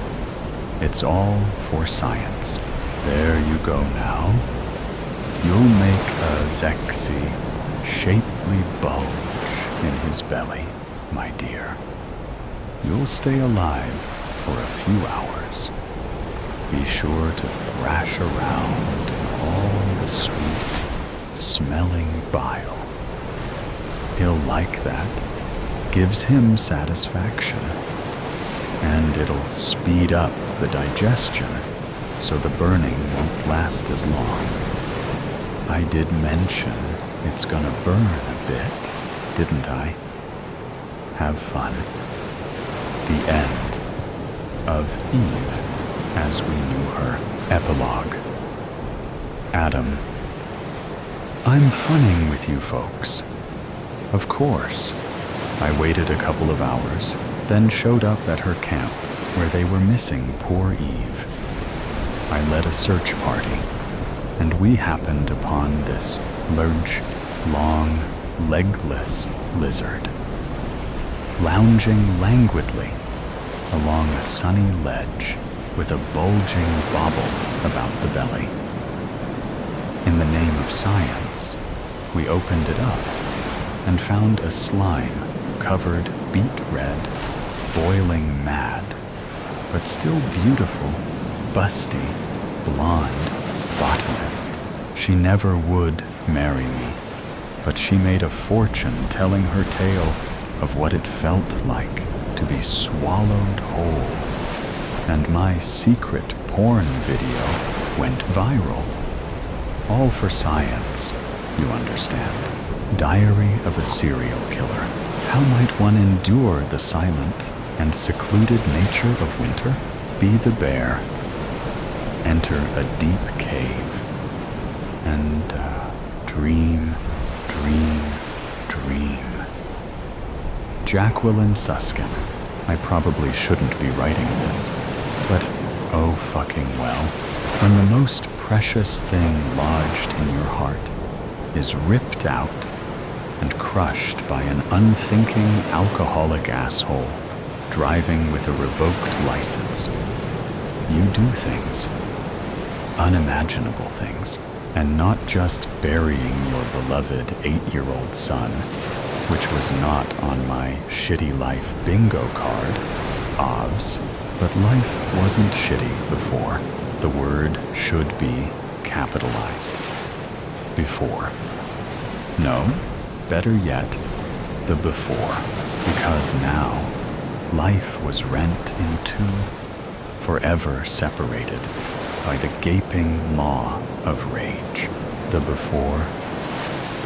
It's all for science. There you go now. You'll make a sexy, shapely bulge in his belly, my dear. You'll stay alive for a few hours. Be sure to thrash around in all the sweet, smelling bile. He'll like that. Gives him satisfaction. And it'll speed up the digestion so the burning won't last as long. I did mention it's gonna burn a bit, didn't I? Have fun. The end of Eve as we knew her. Epilogue. Adam. I'm funning with you folks. Of course. I waited a couple of hours, then showed up at her camp where they were missing poor Eve. I led a search party, and we happened upon this large, long, legless lizard, lounging languidly along a sunny ledge with a bulging bobble about the belly. In the name of science, we opened it up and found a slime-covered beet red, boiling mad, but still beautiful, busty, blonde botanist. She never would marry me, but she made a fortune telling her tale of what it felt like to be swallowed whole. And my secret porn video went viral. All for science, you understand. Diary of a serial killer. How might one endure the silent and secluded nature of winter? Be the bear. Enter a deep cave. And dream, dream, dream. Jacqueline Suskin. I probably shouldn't be writing this, but oh fucking well. When the most precious thing lodged in your heart is ripped out and crushed by an unthinking alcoholic asshole driving with a revoked license, you do things, unimaginable things, and not just burying your beloved 8-year-old son, which was not on my shitty life bingo card, OVS, but life wasn't shitty before. The word should be capitalized. Before. No, better yet, the before, because now life was rent in two, forever separated by the gaping maw of rage. The before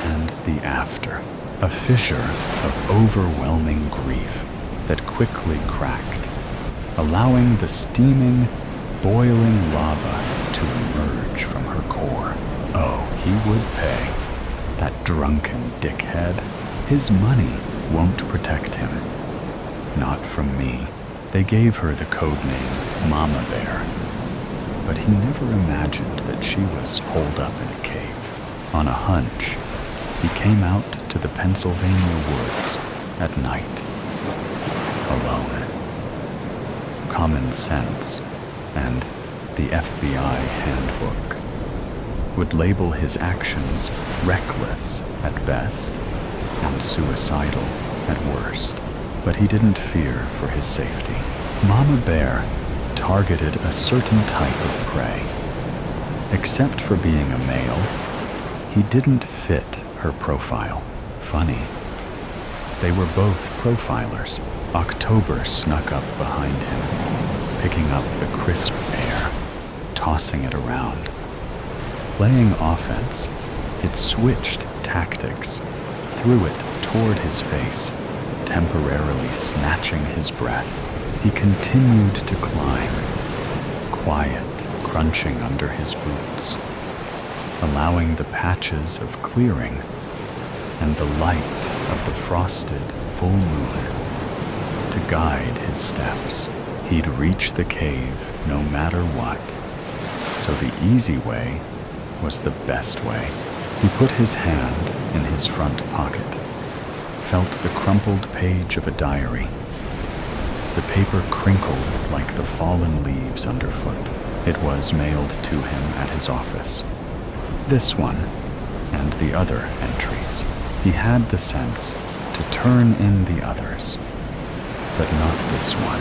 and the after. A fissure of overwhelming grief that quickly cracked, allowing the steaming, boiling lava to emerge from her core. Oh, he would pay. That drunken dickhead. His money won't protect him. Not from me. They gave her the code name Mama Bear. But he never imagined that she was holed up in a cave. On a hunch, he came out to the Pennsylvania woods at night, alone. Common sense and the FBI handbook would label his actions reckless at best and suicidal at worst, but he didn't fear for his safety. Mama Bear targeted a certain type of prey, Except for being a male, he didn't fit her profile. Funny. They were both profilers. October snuck up behind him, picking up the crisp air, tossing it around. Playing offense, it switched tactics, threw it toward his face, temporarily snatching his breath. He continued to climb, quiet, crunching under his boots, allowing the patches of clearing and the light of the frosted full moon to guide his steps. He'd reach the cave no matter what, so the easy way was the best way. He put his hand in his front pocket, felt the crumpled page of a diary. The paper crinkled like the fallen leaves underfoot. It was mailed to him at his office. This one and the other entries. He had the sense to turn in the others, but not this one.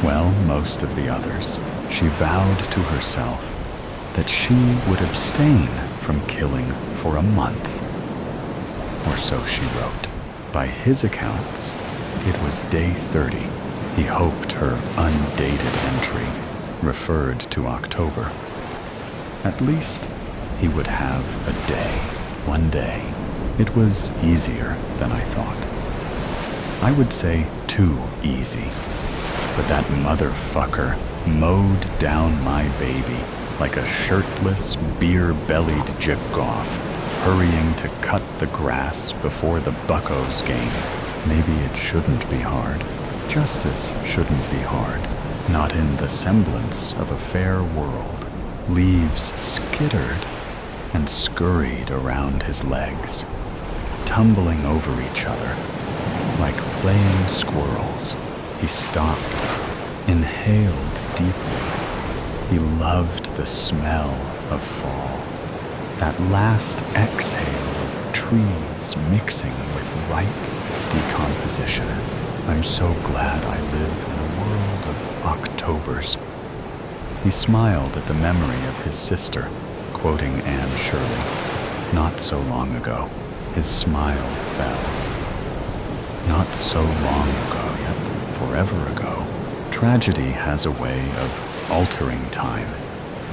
Well, most of the others. She vowed to herself that she would abstain from killing for a month, or so she wrote. By his accounts, it was day 30. He hoped her undated entry referred to October. At least he would have a day, one day. It was easier than I thought. I would say too easy. But that motherfucker mowed down my baby like a shirtless, beer-bellied jip-off, hurrying to cut the grass before the Buccos game. Maybe it shouldn't be hard. Justice shouldn't be hard. Not in the semblance of a fair world. Leaves skittered and scurried around his legs, tumbling over each other like playing squirrels. He stopped, inhaled deeply. He loved the smell of fall, that last exhale of trees mixing with ripe decomposition. I'm so glad I live in a world of Octobers. He smiled at the memory of his sister, quoting Anne Shirley. Not so long ago, his smile fell. Not so long ago, yet forever ago. Tragedy has a way of altering time,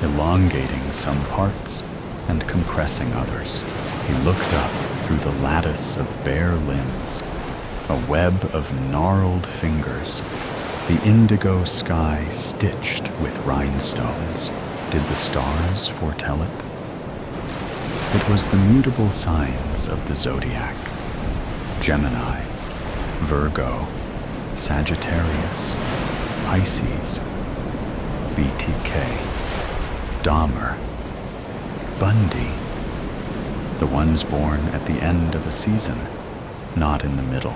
elongating some parts and compressing others. He looked up through the lattice of bare limbs, a web of gnarled fingers, the indigo sky stitched with rhinestones. Did the stars foretell it? It was the mutable signs of the zodiac: Gemini, Virgo, Sagittarius, Pisces, BTK, Dahmer, Bundy, the ones born at the end of a season, not in the middle,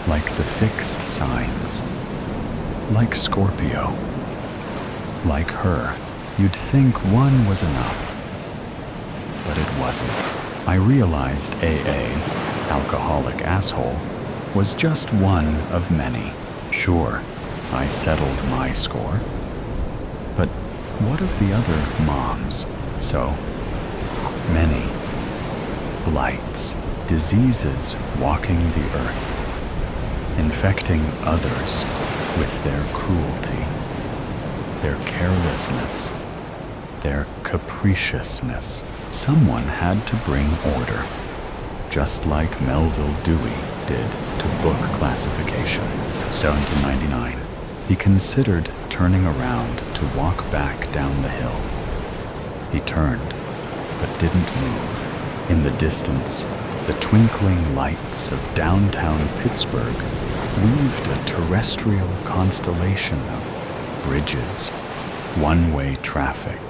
like the fixed signs, like Scorpio, like her. You'd think one was enough, but it wasn't. I realized AA, alcoholic asshole, was just one of many. Sure, I settled my score, but what of the other moms? So many blights, diseases walking the earth, infecting others with their cruelty, their carelessness, their capriciousness. Someone had to bring order, just like Melville Dewey did to book classification. 1799. He considered turning around to walk back down the hill. He turned, but didn't move. In the distance, the twinkling lights of downtown Pittsburgh weaved a terrestrial constellation of bridges, one-way traffic,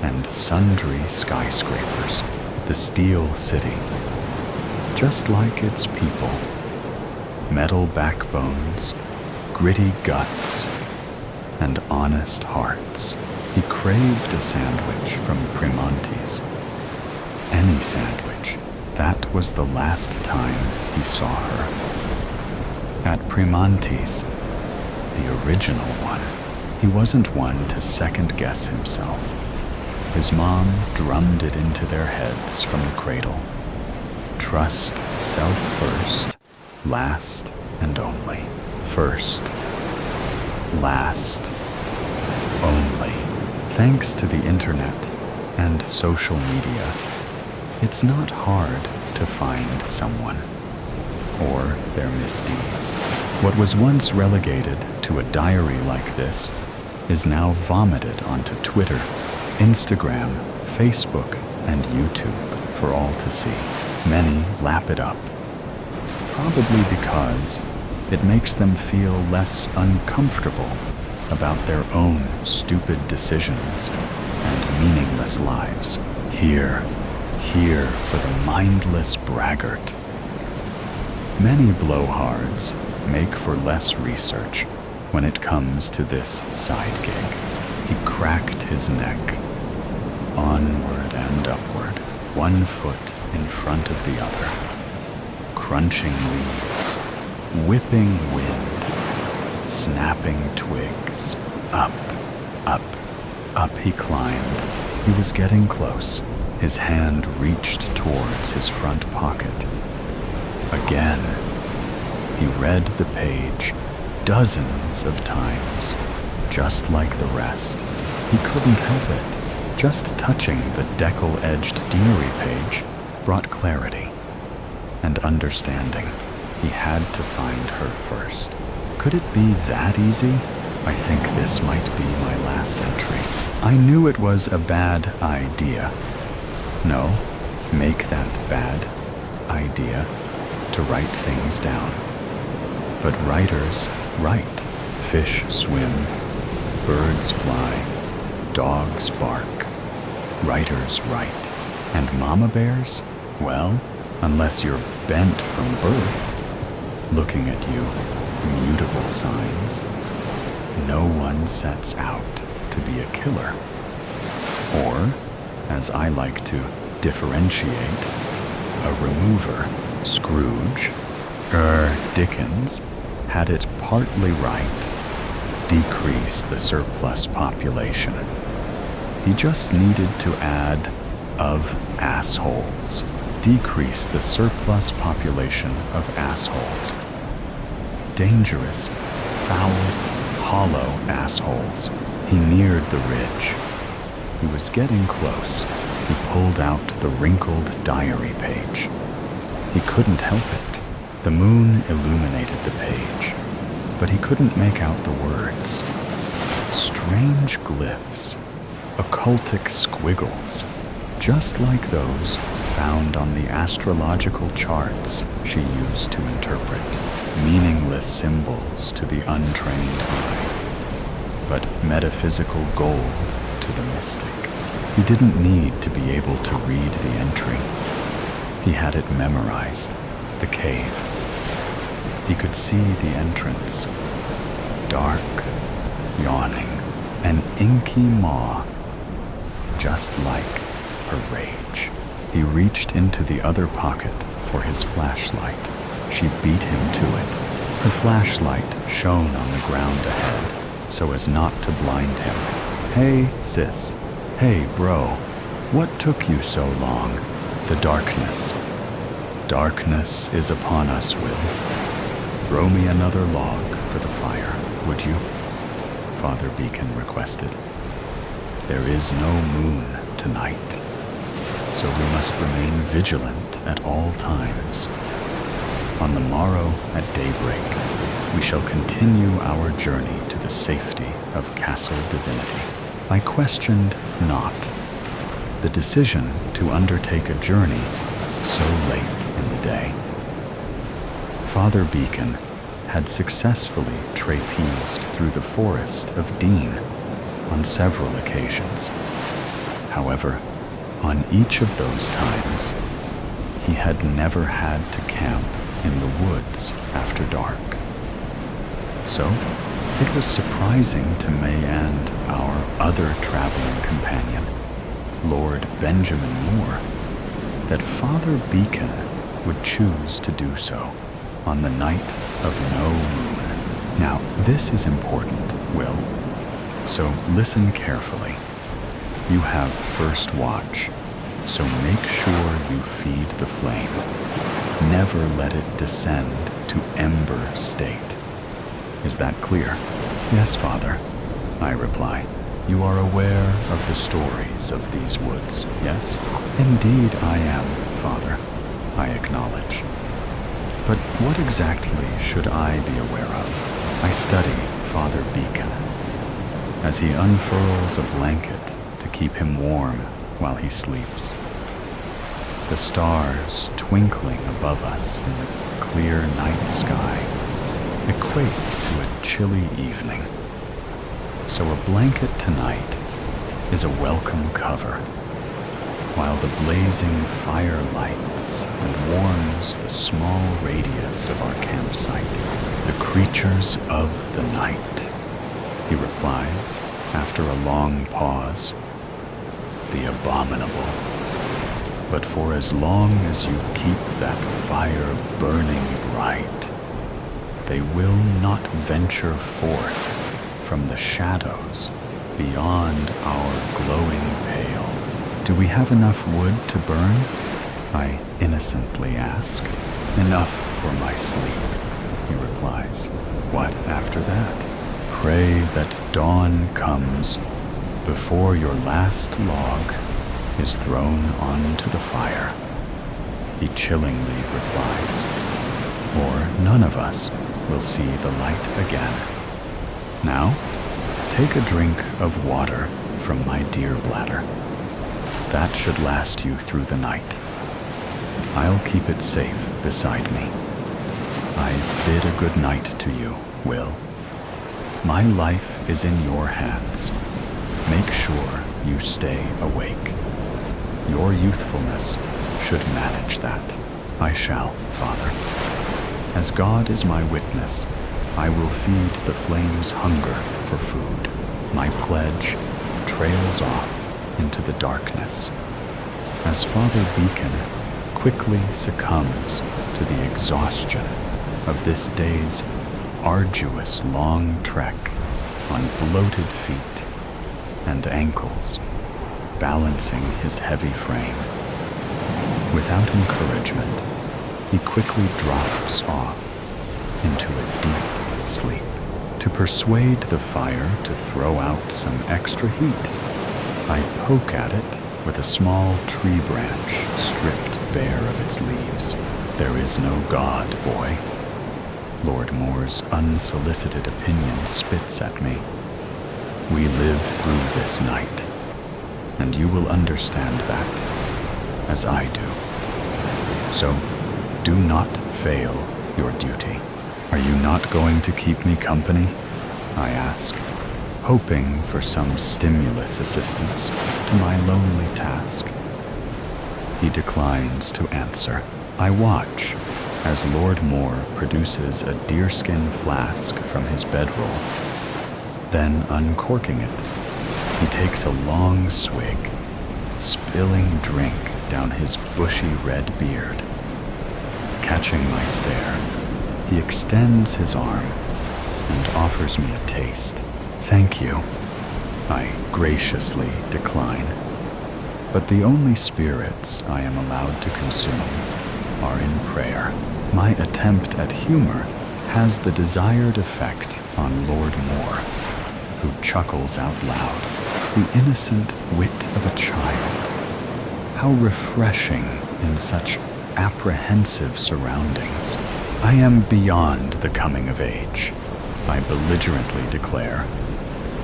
and sundry skyscrapers. The Steel City, just like its people. Metal backbones, gritty guts, and honest hearts. He craved a sandwich from Primanti's. Any sandwich. That was the last time he saw her. At Primanti's, the original one. He wasn't one to second-guess himself. His mom drummed it into their heads from the cradle. Trust self first, last and only. First, last, only. Thanks to the internet and social media, it's not hard to find someone or their misdeeds. What was once relegated to a diary like this is now vomited onto Twitter, Instagram, Facebook, and YouTube for all to see. Many lap it up, probably because it makes them feel less uncomfortable about their own stupid decisions and meaningless lives. Here for the mindless braggart. Many blowhards make for less research when it comes to this side gig. He cracked his neck, onward and upward, one foot in front of the other, crunching leaves, whipping wind, snapping twigs. Up, up, up he climbed. He was getting close. His hand reached towards his front pocket. Again, he read the page dozens of times, just like the rest. He couldn't help it. Just touching the decal-edged deanery page brought clarity and understanding. He had to find her first. Could it be that easy? I think this might be my last entry. I knew it was a bad idea. No, make that bad idea to write things down. But writers write. Fish swim, birds fly, dogs bark. Writers write. And mama bears? Well, unless you're bent from birth, looking at you, mutable signs. No one sets out to be a killer. Or, as I like to differentiate, a remover. Scrooge, Dickens, had it partly right. Decrease the surplus population. He just needed to add of assholes. Decrease the surplus population of assholes. Dangerous, foul, hollow assholes. He neared the ridge. He was getting close. He pulled out the wrinkled diary page. He couldn't help it. The moon illuminated the page, but he couldn't make out the words. Strange glyphs, occultic squiggles, just like those found on the astrological charts she used to interpret. Meaningless symbols to the untrained eye, but metaphysical gold to the mystic. He didn't need to be able to read the entry. He had it memorized, the cave. He could see the entrance, dark, yawning, an inky maw, just like her rage. He reached into the other pocket for his flashlight. She beat him to it. Her flashlight shone on the ground ahead so as not to blind him. Hey, sis. Hey, bro. What took you so long? The darkness. Darkness is upon us, Will. Throw me another log for the fire, would you? Father Beacon requested. There is no moon tonight, so we must remain vigilant at all times. On the morrow at daybreak, we shall continue our journey to the safety of Castle Divinity. I questioned not the decision to undertake a journey so late in the day. Father Beacon had successfully trapezed through the forest of Dean on several occasions. However, on each of those times, he had never had to camp in the woods after dark. So, it was surprising to May and our other traveling companion, Lord Benjamin Moore, that Father Beacon would choose to do so on the night of no moon. Now, this is important, Will, so listen carefully. You have first watch, so make sure you feed the flame. Never let it descend to ember state. Is that clear? Yes, Father, I reply. You are aware of the stories of these woods, yes? Indeed I am, Father, I acknowledge. But what exactly should I be aware of? I study Father Beacon as he unfurls a blanket to keep him warm while he sleeps. The stars twinkling above us in the clear night sky equates to a chilly evening. So a blanket tonight is a welcome cover, while the blazing fire lights and warms the small radius of our campsite. The creatures of the night, he replies after a long pause. The abominable. But for as long as you keep that fire burning bright, they will not venture forth from the shadows beyond our glowing pale. Do we have enough wood to burn? I innocently ask. Enough for my sleep, he replies. What after that? Pray that dawn comes before your last log is thrown onto the fire, he chillingly replies, or none of us will see the light again. Now, take a drink of water from my deer bladder. That should last you through the night. I'll keep it safe beside me. I bid a good night to you, Will. My life is in your hands. Make sure you stay awake. Your youthfulness should manage that. I shall, Father. As God is my witness, I will feed the flame's hunger for food. My pledge trails off into the darkness as Father Beacon quickly succumbs to the exhaustion of this day's arduous long trek on bloated feet and ankles, balancing his heavy frame. Without encouragement, he quickly drops off into a deep sleep. To persuade the fire to throw out some extra heat, I poke at it with a small tree branch stripped bare of its leaves. There is no God, boy. Lord Moore's unsolicited opinion spits at me. We live through this night, and you will understand that, as I do. So, do not fail your duty. Are you not going to keep me company? I ask, hoping for some stimulus assistance to my lonely task. He declines to answer. I watch as Lord Moore produces a deerskin flask from his bedroll. Then, uncorking it, he takes a long swig, spilling drink down his bushy red beard. Catching my stare, he extends his arm and offers me a taste. Thank you, I graciously decline. But the only spirits I am allowed to consume are in prayer. My attempt at humor has the desired effect on Lord Moore, who chuckles out loud, the innocent wit of a child. How refreshing in such apprehensive surroundings. I am beyond the coming of age, I belligerently declare.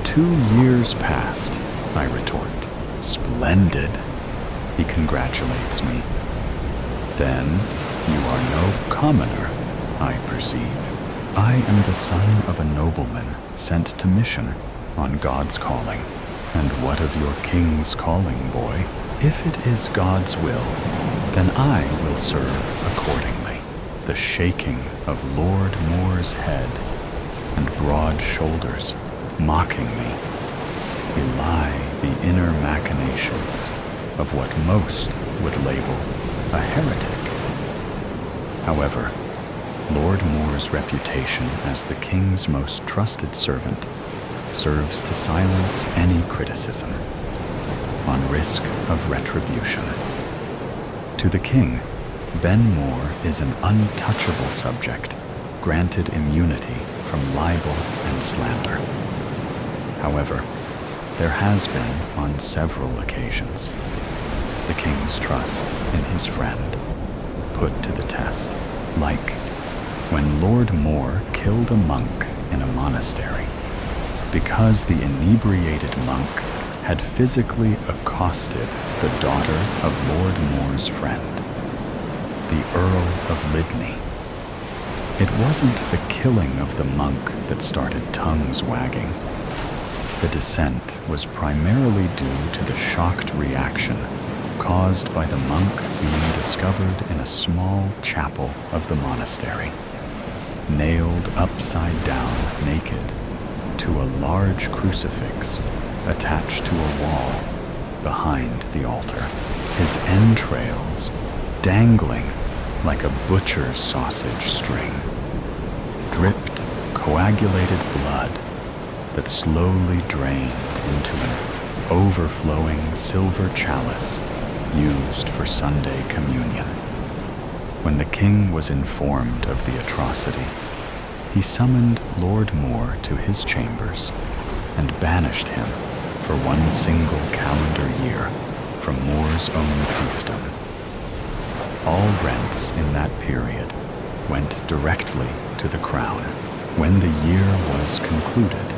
2 years past, I retort. Splendid, he congratulates me. Then you are no commoner, I perceive. I am the son of a nobleman sent to mission on God's calling. And what of your king's calling, boy? If it is God's will, then I will serve accordingly. The shaking of Lord Moore's head and broad shoulders, mocking me, belie the inner machinations of what most would label a heretic. However, Lord Moore's reputation as the king's most trusted servant serves to silence any criticism. on risk of retribution. To the king, Ben Moore is an untouchable subject, granted immunity from libel and slander. However, there has been, on several occasions, the king's trust in his friend put to the test, like when Lord Moore killed a monk in a monastery because the inebriated monk had physically accosted the daughter of Lord Moore's friend, the Earl of Lydney. It wasn't the killing of the monk that started tongues wagging. The dissent was primarily due to the shocked reaction caused by the monk being discovered in a small chapel of the monastery, nailed upside down naked to a large crucifix attached to a wall behind the altar, his entrails dangling like a butcher's sausage string, dripped coagulated blood that slowly drained into an overflowing silver chalice used for Sunday communion. When the king was informed of the atrocity, he summoned Lord Moore to his chambers and banished him for one single calendar year from Moore's own fiefdom. All rents in that period went directly to the crown. When the year was concluded,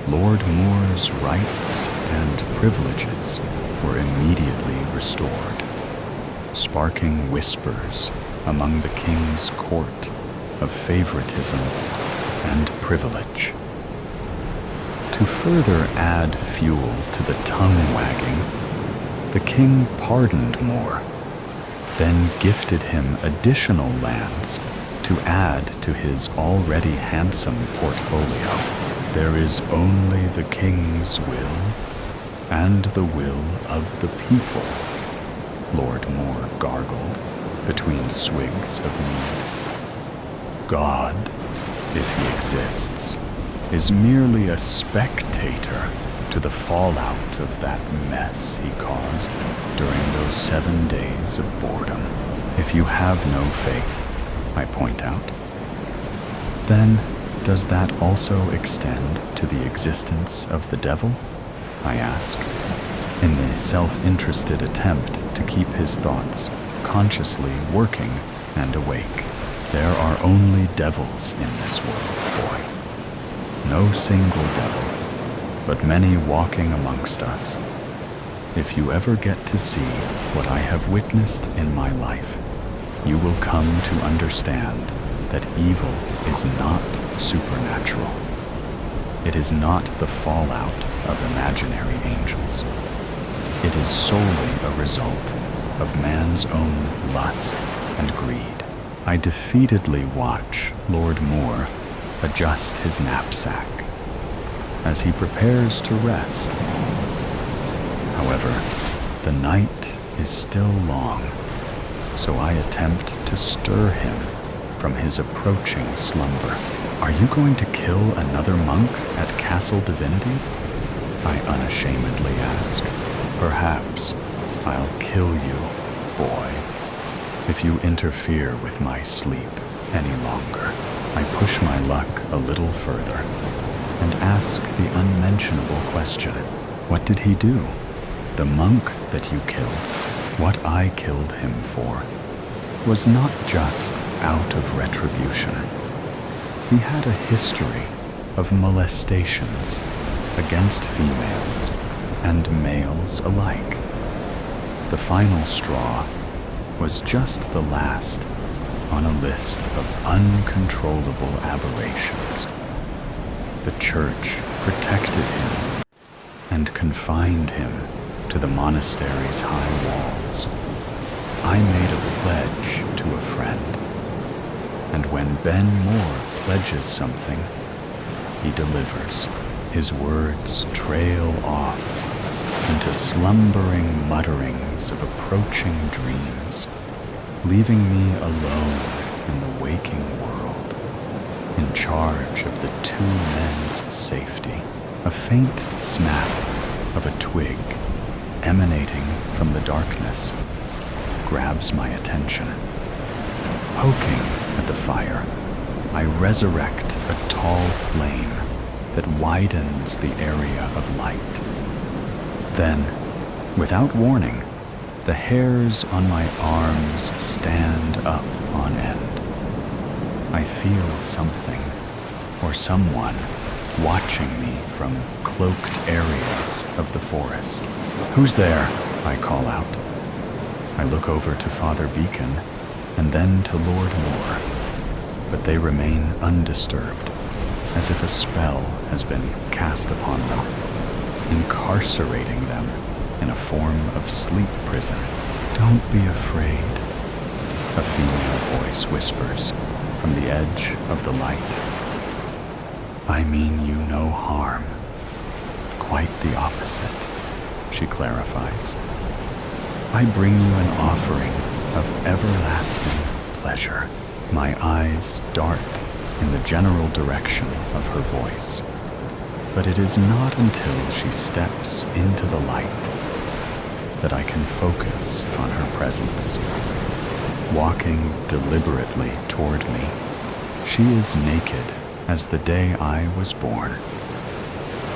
Lord Moore's rights and privileges were immediately restored, sparking whispers among the king's court of favoritism and privilege. To further add fuel to the tongue-wagging, the king pardoned Moore, then gifted him additional lands to add to his already handsome portfolio. There is only the king's will and the will of the people, Lord Moore gargled between swigs of mead. God, if he exists, is merely a spectator to the fallout of that mess he caused during those 7 days of boredom. If you have no faith, I point out, then does that also extend to the existence of the devil? I ask, in the self-interested attempt to keep his thoughts consciously working and awake. There are only devils in this world, boy. No single devil, but many walking amongst us. If you ever get to see what I have witnessed in my life, you will come to understand that evil is not supernatural. It is not the fallout of imaginary angels. It is solely a result of man's own lust and greed. I defeatedly watch Lord Moore adjust his knapsack as he prepares to rest. However, the night is still long, so I attempt to stir him from his approaching slumber. Are you going to kill another monk at Castle Divinity? I unashamedly ask. Perhaps I'll kill you, boy, if you interfere with my sleep any longer. I push my luck a little further and ask the unmentionable question. What did he do? The monk that you killed, what I killed him for, was not just out of retribution. He had a history of molestations against females and males alike. The final straw was just the last on a list of uncontrollable aberrations. The church protected him and confined him to the monastery's high walls. I made a pledge to a friend, and when Ben Moore pledges something, he delivers. His words trail off into slumbering mutterings of approaching dreams, leaving me alone in the waking world, in charge of the two men's safety. A faint snap of a twig emanating from the darkness grabs my attention. Poking at the fire, I resurrect a tall flame that widens the area of light. Then, without warning, the hairs on my arms stand up on end. I feel something or someone watching me from cloaked areas of the forest. "Who's there?" I call out. I look over to Father Beacon and then to Lord Moore, but they remain undisturbed, as if a spell has been cast upon them, incarcerating them in a form of sleep prison. "Don't be afraid," a female voice whispers from the edge of the light. "I mean you no harm. Quite the opposite," she clarifies. "I bring you an offering of everlasting pleasure." My eyes dart in the general direction of her voice, but it is not until she steps into the light that I can focus on her presence. Walking deliberately toward me, she is naked as the day I was born.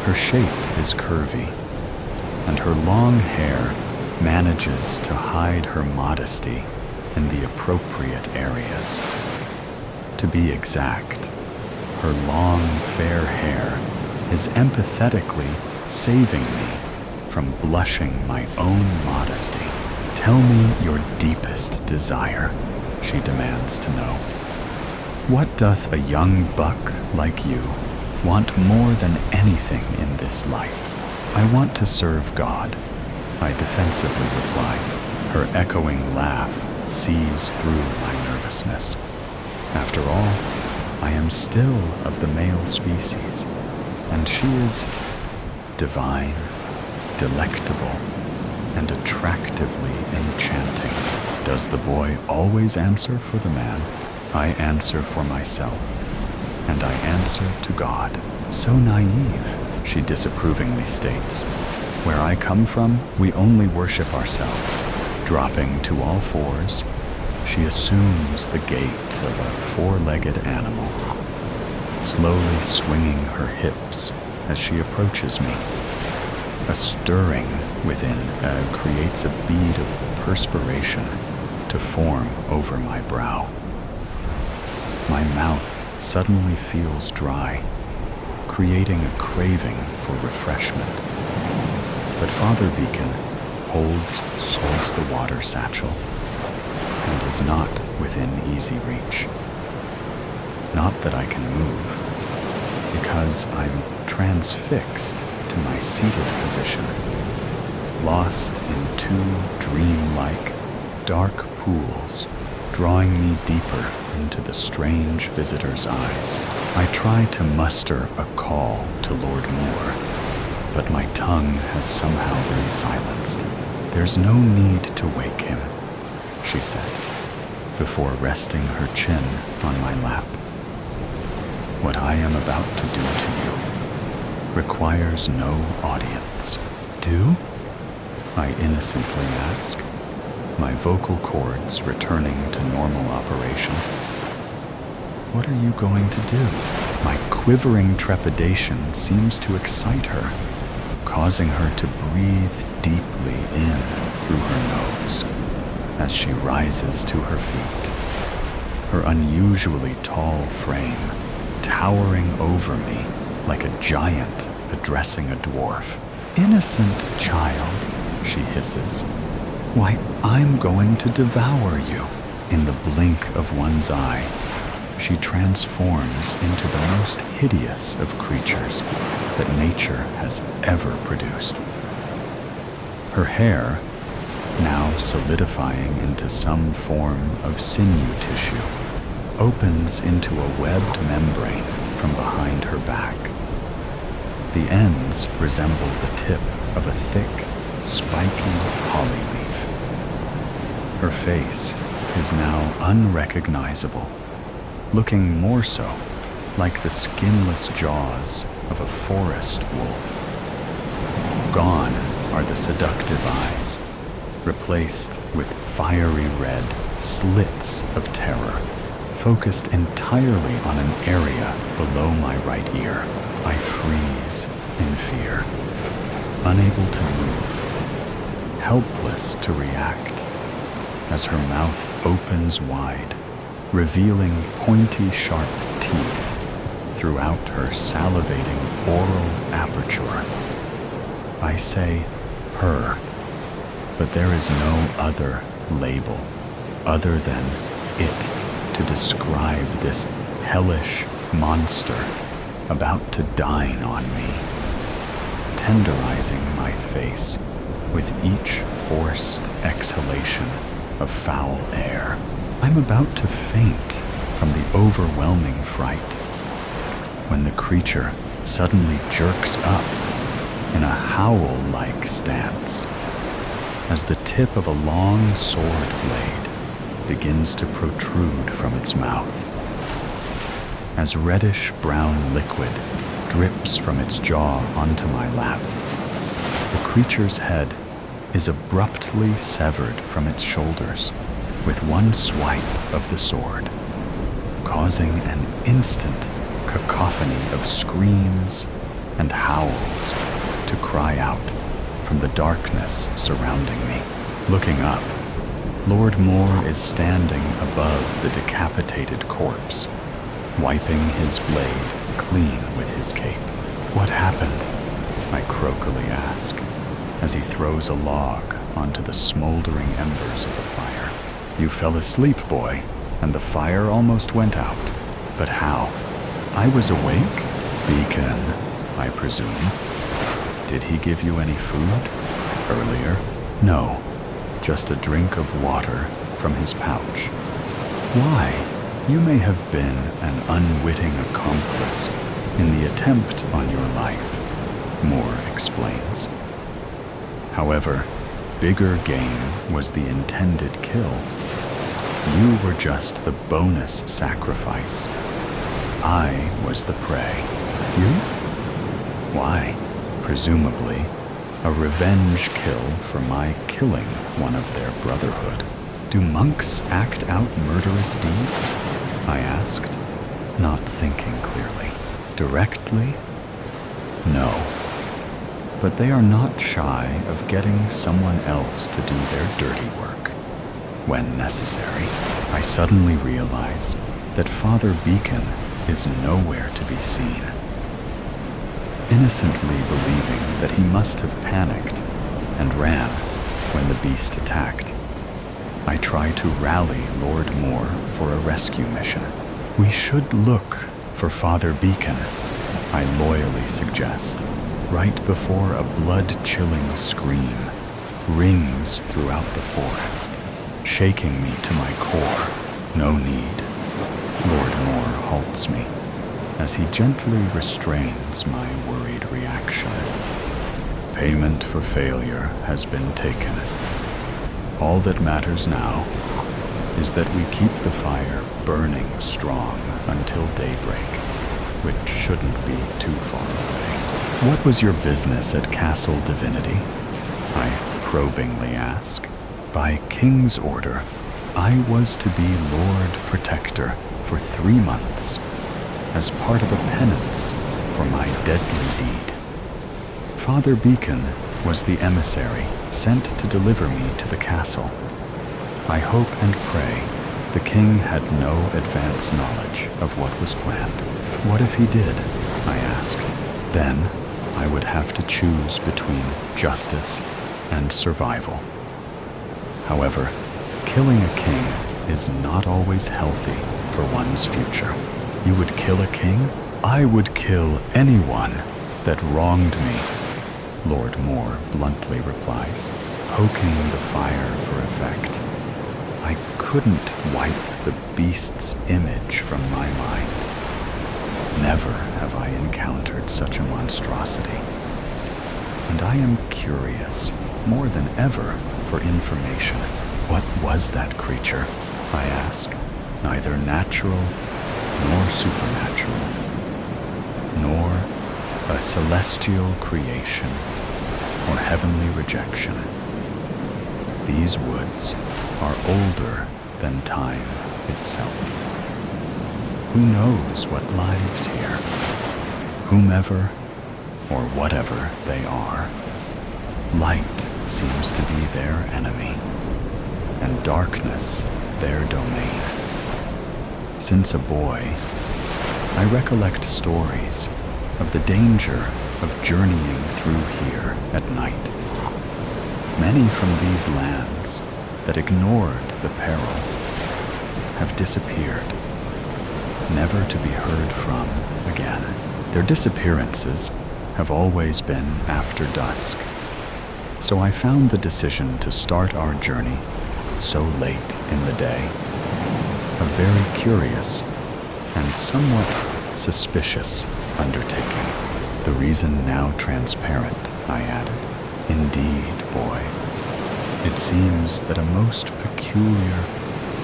Her shape is curvy, and her long hair manages to hide her modesty in the appropriate areas. To be exact, her long, fair hair is empathetically saving me from blushing my own modesty. "Tell me your deepest desire," she demands to know. "What doth a young buck like you want more than anything in this life?" "I want to serve God," I defensively reply. Her echoing laugh sees through my nervousness. After all, I am still of the male species, and she is divine, delectable, and attractively enchanting. Does the boy always answer for the man? I answer for myself, and I answer to God. "So naive," she disapprovingly states. "Where I come from, we only worship ourselves." Dropping to all fours, she assumes the gait of a four-legged animal, slowly swinging her hips as she approaches me. A stirring within creates a bead of perspiration to form over my brow. My mouth suddenly feels dry, creating a craving for refreshment. But Father Beacon holds the water satchel and is not within easy reach. Not that I can move, because I'm transfixed to my seated position, lost in two dream-like, dark pools, drawing me deeper into the strange visitor's eyes. I try to muster a call to Lord Moore, but my tongue has somehow been silenced. "There's no need to wake him," she said, before resting her chin on my lap. "What I am about to do to you requires no audience." "Do?" I innocently ask, my vocal cords returning to normal operation. "What are you going to do?" My quivering trepidation seems to excite her, causing her to breathe deeply in through her nose as she rises to her feet, her unusually tall frame towering over me like a giant addressing a dwarf. "Innocent child," she hisses. "Why, I'm going to devour you." In the blink of one's eye, she transforms into the most hideous of creatures that nature has ever produced. Her hair, now solidifying into some form of sinew tissue, opens into a webbed membrane from behind her back. The ends resemble the tip of a thick, spiky holly leaf. Her face is now unrecognizable, looking more so like the skinless jaws of a forest wolf. Gone are the seductive eyes, replaced with fiery red slits of terror, focused entirely on an area below my right ear. I freeze in fear, unable to move, helpless to react, as her mouth opens wide, revealing pointy, sharp teeth throughout her salivating oral aperture. I say her, but there is no other label other than it to describe this hellish monster about to dine on me, tenderizing my face with each forced exhalation of foul air. I'm about to faint from the overwhelming fright when the creature suddenly jerks up in a howl-like stance as the tip of a long sword blade begins to protrude from its mouth. As reddish-brown liquid drips from its jaw onto my lap, the creature's head is abruptly severed from its shoulders with one swipe of the sword, causing an instant cacophony of screams and howls to cry out from the darkness surrounding me. Looking up, Lord Moore is standing above the decapitated corpse, wiping his blade clean with his cape. "What happened?" I croakily ask, as he throws a log onto the smoldering embers of the fire. "You fell asleep, boy, and the fire almost went out. But how?" "I was awake." "Beacon, I presume. Did he give you any food earlier?" "No, just a drink of water from his pouch." "Why? You may have been an unwitting accomplice in the attempt on your life," Moore explains. "However, bigger game was the intended kill. You were just the bonus sacrifice. I was the prey." "You?" "Why, presumably, a revenge kill for my killing one of their brotherhood." "Do monks act out murderous deeds?" I asked, not thinking clearly. "Directly? No. But they are not shy of getting someone else to do their dirty work when necessary." I suddenly realize that Father Beacon is nowhere to be seen. Innocently believing that he must have panicked and ran when the beast attacked, I try to rally Lord Moore for a rescue mission. "We should look for Father Beacon," I loyally suggest, right before a blood-chilling scream rings throughout the forest, shaking me to my core. "No need." Lord Moore halts me as he gently restrains my worried reaction. "Payment for failure has been taken. All that matters now is that we keep the fire burning strong until daybreak, which shouldn't be too far away." "What was your business at Castle Divinity?" I probingly ask. "By King's order, I was to be Lord Protector for 3 months, as part of a penance for my deadly deed. Father Beacon was the emissary sent to deliver me to the castle. I hope and pray the king had no advance knowledge of what was planned." "What if he did?" I asked. "Then I would have to choose between justice and survival. However, killing a king is not always healthy for one's future." "You would kill a king?" "I would kill anyone that wronged me," Lord Moore bluntly replies, poking the fire for effect. I couldn't wipe the beast's image from my mind. Never have I encountered such a monstrosity. And I am curious, more than ever, for information. "What was that creature?" I ask. "Neither natural nor supernatural, nor a celestial creation. or heavenly rejection. These woods are older than time itself. Who knows what lives here? Whomever or whatever they are, light seems to be their enemy, and darkness their domain. Since a boy, I recollect stories of the danger of journeying through here at night. Many from these lands that ignored the peril have disappeared, never to be heard from again. Their disappearances have always been after dusk, so I found the decision to start our journey so late in the day a very curious and somewhat suspicious undertaking. The reason now transparent, I added. Indeed, boy. It seems that a most peculiar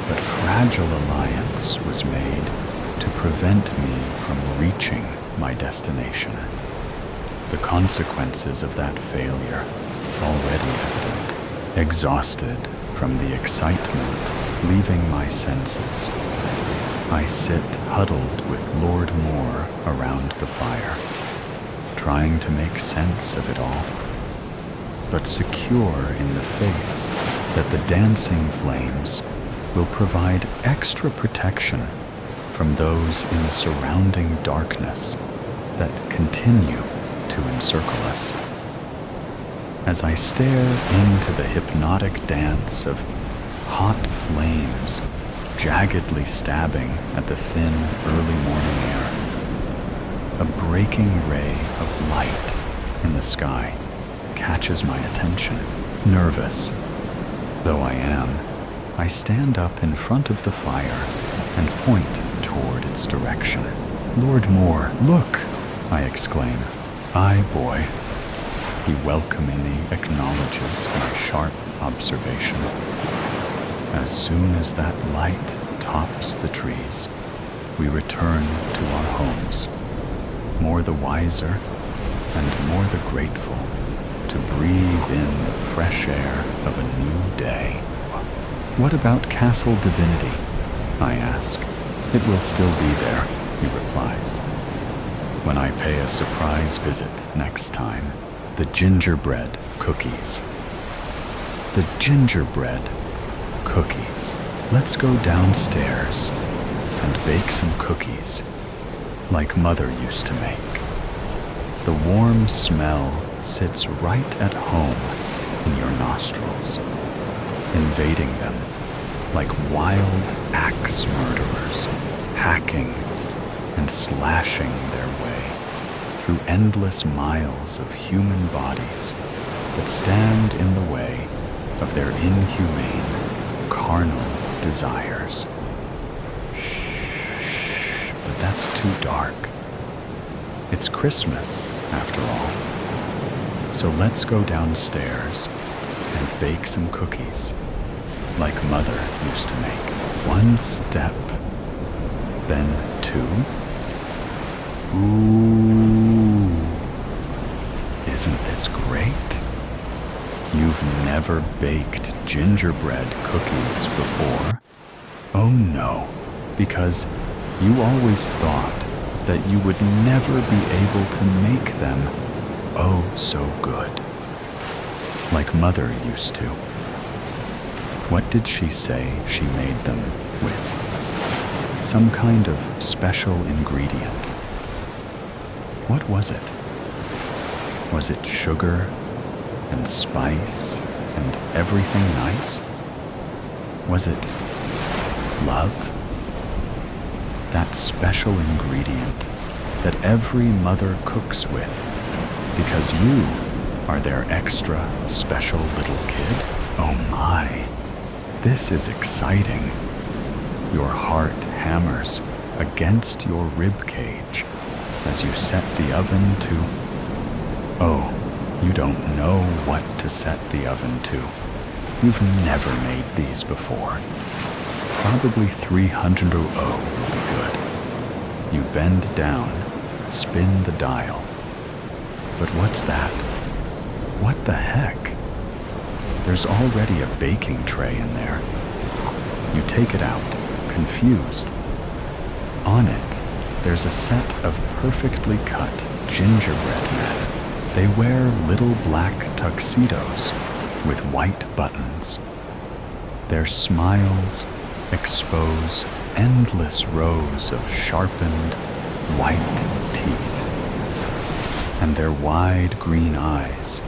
but fragile alliance was made to prevent me from reaching my destination. The consequences of that failure already evident. Exhausted from the excitement leaving my senses, I sit huddled with Lord Moore around the fire, trying to make sense of it all, but secure in the faith that the dancing flames will provide extra protection from those in the surrounding darkness that continue to encircle us. As I stare into the hypnotic dance of hot flames jaggedly stabbing at the thin early morning air, a breaking ray of light in the sky catches my attention. Nervous though I am, I stand up in front of the fire and point toward its direction. Lord Moore, look! I exclaim. Aye, boy. He welcomingly acknowledges my sharp observation. As soon as that light tops the trees, we return to our homes, more the wiser and more the grateful to breathe in the fresh air of a new day. What about Castle Divinity? I ask. It will still be there, he replies, when I pay a surprise visit next time. The gingerbread cookies. The gingerbread cookies. Let's go downstairs and bake some cookies like Mother used to make. The warm smell sits right at home in your nostrils, invading them like wild axe murderers, hacking and slashing their way through endless miles of human bodies that stand in the way of their inhumane, carnal desires. Shh, but that's too dark. It's Christmas, after all. So let's go downstairs and bake some cookies, like Mother used to make. One step, then two. Ooh, isn't this great? You've never baked gingerbread cookies before? Oh no, because you always thought that you would never be able to make them oh so good, like Mother used to. What did she say she made them with? Some kind of special ingredient. What was it? Was it sugar and spice and everything nice? Was it love? That special ingredient that every mother cooks with because you are their extra special little kid? Oh my, this is exciting. Your heart hammers against your rib cage as you set the oven to... Oh, you don't know what to set the oven to. You've never made these before. Probably 300 will be good. You bend down, spin the dial. But what's that? What the heck? There's already a baking tray in there. You take it out, confused. On it, there's a set of perfectly cut gingerbread men. They wear little black tuxedos with white buttons. Their smiles expose endless rows of sharpened, white teeth. And their wide green eyes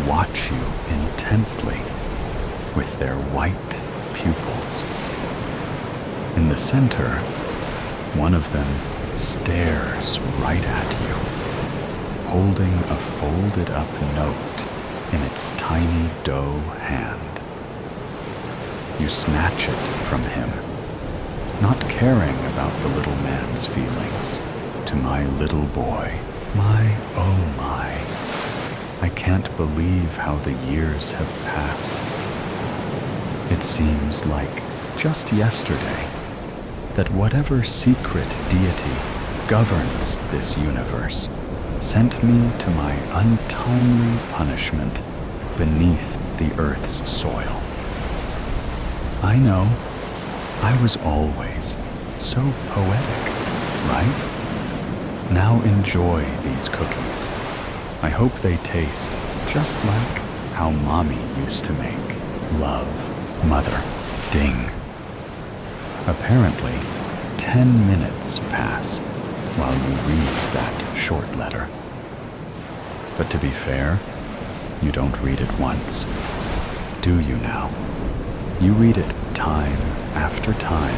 watch you intently with their white pupils. In the center, one of them stares right at you, holding a folded up note in its tiny dough hand. You snatch it from him, not caring about the little man's feelings. To my little boy, my, oh my, I can't believe how the years have passed. It seems like just yesterday that whatever secret deity governs this universe sent me to my untimely punishment beneath the earth's soil. I know, I was always so poetic, right? Now enjoy these cookies. I hope they taste just like how Mommy used to make. Love, Mother. Ding. Apparently, 10 minutes pass while you read that short letter. But to be fair, you don't read it once, do you now? You read it time after time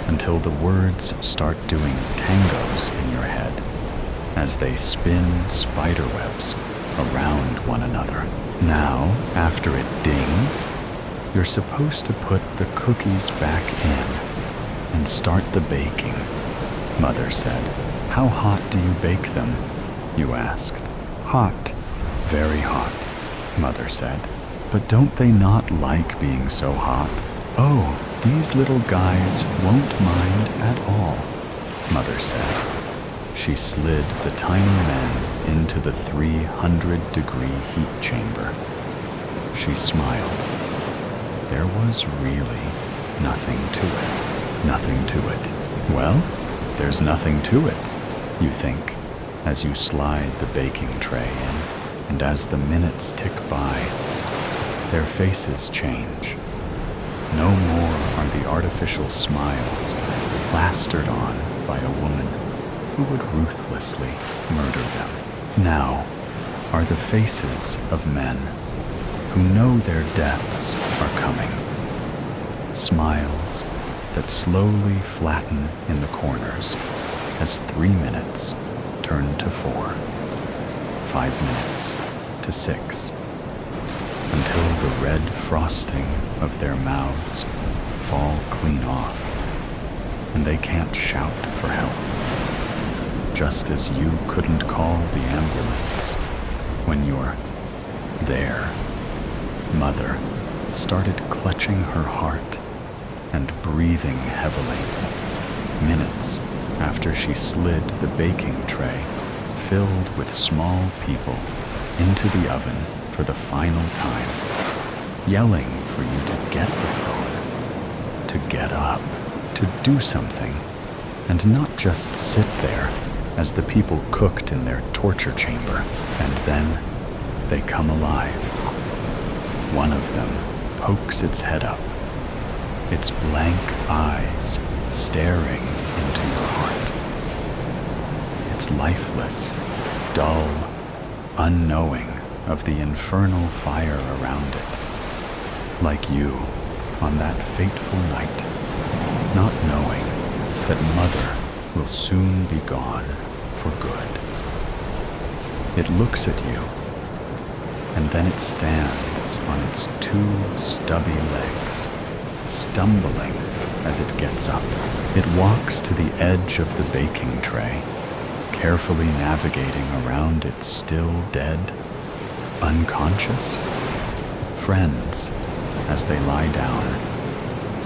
until the words start doing tangos in your head as they spin spiderwebs around one another. Now, after it dings, you're supposed to put the cookies back in and start the baking. Mother said, "How hot do you bake them?" you asked. "Hot, very hot," Mother said. "But don't they not like being so hot?" "Oh, these little guys won't mind at all," Mother said. She slid the tiny men into the 300-degree heat chamber. She smiled. There was really nothing to it. Nothing to it. Well, there's nothing to it, you think, as you slide the baking tray in, and as the minutes tick by, their faces change. No more are the artificial smiles plastered on by a woman who would ruthlessly murder them. Now are the faces of men who know their deaths are coming. Smiles that slowly flatten in the corners as 3 minutes turn to 4, 5 minutes to 6, until the red frosting of their mouths fall clean off, and they can't shout for help. Just as you couldn't call the ambulance when you're there. Mother started clutching her heart and breathing heavily, minutes after she slid the baking tray filled with small people into the oven for the final time, yelling for you to get the phone, to get up, to do something, and not just sit there as the people cooked in their torture chamber. And then they come alive. One of them pokes its head up, its blank eyes staring into your heart. It's lifeless, dull, unknowing of the infernal fire around it, like you on that fateful night, not knowing that Mother will soon be gone for good. It looks at you, and then it stands on its 2 stubby legs, stumbling as it gets up. It walks to the edge of the baking tray, carefully navigating around its still dead, unconscious friends as they lie down,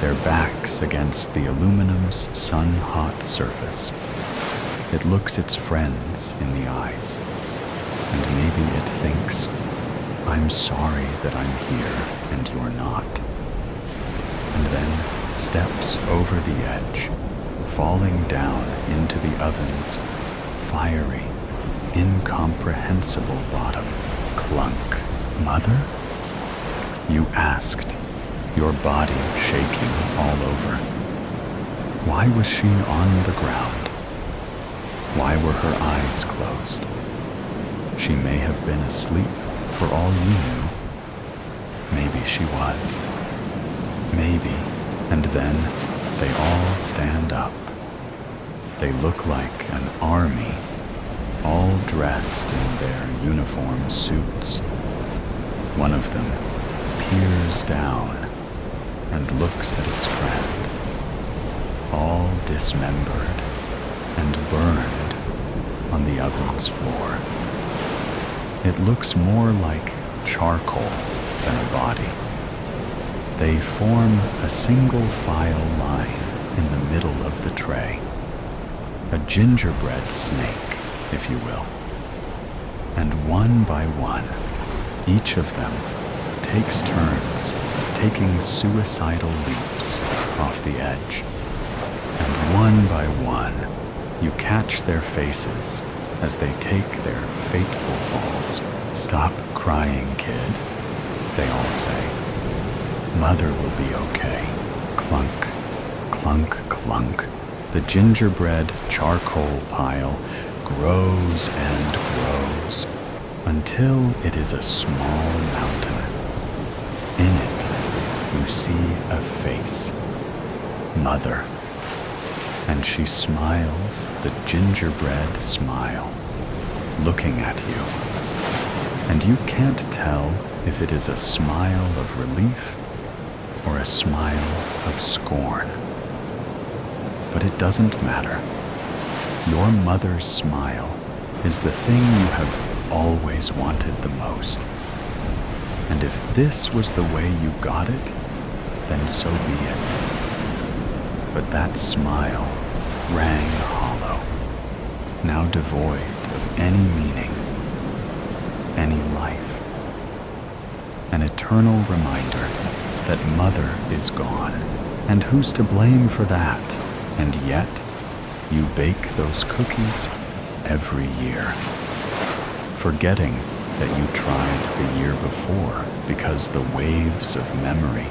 their backs against the aluminum's sun-hot surface. It looks its friends in the eyes, and maybe it thinks, I'm sorry that I'm here and you're not. And then steps over the edge, falling down into the oven's fiery, incomprehensible bottom. Clunk. Mother? You asked, your body shaking all over. Why was she on the ground? Why were her eyes closed? She may have been asleep for all you knew. Maybe she was. Maybe. And then they all stand up. They look like an army, all dressed in their uniform suits. One of them peers down and looks at its friend, all dismembered and burned on the oven's floor. It looks more like charcoal than a body. They form a single file line in the middle of the tray, a gingerbread snake, if you will. And one by one, each of them takes turns taking suicidal leaps off the edge. And one by one, you catch their faces as they take their fateful falls. Stop crying, kid, they all say. Mother will be okay. Clunk, clunk, clunk. The gingerbread charcoal pile grows and grows until it is a small mountain. In it, you see a face. Mother. And she smiles the gingerbread smile, looking at you. And you can't tell if it is a smile of relief or a smile of scorn. But it doesn't matter. Your mother's smile is the thing you have always wanted the most. And if this was the way you got it, then so be it. But that smile rang hollow, now devoid of any meaning, any life. An eternal reminder that Mother is gone, and who's to blame for that? And yet, you bake those cookies every year, forgetting that you tried the year before because the waves of memory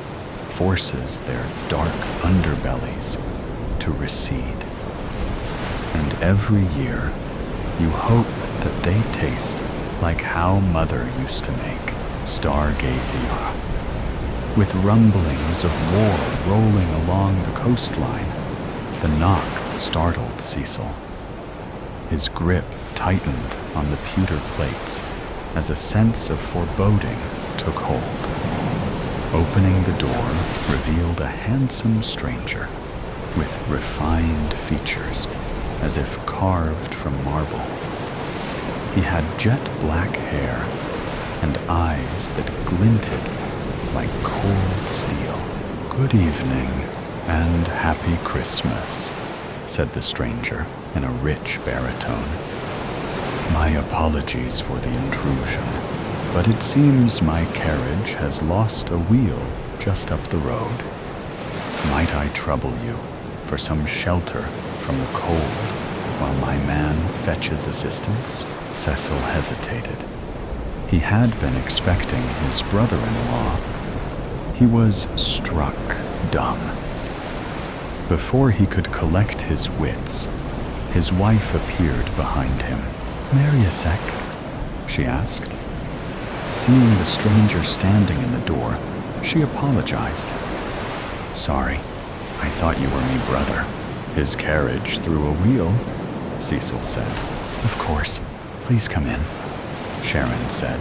forces their dark underbellies to recede. And every year, you hope that they taste like how Mother used to make stargazing, with rumblings of war rolling along the coastline. The knock startled Cecil. His grip tightened on the pewter plates as a sense of foreboding took hold. Opening the door revealed a handsome stranger with refined features as if carved from marble. He had jet black hair and eyes that glinted like cold steel. "Good evening and Happy Christmas," said the stranger in a rich baritone. "My apologies for the intrusion, but it seems my carriage has lost a wheel just up the road. Might I trouble you for some shelter from the cold while my man fetches assistance?" Cecil hesitated. He had been expecting his brother-in-law. He was struck dumb. Before he could collect his wits, his wife appeared behind him. "Marry a sec?" she asked. Seeing the stranger standing in the door, she apologized. "Sorry, I thought you were me brother. His carriage threw a wheel," Cecil said. "Of course, please come in," Sharon said,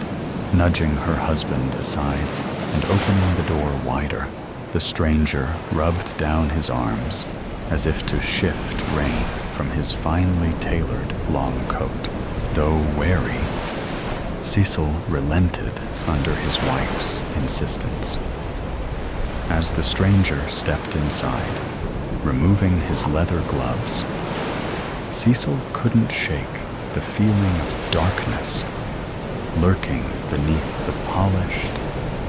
nudging her husband aside and opening the door wider. The stranger rubbed down his arms as if to shift rain from his finely tailored long coat. Though wary, Cecil relented under his wife's insistence. As the stranger stepped inside, removing his leather gloves, Cecil couldn't shake the feeling of darkness lurking beneath the polished,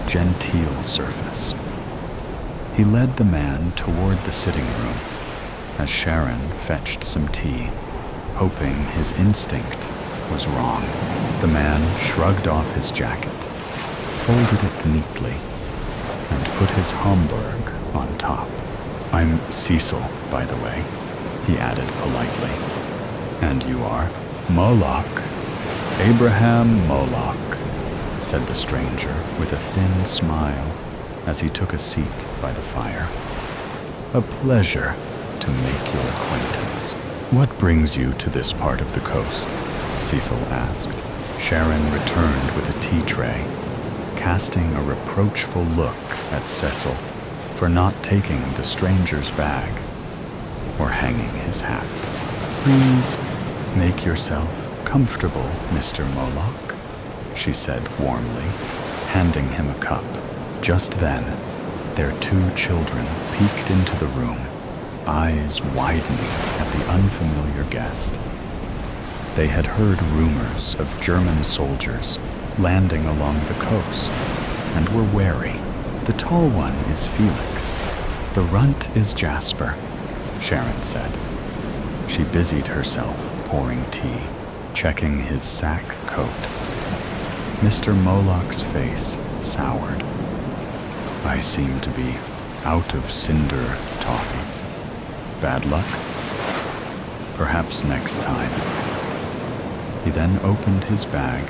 genteel surface. He led the man toward the sitting room as Sharon fetched some tea, hoping his instinct was wrong. The man shrugged off his jacket, folded it neatly, and put his Homburg on top. "I'm Cecil, by the way," he added politely. "And you are?" "Moloch. Abraham Moloch," said the stranger with a thin smile as he took a seat by the fire. "A pleasure to make your acquaintance." "What brings you to this part of the coast?" Cecil asked. Sharon returned with a tea tray, casting a reproachful look at Cecil for not taking the stranger's bag or hanging his hat. "Please make yourself comfortable, Mr. Moloch," she said warmly, handing him a cup. Just then, their 2 children peeked into the room, eyes widening at the unfamiliar guest. They had heard rumors of German soldiers landing along the coast and were wary. "The tall one is Felix. The runt is Jasper," Sharon said. She busied herself pouring tea, checking his sack coat. Mr. Moloch's face soured. "I seem to be out of cinder toffees. Bad luck? Perhaps next time." He then opened his bag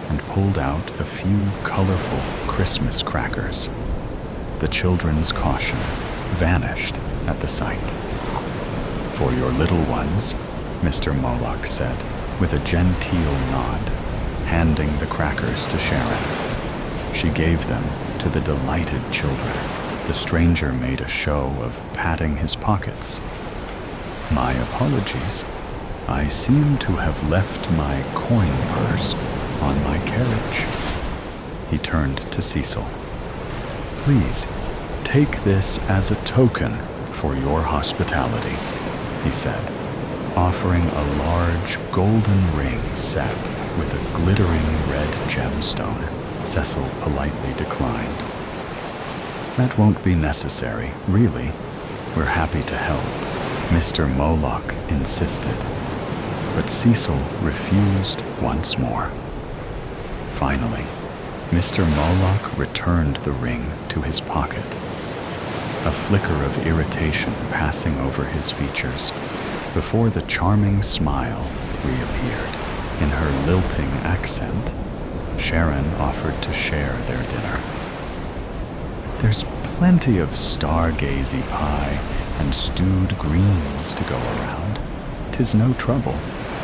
and pulled out a few colorful Christmas crackers. The children's caution vanished at the sight. "For your little ones," Mr. Moloch said, with a genteel nod, handing the crackers to Sharon. She gave them to the delighted children. The stranger made a show of patting his pockets. "My apologies. I seem to have left my coin purse on my carriage." He turned to Cecil. "Please, take this as a token for your hospitality," he said, offering a large golden ring set with a glittering red gemstone. Cecil politely declined. "That won't be necessary, really. We're happy to help," Mr. Moloch insisted. But Cecil refused once more. Finally, Mr. Moloch returned the ring to his pocket, a flicker of irritation passing over his features before the charming smile reappeared. In her lilting accent, Sharon offered to share their dinner. "There's plenty of stargazy pie and stewed greens to go around. 'Tis no trouble,"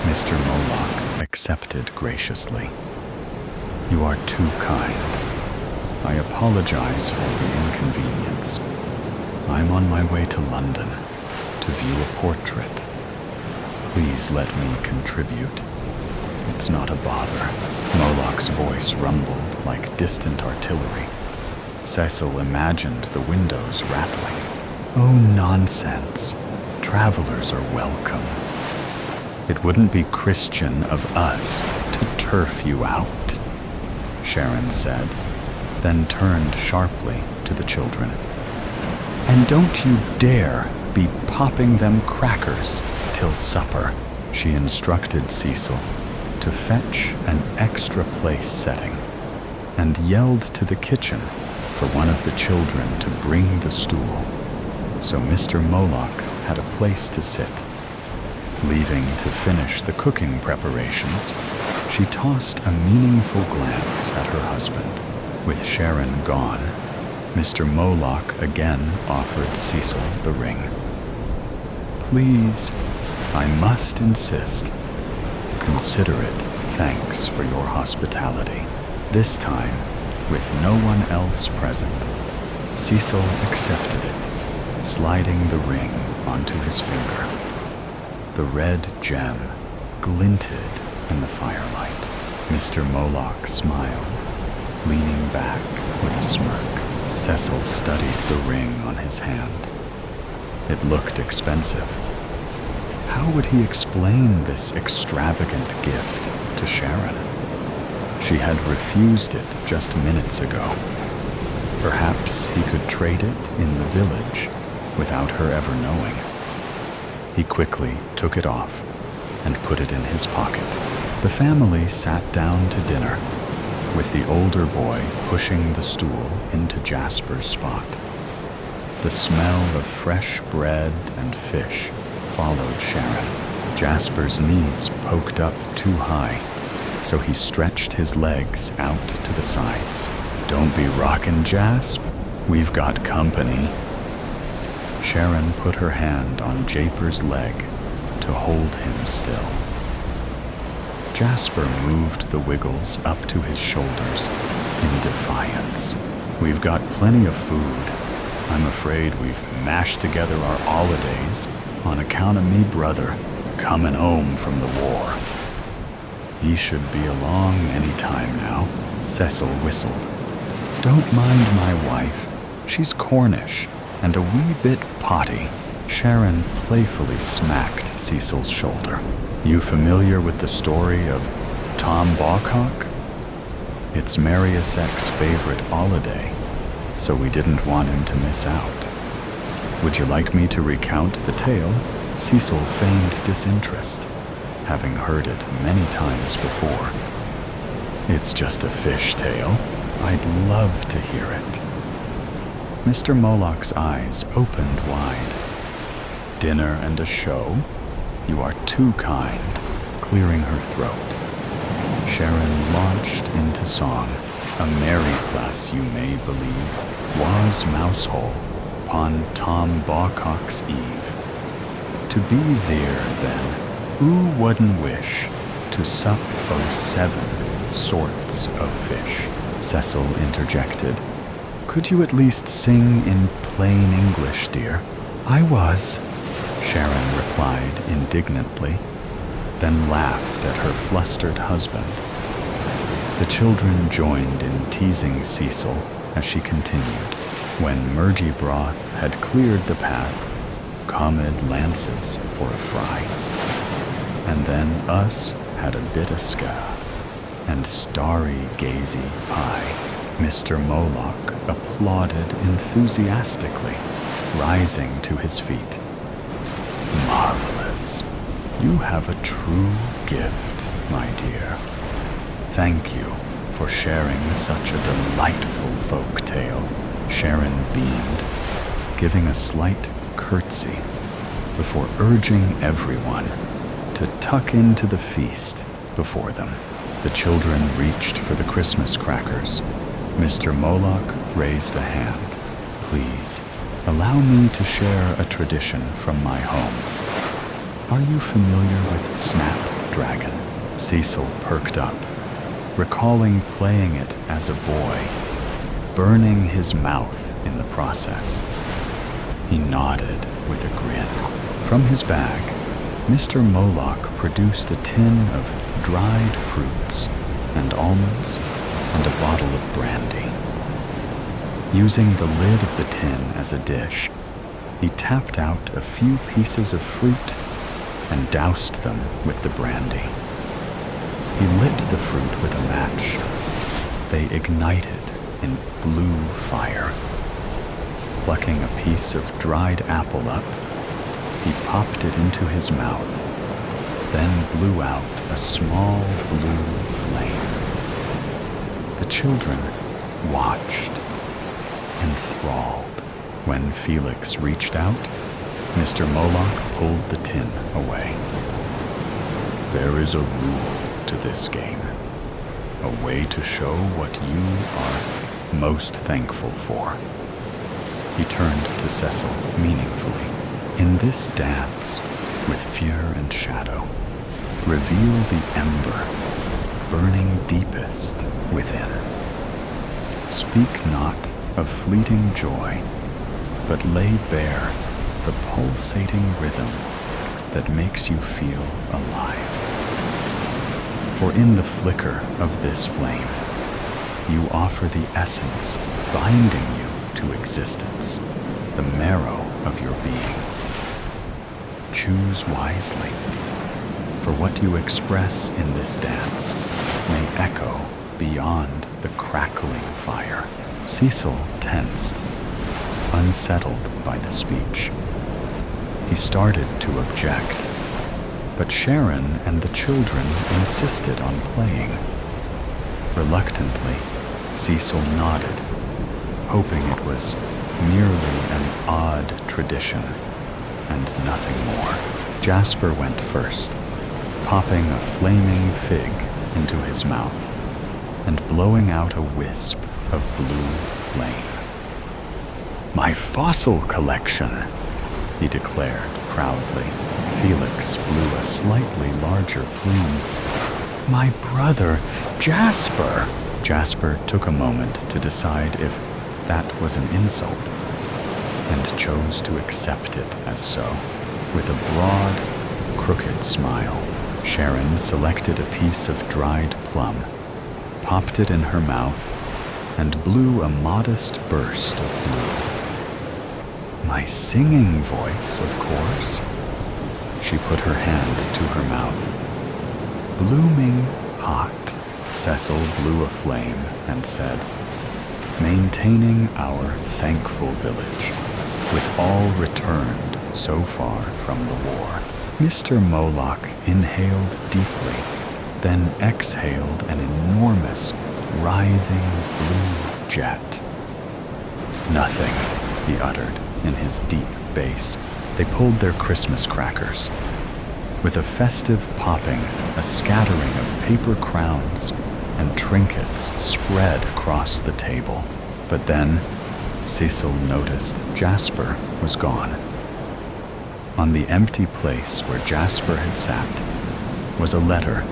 Mr. Moloch accepted graciously. "You are too kind. I apologize for the inconvenience. I'm on my way to London to view a portrait. Please let me contribute. It's not a bother." Moloch's voice rumbled like distant artillery. Cecil imagined the windows rattling. "Oh, nonsense. Travelers are welcome. It wouldn't be Christian of us to turf you out," Sharon said, then turned sharply to the children. "And don't you dare be popping them crackers till supper," she instructed Cecil to fetch an extra place setting and yelled to the kitchen for one of the children to bring the stool, so Mr. Moloch had a place to sit. Leaving to finish the cooking preparations, she tossed a meaningful glance at her husband. With Sharon gone, Mr. Moloch again offered Cecil the ring. "Please, I must insist. Consider it thanks for your hospitality." This time, with no one else present, Cecil accepted it, sliding the ring onto his finger. The red gem glinted in the firelight. Mr. Moloch smiled, leaning back with a smirk. Cecil studied the ring on his hand. It looked expensive. How would he explain this extravagant gift to Sharon? She had refused it just minutes ago. Perhaps he could trade it in the village without her ever knowing. He quickly took it off and put it in his pocket. The family sat down to dinner, with the older boy pushing the stool into Jasper's spot. The smell of fresh bread and fish followed Sharon. Jasper's knees poked up too high, so he stretched his legs out to the sides. "Don't be rockin', Jasp. We've got company." Sharon put her hand on Japer's leg to hold him still. Jasper moved the wiggles up to his shoulders in defiance. "We've got plenty of food. I'm afraid we've mashed together our holidays on account of me brother coming home from the war. He should be along any time now," Cecil whistled. "Don't mind my wife. She's Cornish and a wee bit potty." Sharon playfully smacked Cecil's shoulder. "You familiar with the story of Tom Bawcock? It's Mariusec's favorite holiday, so we didn't want him to miss out. Would you like me to recount the tale?" Cecil feigned disinterest, having heard it many times before. "It's just a fish tale. I'd love to hear it." Mr. Moloch's eyes opened wide. "Dinner and a show? You are too kind," clearing her throat. Sharon launched into song. "A merry place, you may believe, was Mousehole upon Tom Bawcock's eve. To be there, then, who wouldn't wish to sup o' 7 sorts of fish?" Cecil interjected. "Could you at least sing in plain English, dear?" "I was," Sharon replied indignantly, then laughed at her flustered husband. The children joined in teasing Cecil as she continued. "When Murgy Broth had cleared the path, comed lances for a fry. And then us had a bit o' ska, and starry gazy pie." Mr. Moloch applauded enthusiastically, rising to his feet. "Marvelous. You have a true gift, my dear. Thank you for sharing such a delightful folk tale." Sharon beamed, giving a slight curtsy before urging everyone to tuck into the feast before them. The children reached for the Christmas crackers. Mr. Moloch raised a hand. "Please, allow me to share a tradition from my home. Are you familiar with Snapdragon?" Cecil perked up, recalling playing it as a boy, burning his mouth in the process. He nodded with a grin. From his bag, Mr. Moloch produced a tin of dried fruits and almonds and a bottle of brandy. Using the lid of the tin as a dish, he tapped out a few pieces of fruit and doused them with the brandy. He lit the fruit with a match. They ignited in blue fire. Plucking a piece of dried apple up, he popped it into his mouth, then blew out a small blue flame. The children watched, enthralled. When Felix reached out, Mr. Moloch pulled the tin away. "There is a rule to this game, a way to show what you are most thankful for." He turned to Cecil meaningfully. "In this dance, with fear and shadow, reveal the ember burning deepest within. Speak not of fleeting joy, but lay bare the pulsating rhythm that makes you feel alive. For in the flicker of this flame, you offer the essence binding you to existence, the marrow of your being. Choose wisely, for what you express in this dance may echo beyond the crackling fire. Cecil tensed, unsettled by the speech. He started to object, but Sharon and the children insisted on playing. Reluctantly, Cecil nodded, hoping it was merely an odd tradition and nothing more. Jasper went first, popping a flaming fig into his mouth and blowing out a wisp of blue flame. "My fossil collection," he declared proudly. Felix blew a slightly larger plume. "My brother, Jasper!" Jasper took a moment to decide if that was an insult, and chose to accept it as so. With a broad, crooked smile, Sharon selected a piece of dried plum, popped it in her mouth, and blew a modest burst of blue. "My singing voice, of course." She put her hand to her mouth. "Blooming hot." Cecil blew a flame and said, "Maintaining our thankful village, with all returned so far from the war." Mr. Moloch inhaled deeply, then exhaled an enormous, writhing blue jet. "Nothing," he uttered in his deep bass. They pulled their Christmas crackers. With a festive popping, a scattering of paper crowns and trinkets spread across the table. But then, Cecil noticed Jasper was gone. On the empty place where Jasper had sat was a letter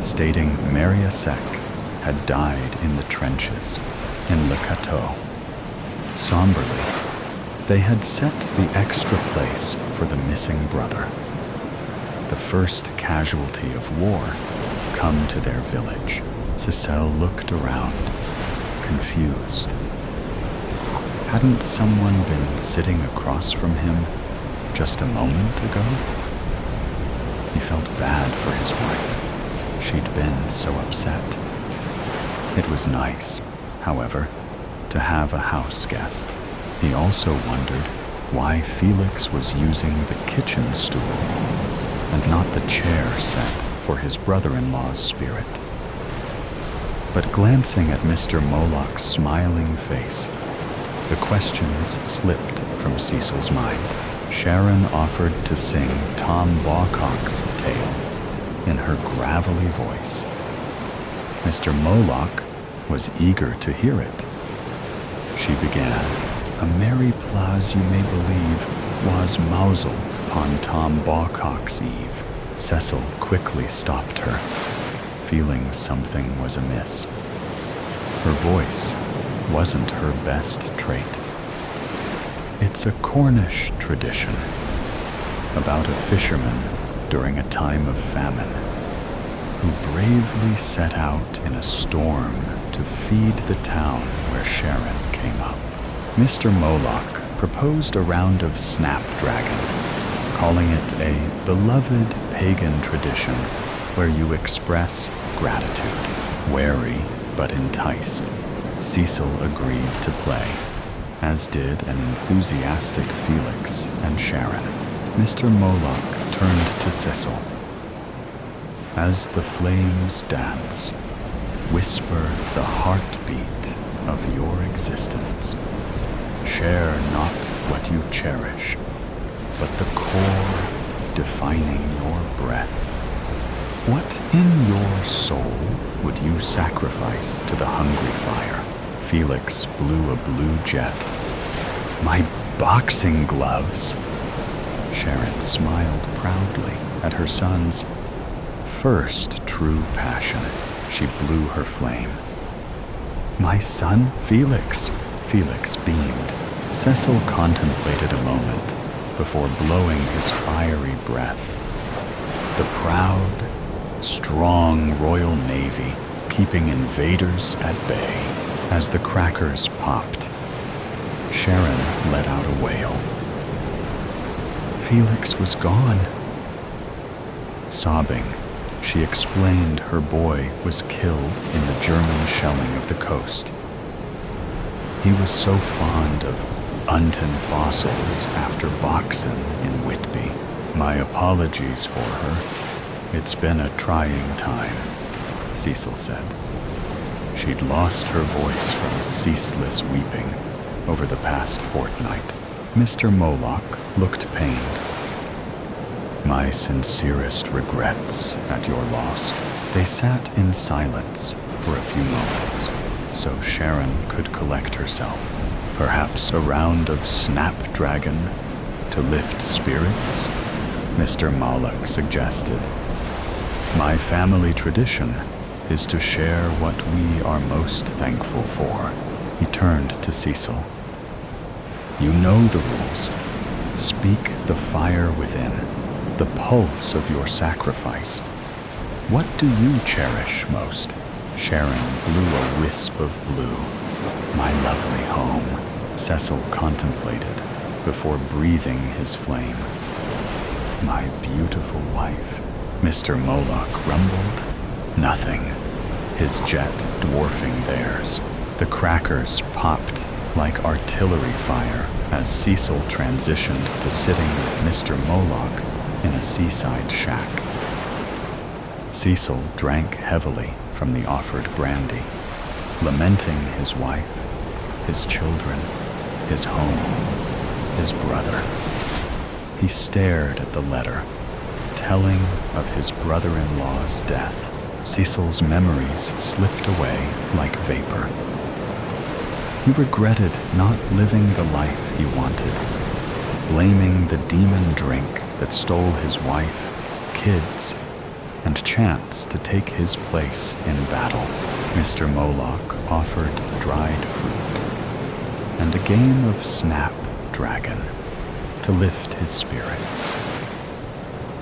stating Mariasek had died in the trenches in Le Cateau. Somberly, they had set the extra place for the missing brother. The first casualty of war come to their village. Cecil looked around, confused. Hadn't someone been sitting across from him just a moment ago? He felt bad for his wife. She'd been so upset. It was nice, however, to have a house guest. He also wondered why Felix was using the kitchen stool and not the chair set for his brother-in-law's spirit. But glancing at Mr. Moloch's smiling face, the questions slipped from Cecil's mind. Sharon offered to sing Tom Bawcock's tale in her gravelly voice. Mr. Moloch was eager to hear it. She began, "A merry plaise you may believe was mousel upon Tom Bawcock's eve." Cecil quickly stopped her, feeling something was amiss. Her voice wasn't her best trait. "It's a Cornish tradition about a fisherman during a time of famine who bravely set out in a storm to feed the town where Sharon came up." Mr. Moloch proposed a round of snapdragon, calling it a beloved pagan tradition where you express gratitude. Wary but enticed, Cecil agreed to play, as did an enthusiastic Felix and Sharon. Mr. Moloch turned to Cecil. "As the flames dance, whisper the heartbeat of your existence. Share not what you cherish, but the core defining your breath. What in your soul would you sacrifice to the hungry fire?" Felix blew a blue jet. "My boxing gloves!" Sharon smiled proudly at her son's first true passion. She blew her flame. "My son Felix!" Felix beamed. Cecil contemplated a moment before blowing his fiery breath. The proud, strong Royal Navy keeping invaders at bay. As the crackers popped, Sharon let out a wail. Felix was gone. Sobbing, She explained her boy was killed in the German shelling of the coast. He was so fond of Unton fossils after Boxen in Whitby. My apologies for her. It's been a trying time, Cecil said. She'd lost her voice from ceaseless weeping over the past fortnight. Mr. Moloch looked pained. My sincerest regrets at your loss. They sat in silence for a few moments, so Sharon could collect herself. Perhaps a round of snapdragon to lift spirits? Mr. Moloch suggested. My family tradition is to share what we are most thankful for. He turned to Cecil. You know the rules. Speak the fire within, the pulse of your sacrifice. What do you cherish most? Sharon blew a wisp of blue. My lovely home, Cecil contemplated before breathing his flame. My beautiful wife, Mr. Moloch rumbled. Nothing, his jet dwarfing theirs. The crackers popped like artillery fire as Cecil transitioned to sitting with Mr. Moloch in a seaside shack. Cecil drank heavily from the offered brandy, lamenting his wife, his children, his home, his brother. He stared at the letter, telling of his brother-in-law's death. Cecil's memories slipped away like vapor. He regretted not living the life he wanted, blaming the demon drink that stole his wife, kids, and chance to take his place in battle. Mr. Moloch offered dried fruit and a game of snapdragon to lift his spirits.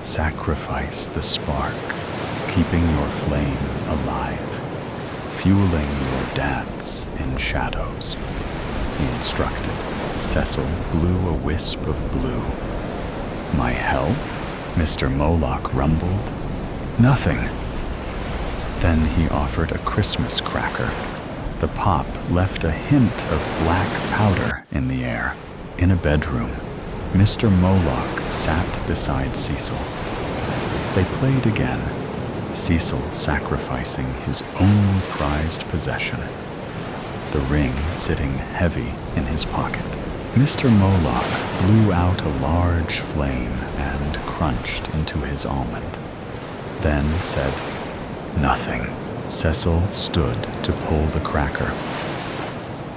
Sacrifice the spark, keeping your flame alive, fueling your dance in shadows, he instructed. Cecil blew a wisp of blue. My health? Mr. Moloch rumbled. Nothing. Then he offered a Christmas cracker. The pop left a hint of black powder in the air. In a bedroom, Mr. Moloch sat beside Cecil. They played again, Cecil sacrificing his only prized possession, the ring sitting heavy in his pocket. Mr. Moloch blew out a large flame and crunched into his almond, then said, nothing. Cecil stood to pull the cracker.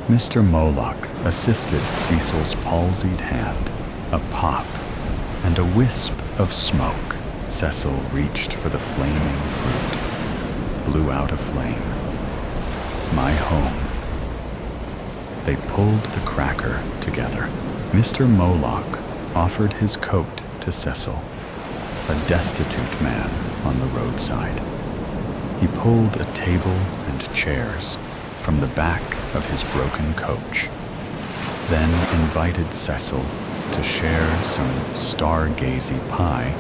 Mr. Moloch assisted Cecil's palsied hand. A pop and a wisp of smoke. Cecil reached for the flaming fruit, blew out a flame. My home. They pulled the cracker together. Mr. Moloch offered his coat to Cecil, a destitute man on the roadside. He pulled a table and chairs from the back of his broken coach, then invited Cecil to share some stargazy pie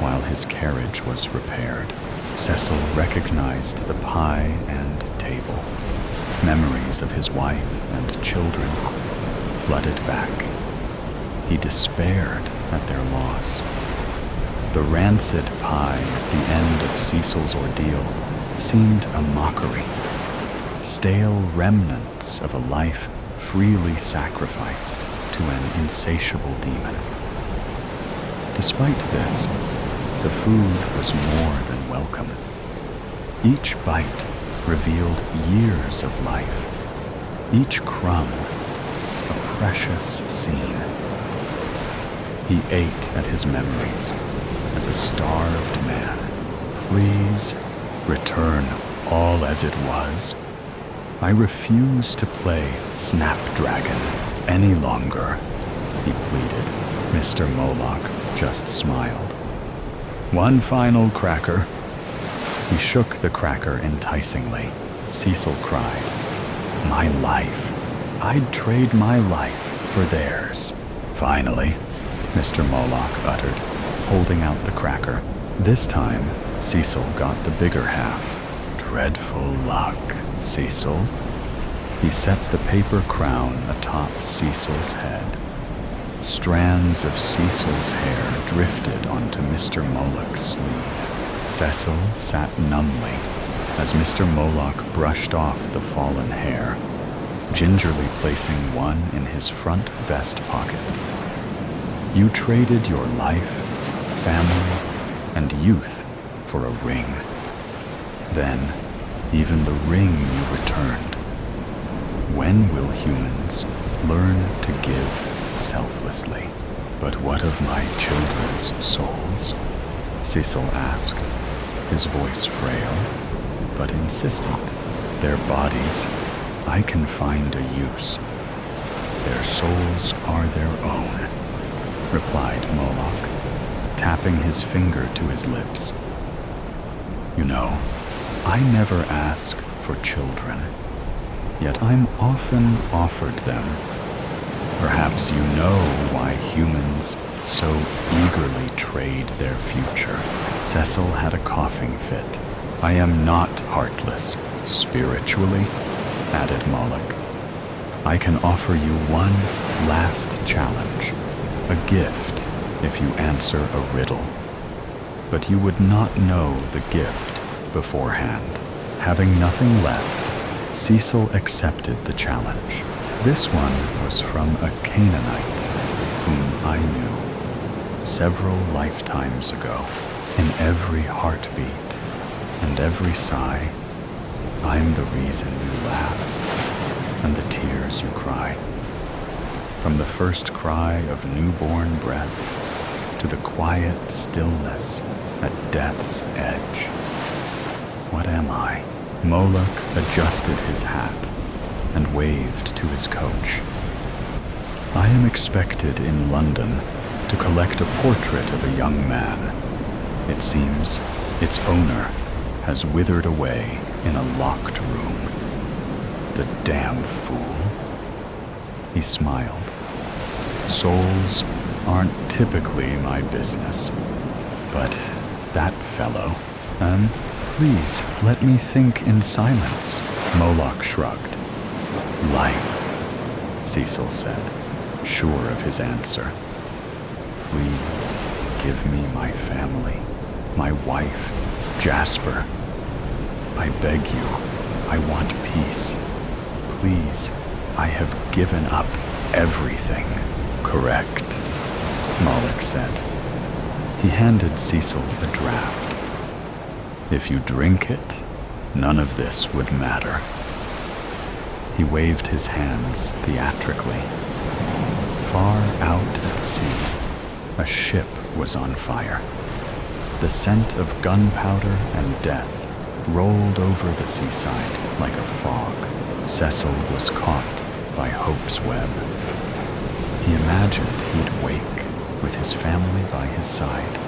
while his carriage was repaired. Cecil recognized the pie and table. Memories of his wife and children flooded back. He despaired at their loss. The rancid pie at the end of Cecil's ordeal seemed a mockery, stale remnants of a life freely sacrificed to an insatiable demon. Despite this, the food was more than welcome. Each bite revealed years of life, each crumb a precious scene. He ate at his memories as a starved man. Please return all as it was. I refuse to play Snapdragon any longer, he pleaded. Mr. Moloch just smiled. One final cracker. He shook the cracker enticingly. Cecil cried, my life. I'd trade my life for theirs. Finally, Mr. Moloch uttered, holding out the cracker. This time, Cecil got the bigger half. Dreadful luck, Cecil. He set the paper crown atop Cecil's head. Strands of Cecil's hair drifted onto Mr. Moloch's sleeve. Cecil sat numbly as Mr. Moloch brushed off the fallen hair, gingerly placing one in his front vest pocket. You traded your life, family, and youth for a ring. Then, even the ring you returned. When will humans learn to give selflessly? But what of my children's souls? Cecil asked, his voice frail, but insistent. Their bodies, I can find a use. Their souls are their own, replied Moloch, tapping his finger to his lips. You know, I never ask for children, yet I'm often offered them. Perhaps you know why humans so eagerly trade their future. Cecil had a coughing fit. I am not heartless, spiritually, added Moloch. I can offer you one last challenge, a gift if you answer a riddle. But you would not know the gift beforehand. Having nothing left, Cecil accepted the challenge. This one was from a Canaanite whom I knew several lifetimes ago. In every heartbeat and every sigh, I'm the reason you laugh and the tears you cry. From the first cry of newborn breath to the quiet stillness at death's edge. What am I? Moloch adjusted his hat and waved to his coach. I am expected in London to collect a portrait of a young man. It seems its owner has withered away in a locked room. The damn fool. He smiled. Souls aren't typically my business, but that fellow. Please let me think in silence. Moloch shrugged. Life, Cecil said, sure of his answer. Please give me my family, my wife, Jasper. I beg you, I want peace. Please, I have given up everything. Correct, Moloch said. He handed Cecil a draft. If you drink it, none of this would matter. He waved his hands theatrically. Far out at sea, a ship was on fire. The scent of gunpowder and death rolled over the seaside like a fog. Cecil was caught by hope's web. He imagined he'd wake with his family by his side.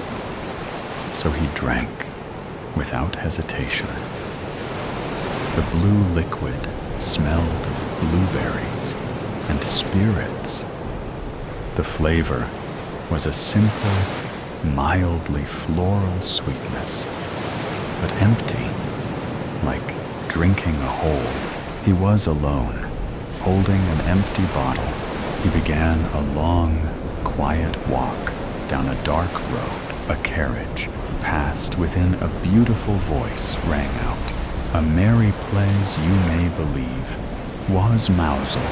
So he drank without hesitation. The blue liquid smelled of blueberries and spirits. The flavor was a simple, mildly floral sweetness, but empty, like drinking a hole. He was alone, holding an empty bottle. He began a long, quiet walk down a dark road. A carriage passed within a beautiful voice rang out. A merry plays you may believe was mousel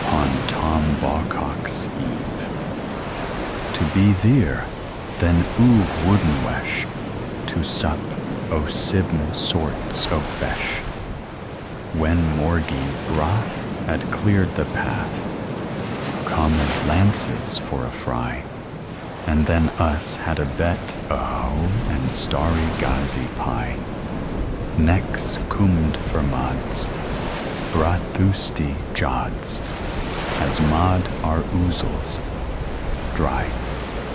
upon Tom Bawcock's eve. To be there, then wooden wesh, to sup o sibn sorts o fesh. When Morgie broth had cleared the path, come lances for a fry, and then us had a bet and starry gazi pie. Nex cummed for mods, brathusti jods, as mod are oozles, dry,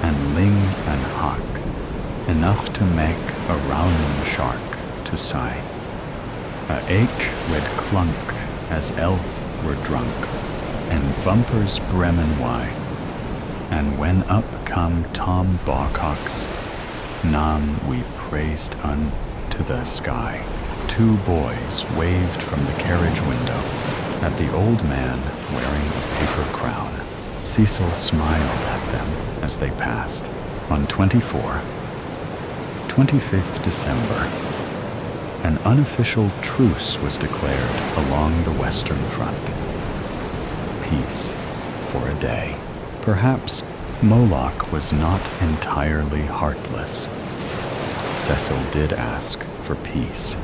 and ling and hock, enough to make a round shark to sigh. A H wed clunk as elth were drunk, and bumpers bremen why. And when up come Tom Bawcock's, nam we raised unto the sky. 2 boys waved from the carriage window at the old man wearing a paper crown. Cecil smiled at them as they passed. On 25th December, an unofficial truce was declared along the Western Front. Peace for a day. Perhaps Moloch was not entirely heartless. Cecil did ask for peace.